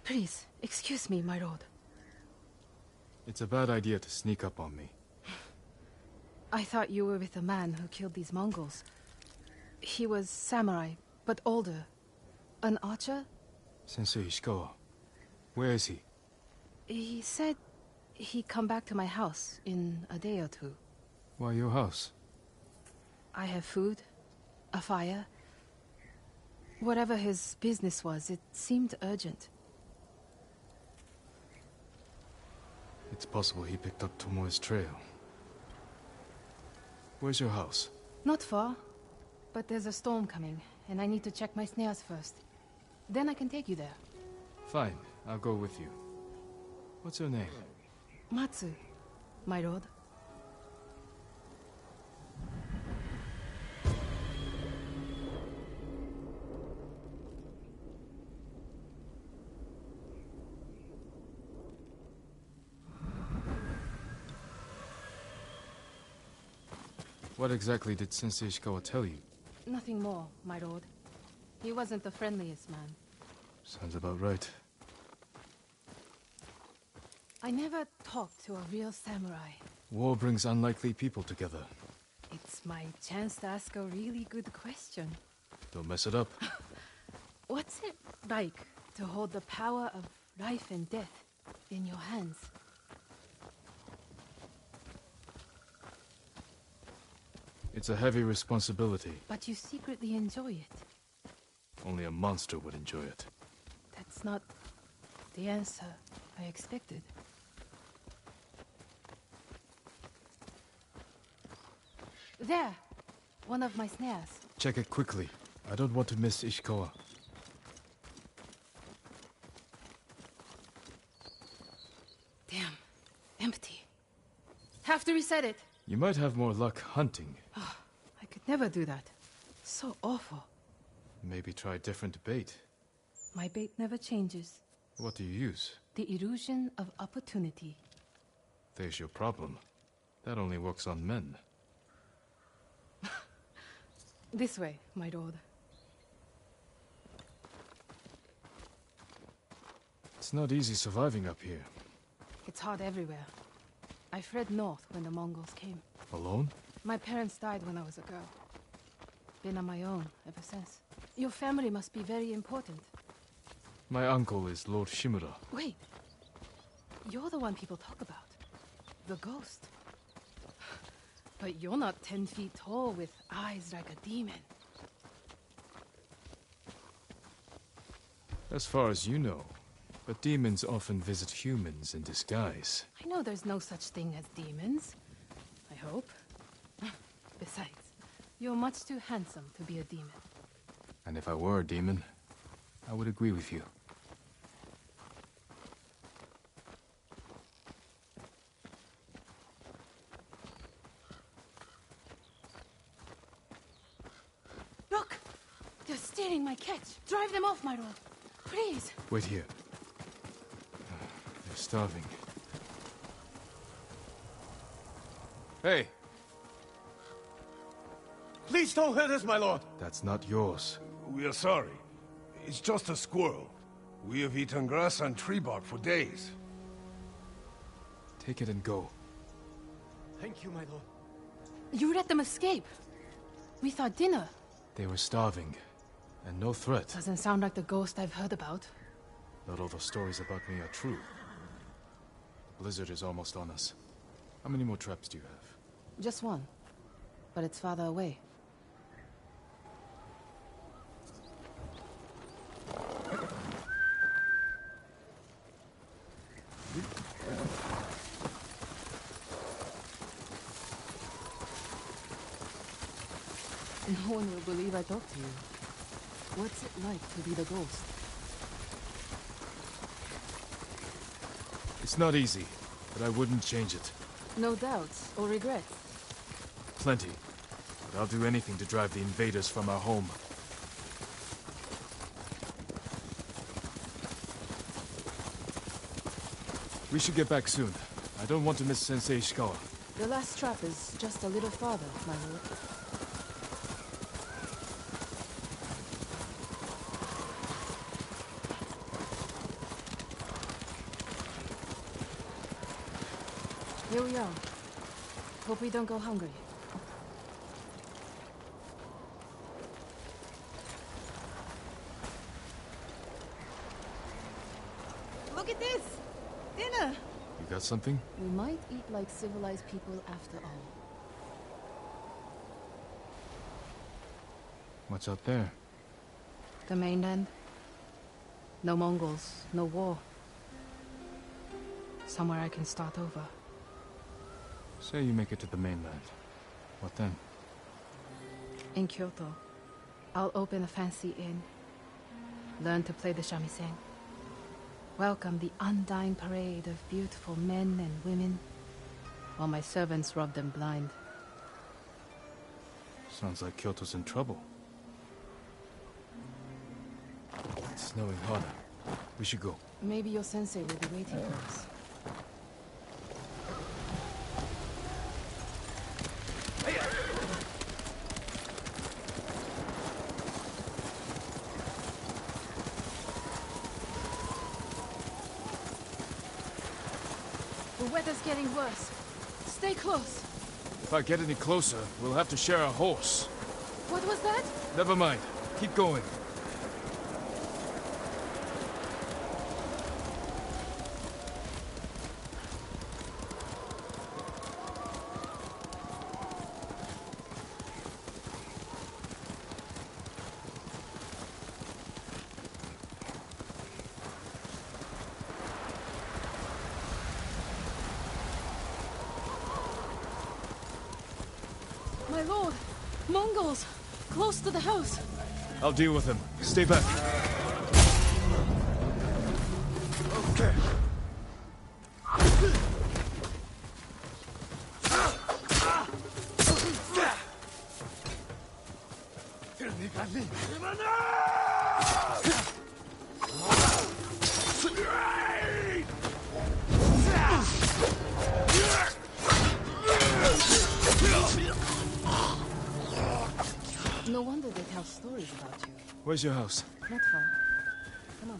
Please, excuse me, my lord. It's a bad idea to sneak up on me. I thought you were with the man who killed these Mongols. He was samurai, but older. An archer? Sensei Ishikawa. Where is he? He said he'd come back to my house in a day or two. Why your house? I have food, a fire. Whatever his business was, it seemed urgent. It's possible he picked up Tomoe's trail. Where's your house? Not far, but there's a storm coming, and I need to check my snares first. Then I can take you there. Fine, I'll go with you. What's your name? Matsu, my lord. What exactly did Sensei Ishikawa tell you? Nothing more, my lord. He wasn't the friendliest man. Sounds about right. I never talked to a real samurai. War brings unlikely people together. It's my chance to ask a really good question. Don't mess it up. What's it like to hold the power of life and death in your hands? It's a heavy responsibility. But you secretly enjoy it. Only a monster would enjoy it. That's not the answer I expected. There! One of my snares. Check it quickly. I don't want to miss Ishikawa. Damn. Empty. Have to reset it. You might have more luck hunting. Oh, I could never do that. So awful. Maybe try different bait. My bait never changes. What do you use? The illusion of opportunity. There's your problem. That only works on men. This way, my lord. It's not easy surviving up here. It's hard everywhere. I fled north when the Mongols came. Alone? My parents died when I was a girl. Been on my own ever since. Your family must be very important. My uncle is Lord Shimura. Wait. You're the one people talk about. The ghost. But you're not 10 feet tall with eyes like a demon. As far as you know. But demons often visit humans in disguise. I know there's no such thing as demons. I hope. Besides, you're much too handsome to be a demon. And if I were a demon, I would agree with you. Look! They're stealing my catch. Drive them off, my lord. Please. Wait here. They're starving. Hey! Please don't hurt us, my lord! That's not yours. We are sorry. It's just a squirrel. We have eaten grass and tree bark for days. Take it and go. Thank you, my lord. You let them escape. We thought dinner. They were starving. And no threat. Doesn't sound like the ghost I've heard about. Not all the stories about me are true. The blizzard is almost on us. How many more traps do you have? Just one. But it's farther away. No one will believe I talked to you. What's it like to be the ghost? It's not easy, but I wouldn't change it. No doubts or regrets. Plenty. But I'll do anything to drive the invaders from our home. We should get back soon. I don't want to miss Sensei Ishikawa. The last trap is just a little farther, my lord. Here we are. Hope we don't go hungry. Look at this! Dinner! You got something? We might eat like civilized people after all. What's out there? The mainland. No Mongols, no war. Somewhere I can start over. Say you make it to the mainland. What then? In Kyoto, I'll open a fancy inn. Learn to play the shamisen. Welcome the undying parade of beautiful men and women, while my servants rub them blind. Sounds like Kyoto's in trouble. It's snowing harder. We should go. Maybe your sensei will be waiting for us. The weather's getting worse. Stay close. If I get any closer, we'll have to share a horse. What was that? Never mind. Keep going. My lord! Mongols! Close to the house! I'll deal with them. Stay back. Okay. No wonder they tell stories about you. Where's your house? Not far. Come on.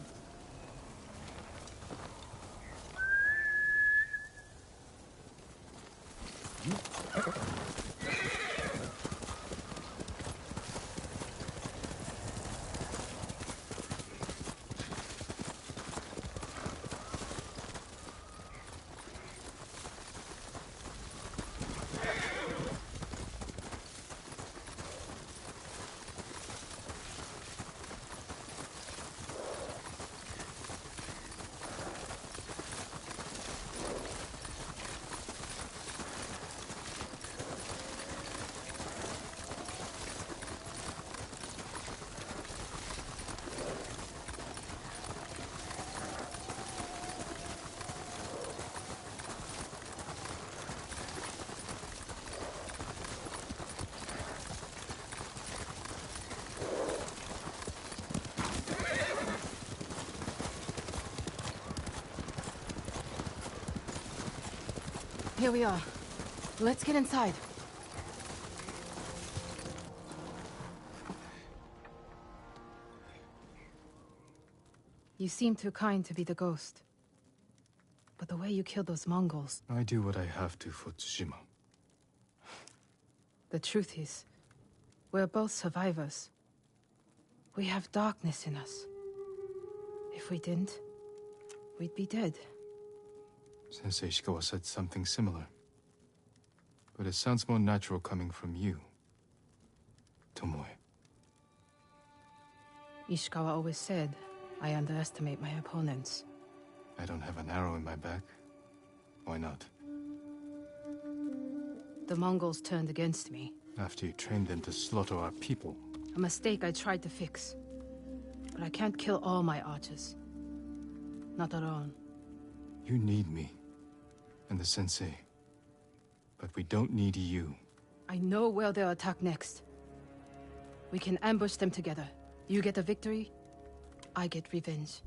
Here we are. Let's get inside. You seem too kind to be the ghost. But the way you killed those Mongols... I do what I have to for Tsushima. The truth is, we're both survivors. We have darkness in us. If we didn't, we'd be dead. Sensei Ishikawa said something similar. But it sounds more natural coming from you, Tomoe. Ishikawa always said, I underestimate my opponents. I don't have an arrow in my back. Why not? The Mongols turned against me. After you trained them to slaughter our people. A mistake I tried to fix. But I can't kill all my archers. Not alone. You need me. And the sensei. But we don't need you. I know where they'll attack next. We can ambush them together. You get a victory, I get revenge.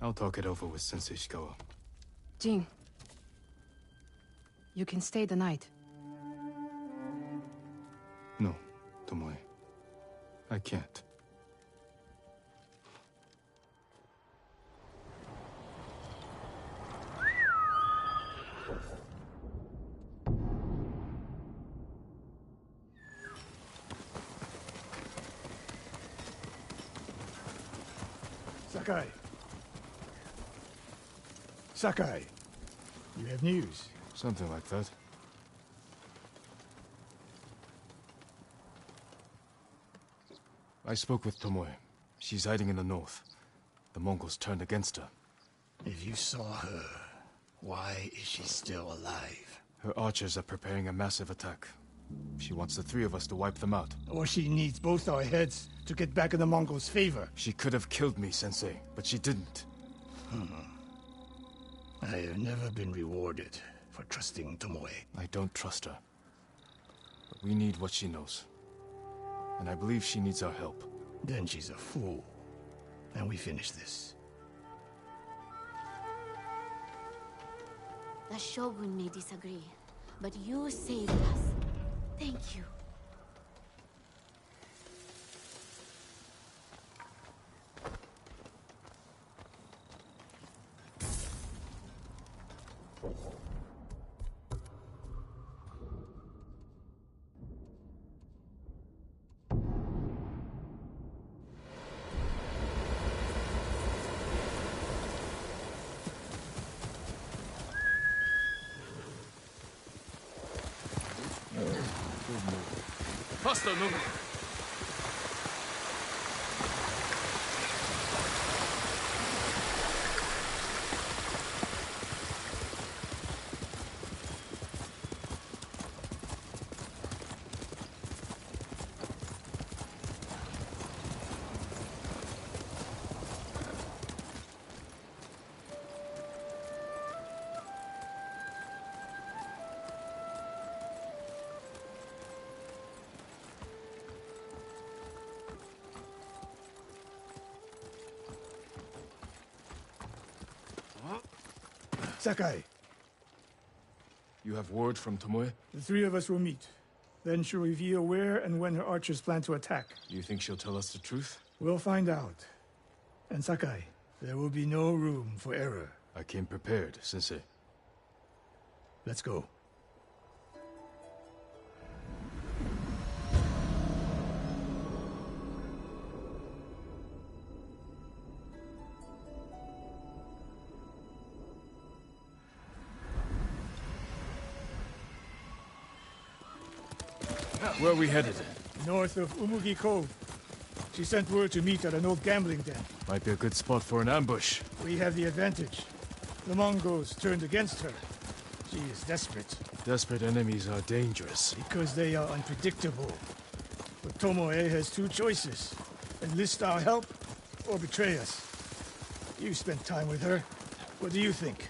I'll talk it over with Sensei Ishikawa. Jin, you can stay the night. No, Tomoe. I can't. Sakai. Sakai, you have news. Something like that. I spoke with Tomoe. She's hiding in the north. The Mongols turned against her. If you saw her, why is she still alive? Her archers are preparing a massive attack. She wants the three of us to wipe them out. Or she needs both our heads to get back in the Mongols' favor. She could have killed me, Sensei, but she didn't. I have never been rewarded for trusting Tomoe. I don't trust her. But we need what she knows. And I believe she needs our help. Then she's a fool. And we finish this. The Shogun may disagree, but you saved us. Thank you. Faster, move! Sakai, You have word from Tomoe? the three of us will meet. Then she'll reveal where and when her archers plan to attack. You think she'll tell us the truth? We'll find out. And Sakai, there will be no room for error. I came prepared, Sensei. Let's go. Where are we headed? North of Umugi Cove. She sent word to meet at an old gambling den. Might be a good spot for an ambush. We have the advantage. The Mongols turned against her. She is desperate. Desperate enemies are dangerous. Because they are unpredictable. But Tomoe has two choices. Enlist our help, or betray us. You spent time with her. What do you think?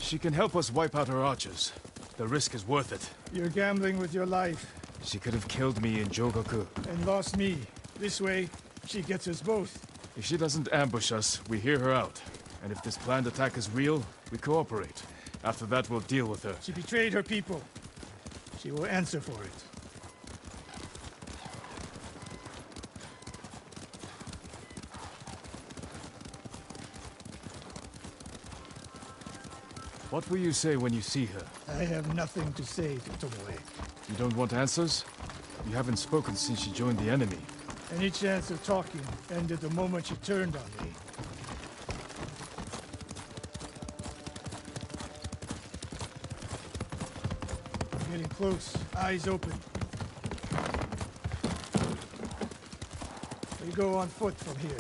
She can help us wipe out her archers. The risk is worth it. You're gambling with your life. She could have killed me in Jogaku. And lost me. This way, she gets us both. If she doesn't ambush us, we hear her out. And if this planned attack is real, we cooperate. After that, we'll deal with her. She betrayed her people. She will answer for it. What will you say when you see her? I have nothing to say to Tomoe. You don't want answers? You haven't spoken since she joined the enemy. Any chance of talking ended the moment she turned on me. I'm getting close, eyes open. We go on foot from here.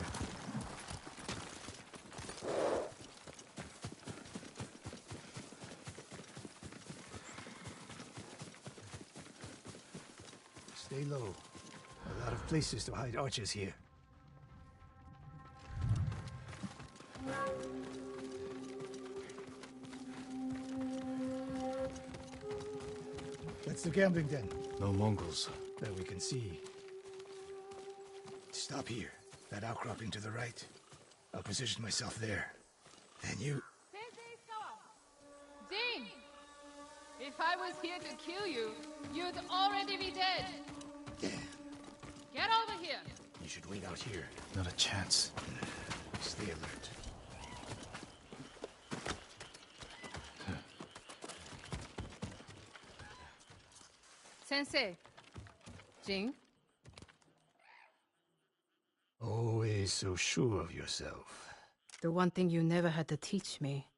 Stay low. A lot of places to hide archers here. That's the gambling den. No Mongols. That we can see. Stop here. That outcropping to the right. I'll position myself there. Then you... Jin! If I was here to kill you, you'd already be dead. Get over here! You should wait out here. Not a chance. Stay alert. Sensei. Jin? Oe. always so sure of yourself. The one thing you never had to teach me.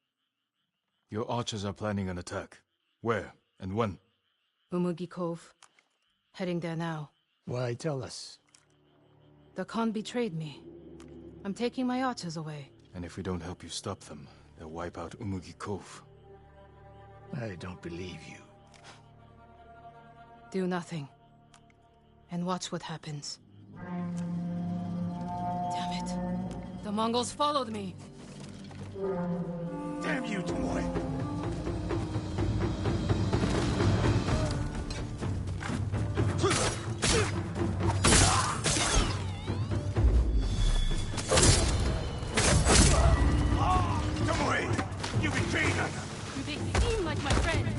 Your archers are planning an attack. Where and when? Umugi Cove. Heading there now. Why tell us? The Khan betrayed me. I'm taking my archers away. And if we don't help you stop them, they'll wipe out Umugi Cove. I don't believe you. Do nothing. And watch what happens. Damn it. The Mongols followed me. Damn you, Tomoe! Tomoe! You betrayed us! Do they seem like my friends?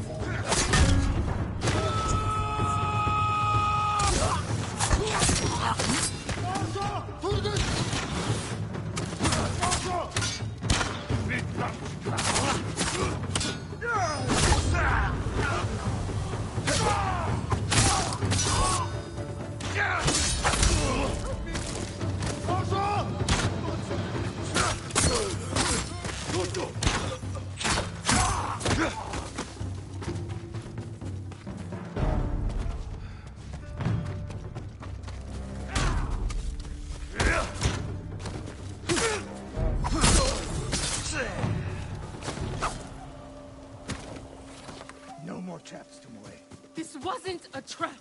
No more traps, Tomoe. This wasn't a trap.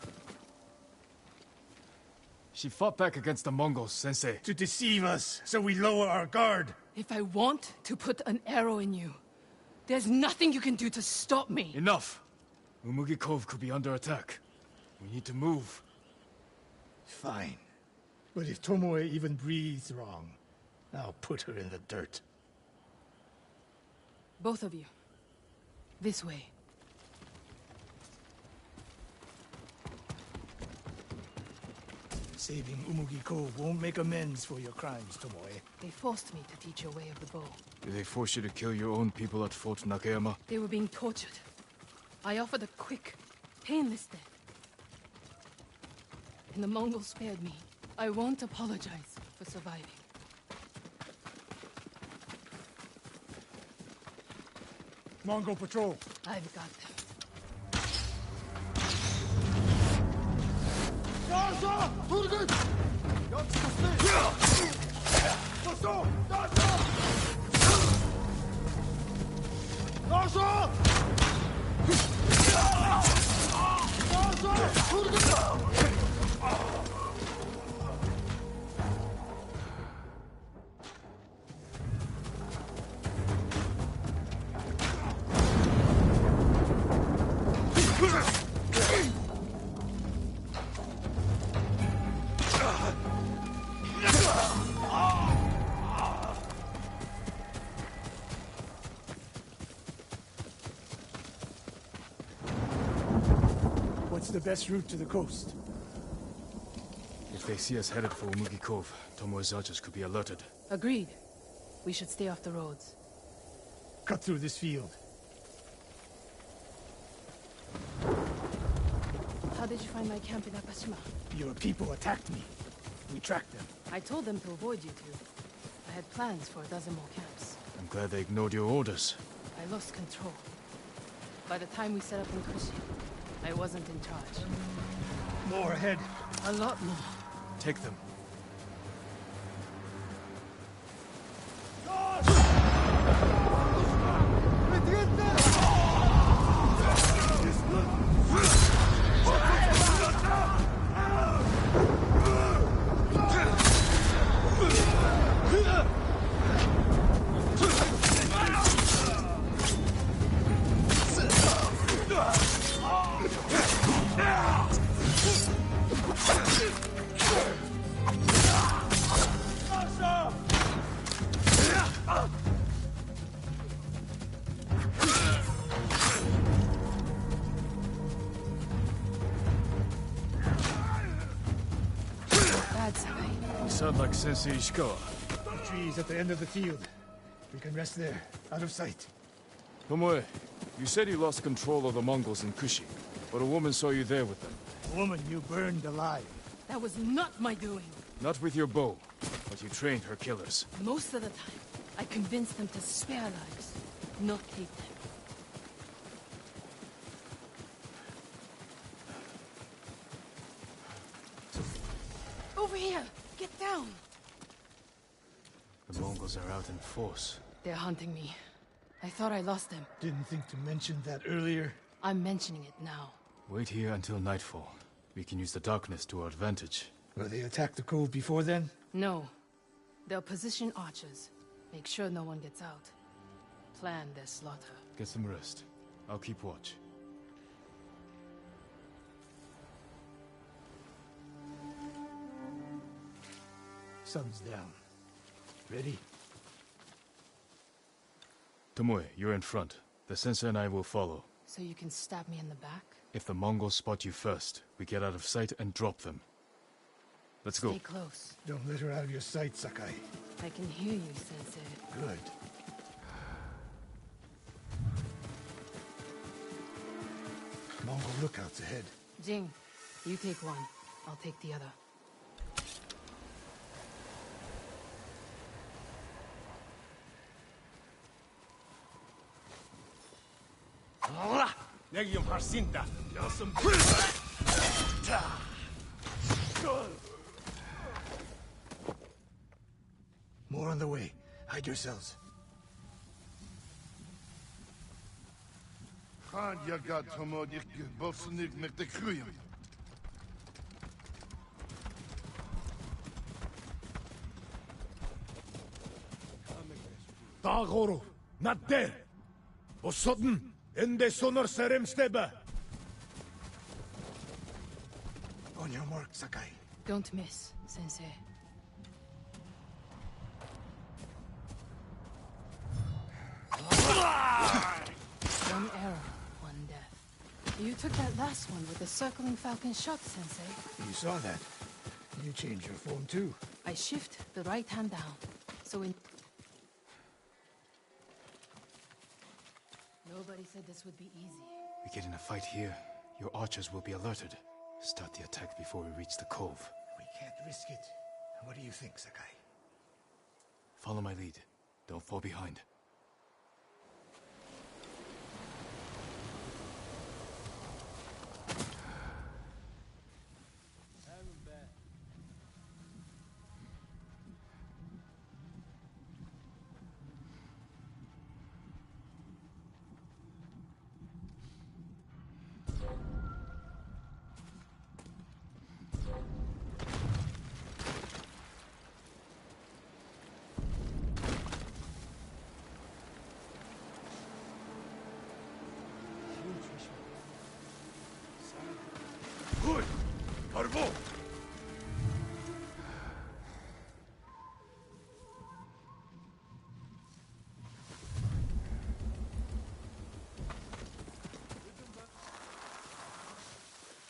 She fought back against the Mongols, Sensei. To deceive us, so we lower our guard. If I want to put an arrow in you, there's nothing you can do to stop me. Enough! Umugi Cove could be under attack. We need to move. Fine. But if Tomoe even breathes wrong, I'll put her in the dirt. Both of you. This way. Saving Umugi Cove won't make amends for your crimes, Tomoe. They forced me to teach your way of the bow. Did they force you to kill your own people at Fort Nakayama? They were being tortured. I offered a quick, painless death. And the Mongols spared me. I won't apologize for surviving. Mongol patrol. I've got them. What's the best route to the coast? If they see us headed for Umugi Cove, Tomoe's archers could be alerted. Agreed. We should stay off the roads. Cut through this field. How did you find my camp in Akashima? Your people attacked me. We tracked them. I told them to avoid you two. I had plans for a dozen more camps. I'm glad they ignored your orders. I lost control. By the time we set up in Kushi, I wasn't in charge. More ahead. A lot more. Take them. Bad, Sakai. You sound like Sensei Ishikawa. The trees at the end of the field. We can rest there, out of sight. Tomoe, you said you lost control of the Mongols in Kushi, but a woman saw you there with them. A woman you burned alive. That was not my doing. Not with your bow, But you trained her killers. Most of the time, I convinced them to spare lives, not take them. Over here! Get down! The Mongols are out in force. They're hunting me. I thought I lost them. Didn't think to mention that earlier. I'm mentioning it now. Wait here until nightfall. We can use the darkness to our advantage. Will they attack the cove before then? No. They'll position archers. Make sure no one gets out. Plan their slaughter. Get some rest. I'll keep watch. Sun's down. Ready? Tomoe, you're in front. The sensei and I will follow. So you can stab me in the back? If the Mongols spot you first, we get out of sight and drop them. Let's go. Stay close. Don't let her out of your sight, Sakai. I can hear you, Sensei. Good. Mongol lookouts ahead. Jing, you take one. I'll take the other. More on the way. Hide yourselves. Gaan je gaat Tomo die bossen met de groeien. Dagoro, not there. O sudden, in the sonor serem steba. On your mark, Sakai. Don't miss, Sensei. One arrow, one death. You took that last one with the circling falcon shot, Sensei. You saw that. You changed your form too. I shift the right hand down, so in... Nobody said this would be easy. We get in a fight here, your archers will be alerted. Start the attack before we reach the cove. We can't risk it. What do you think, Sakai? Follow my lead. Don't fall behind. Good! Carbo!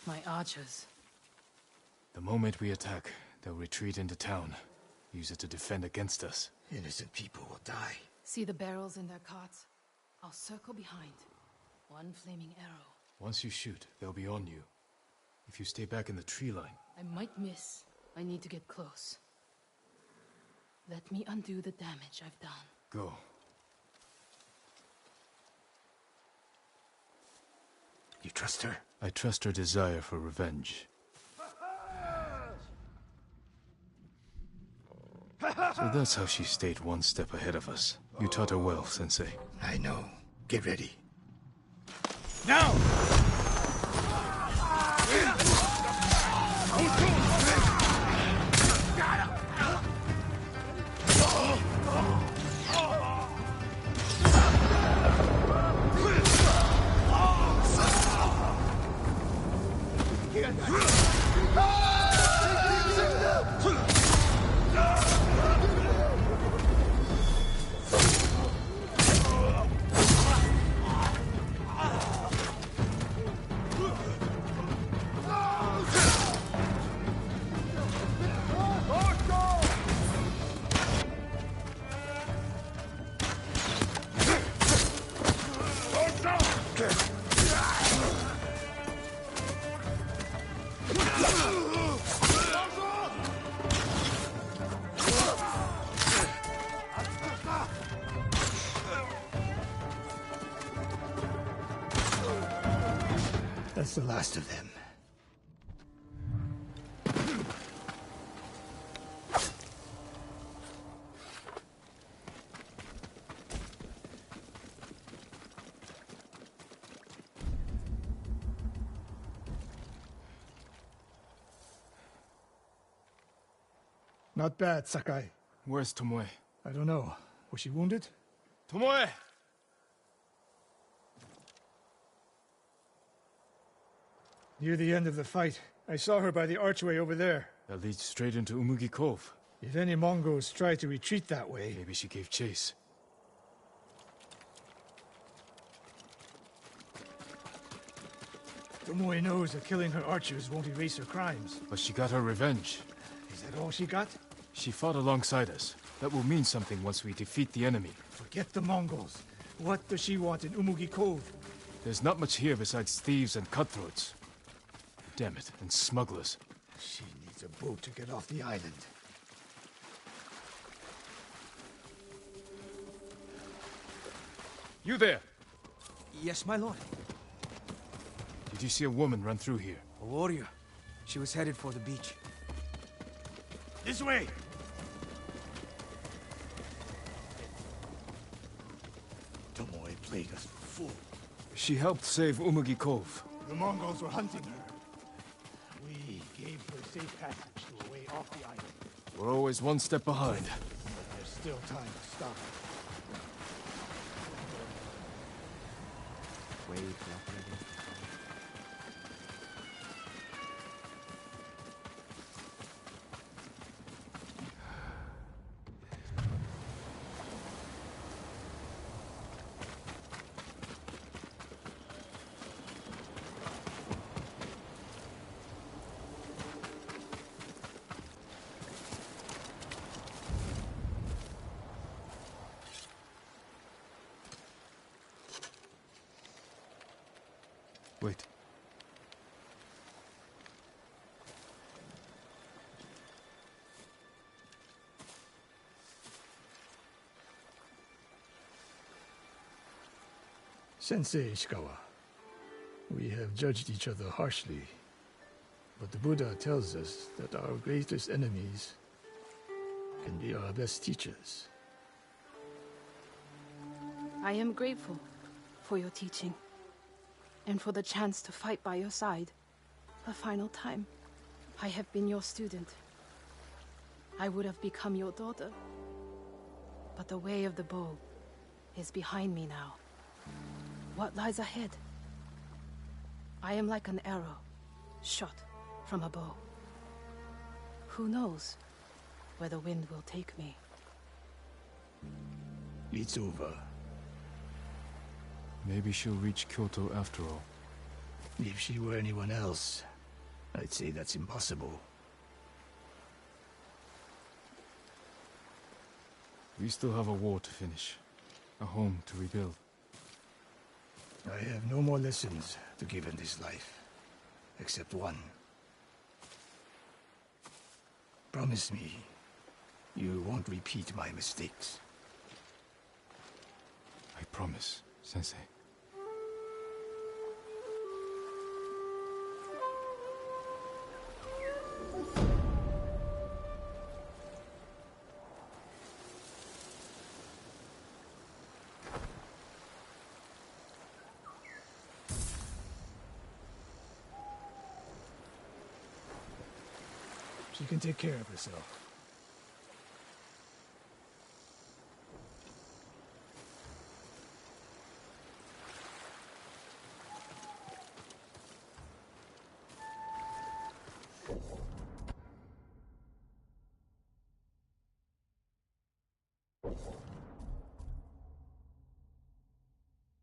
My archers. The moment we attack, they'll retreat into town. Use it to defend against us. Innocent people will die. See the barrels in their carts? I'll circle behind. One flaming arrow. Once you shoot, they'll be on you. If you stay back in the tree line... I might miss. I need to get close. Let me undo the damage I've done. Go. You trust her? I trust her desire for revenge. So that's how she stayed one step ahead of us. You taught her well, Sensei. I know. Get ready. Now! That's the last of them. Not bad, Sakai. Where's Tomoe? I don't know. Was she wounded? Tomoe! Near the end of the fight, I saw her by the archway over there. That leads straight into Umugi Cove. If any Mongols try to retreat that way... Maybe she gave chase. Tomoe knows that killing her archers won't erase her crimes. But she got her revenge. Is that all she got? She fought alongside us. That will mean something once we defeat the enemy. Forget the Mongols. What does she want in Umugi Cove? There's not much here besides thieves and cutthroats. Damn it, and smugglers. She needs a boat to get off the island. You there! Yes, my lord. Did you see a woman run through here? A warrior. She was headed for the beach. This way! Tomoe played us for fool. She helped save Umugi Cove. The Mongols were hunting her. We gave her safe passage to a way off the island. We're always one step behind. There's still time to stop her. Way cooperating. Wait. Sensei Ishikawa, we have judged each other harshly, but the Buddha tells us that our greatest enemies can be our best teachers. I am grateful for your teaching, and for the chance to fight by your side a final time. I have been your student. I would have become your daughter, but the way of the bow is behind me now. What lies ahead? I am like an arrow, shot from a bow. Who knows where the wind will take me? It's over. Maybe she'll reach Kyoto after all. If she were anyone else, I'd say that's impossible. We still have a war to finish. A home to rebuild. I have no more lessons to give in this life, except one. Promise me, you won't repeat my mistakes. I promise, Sensei. She can take care of herself.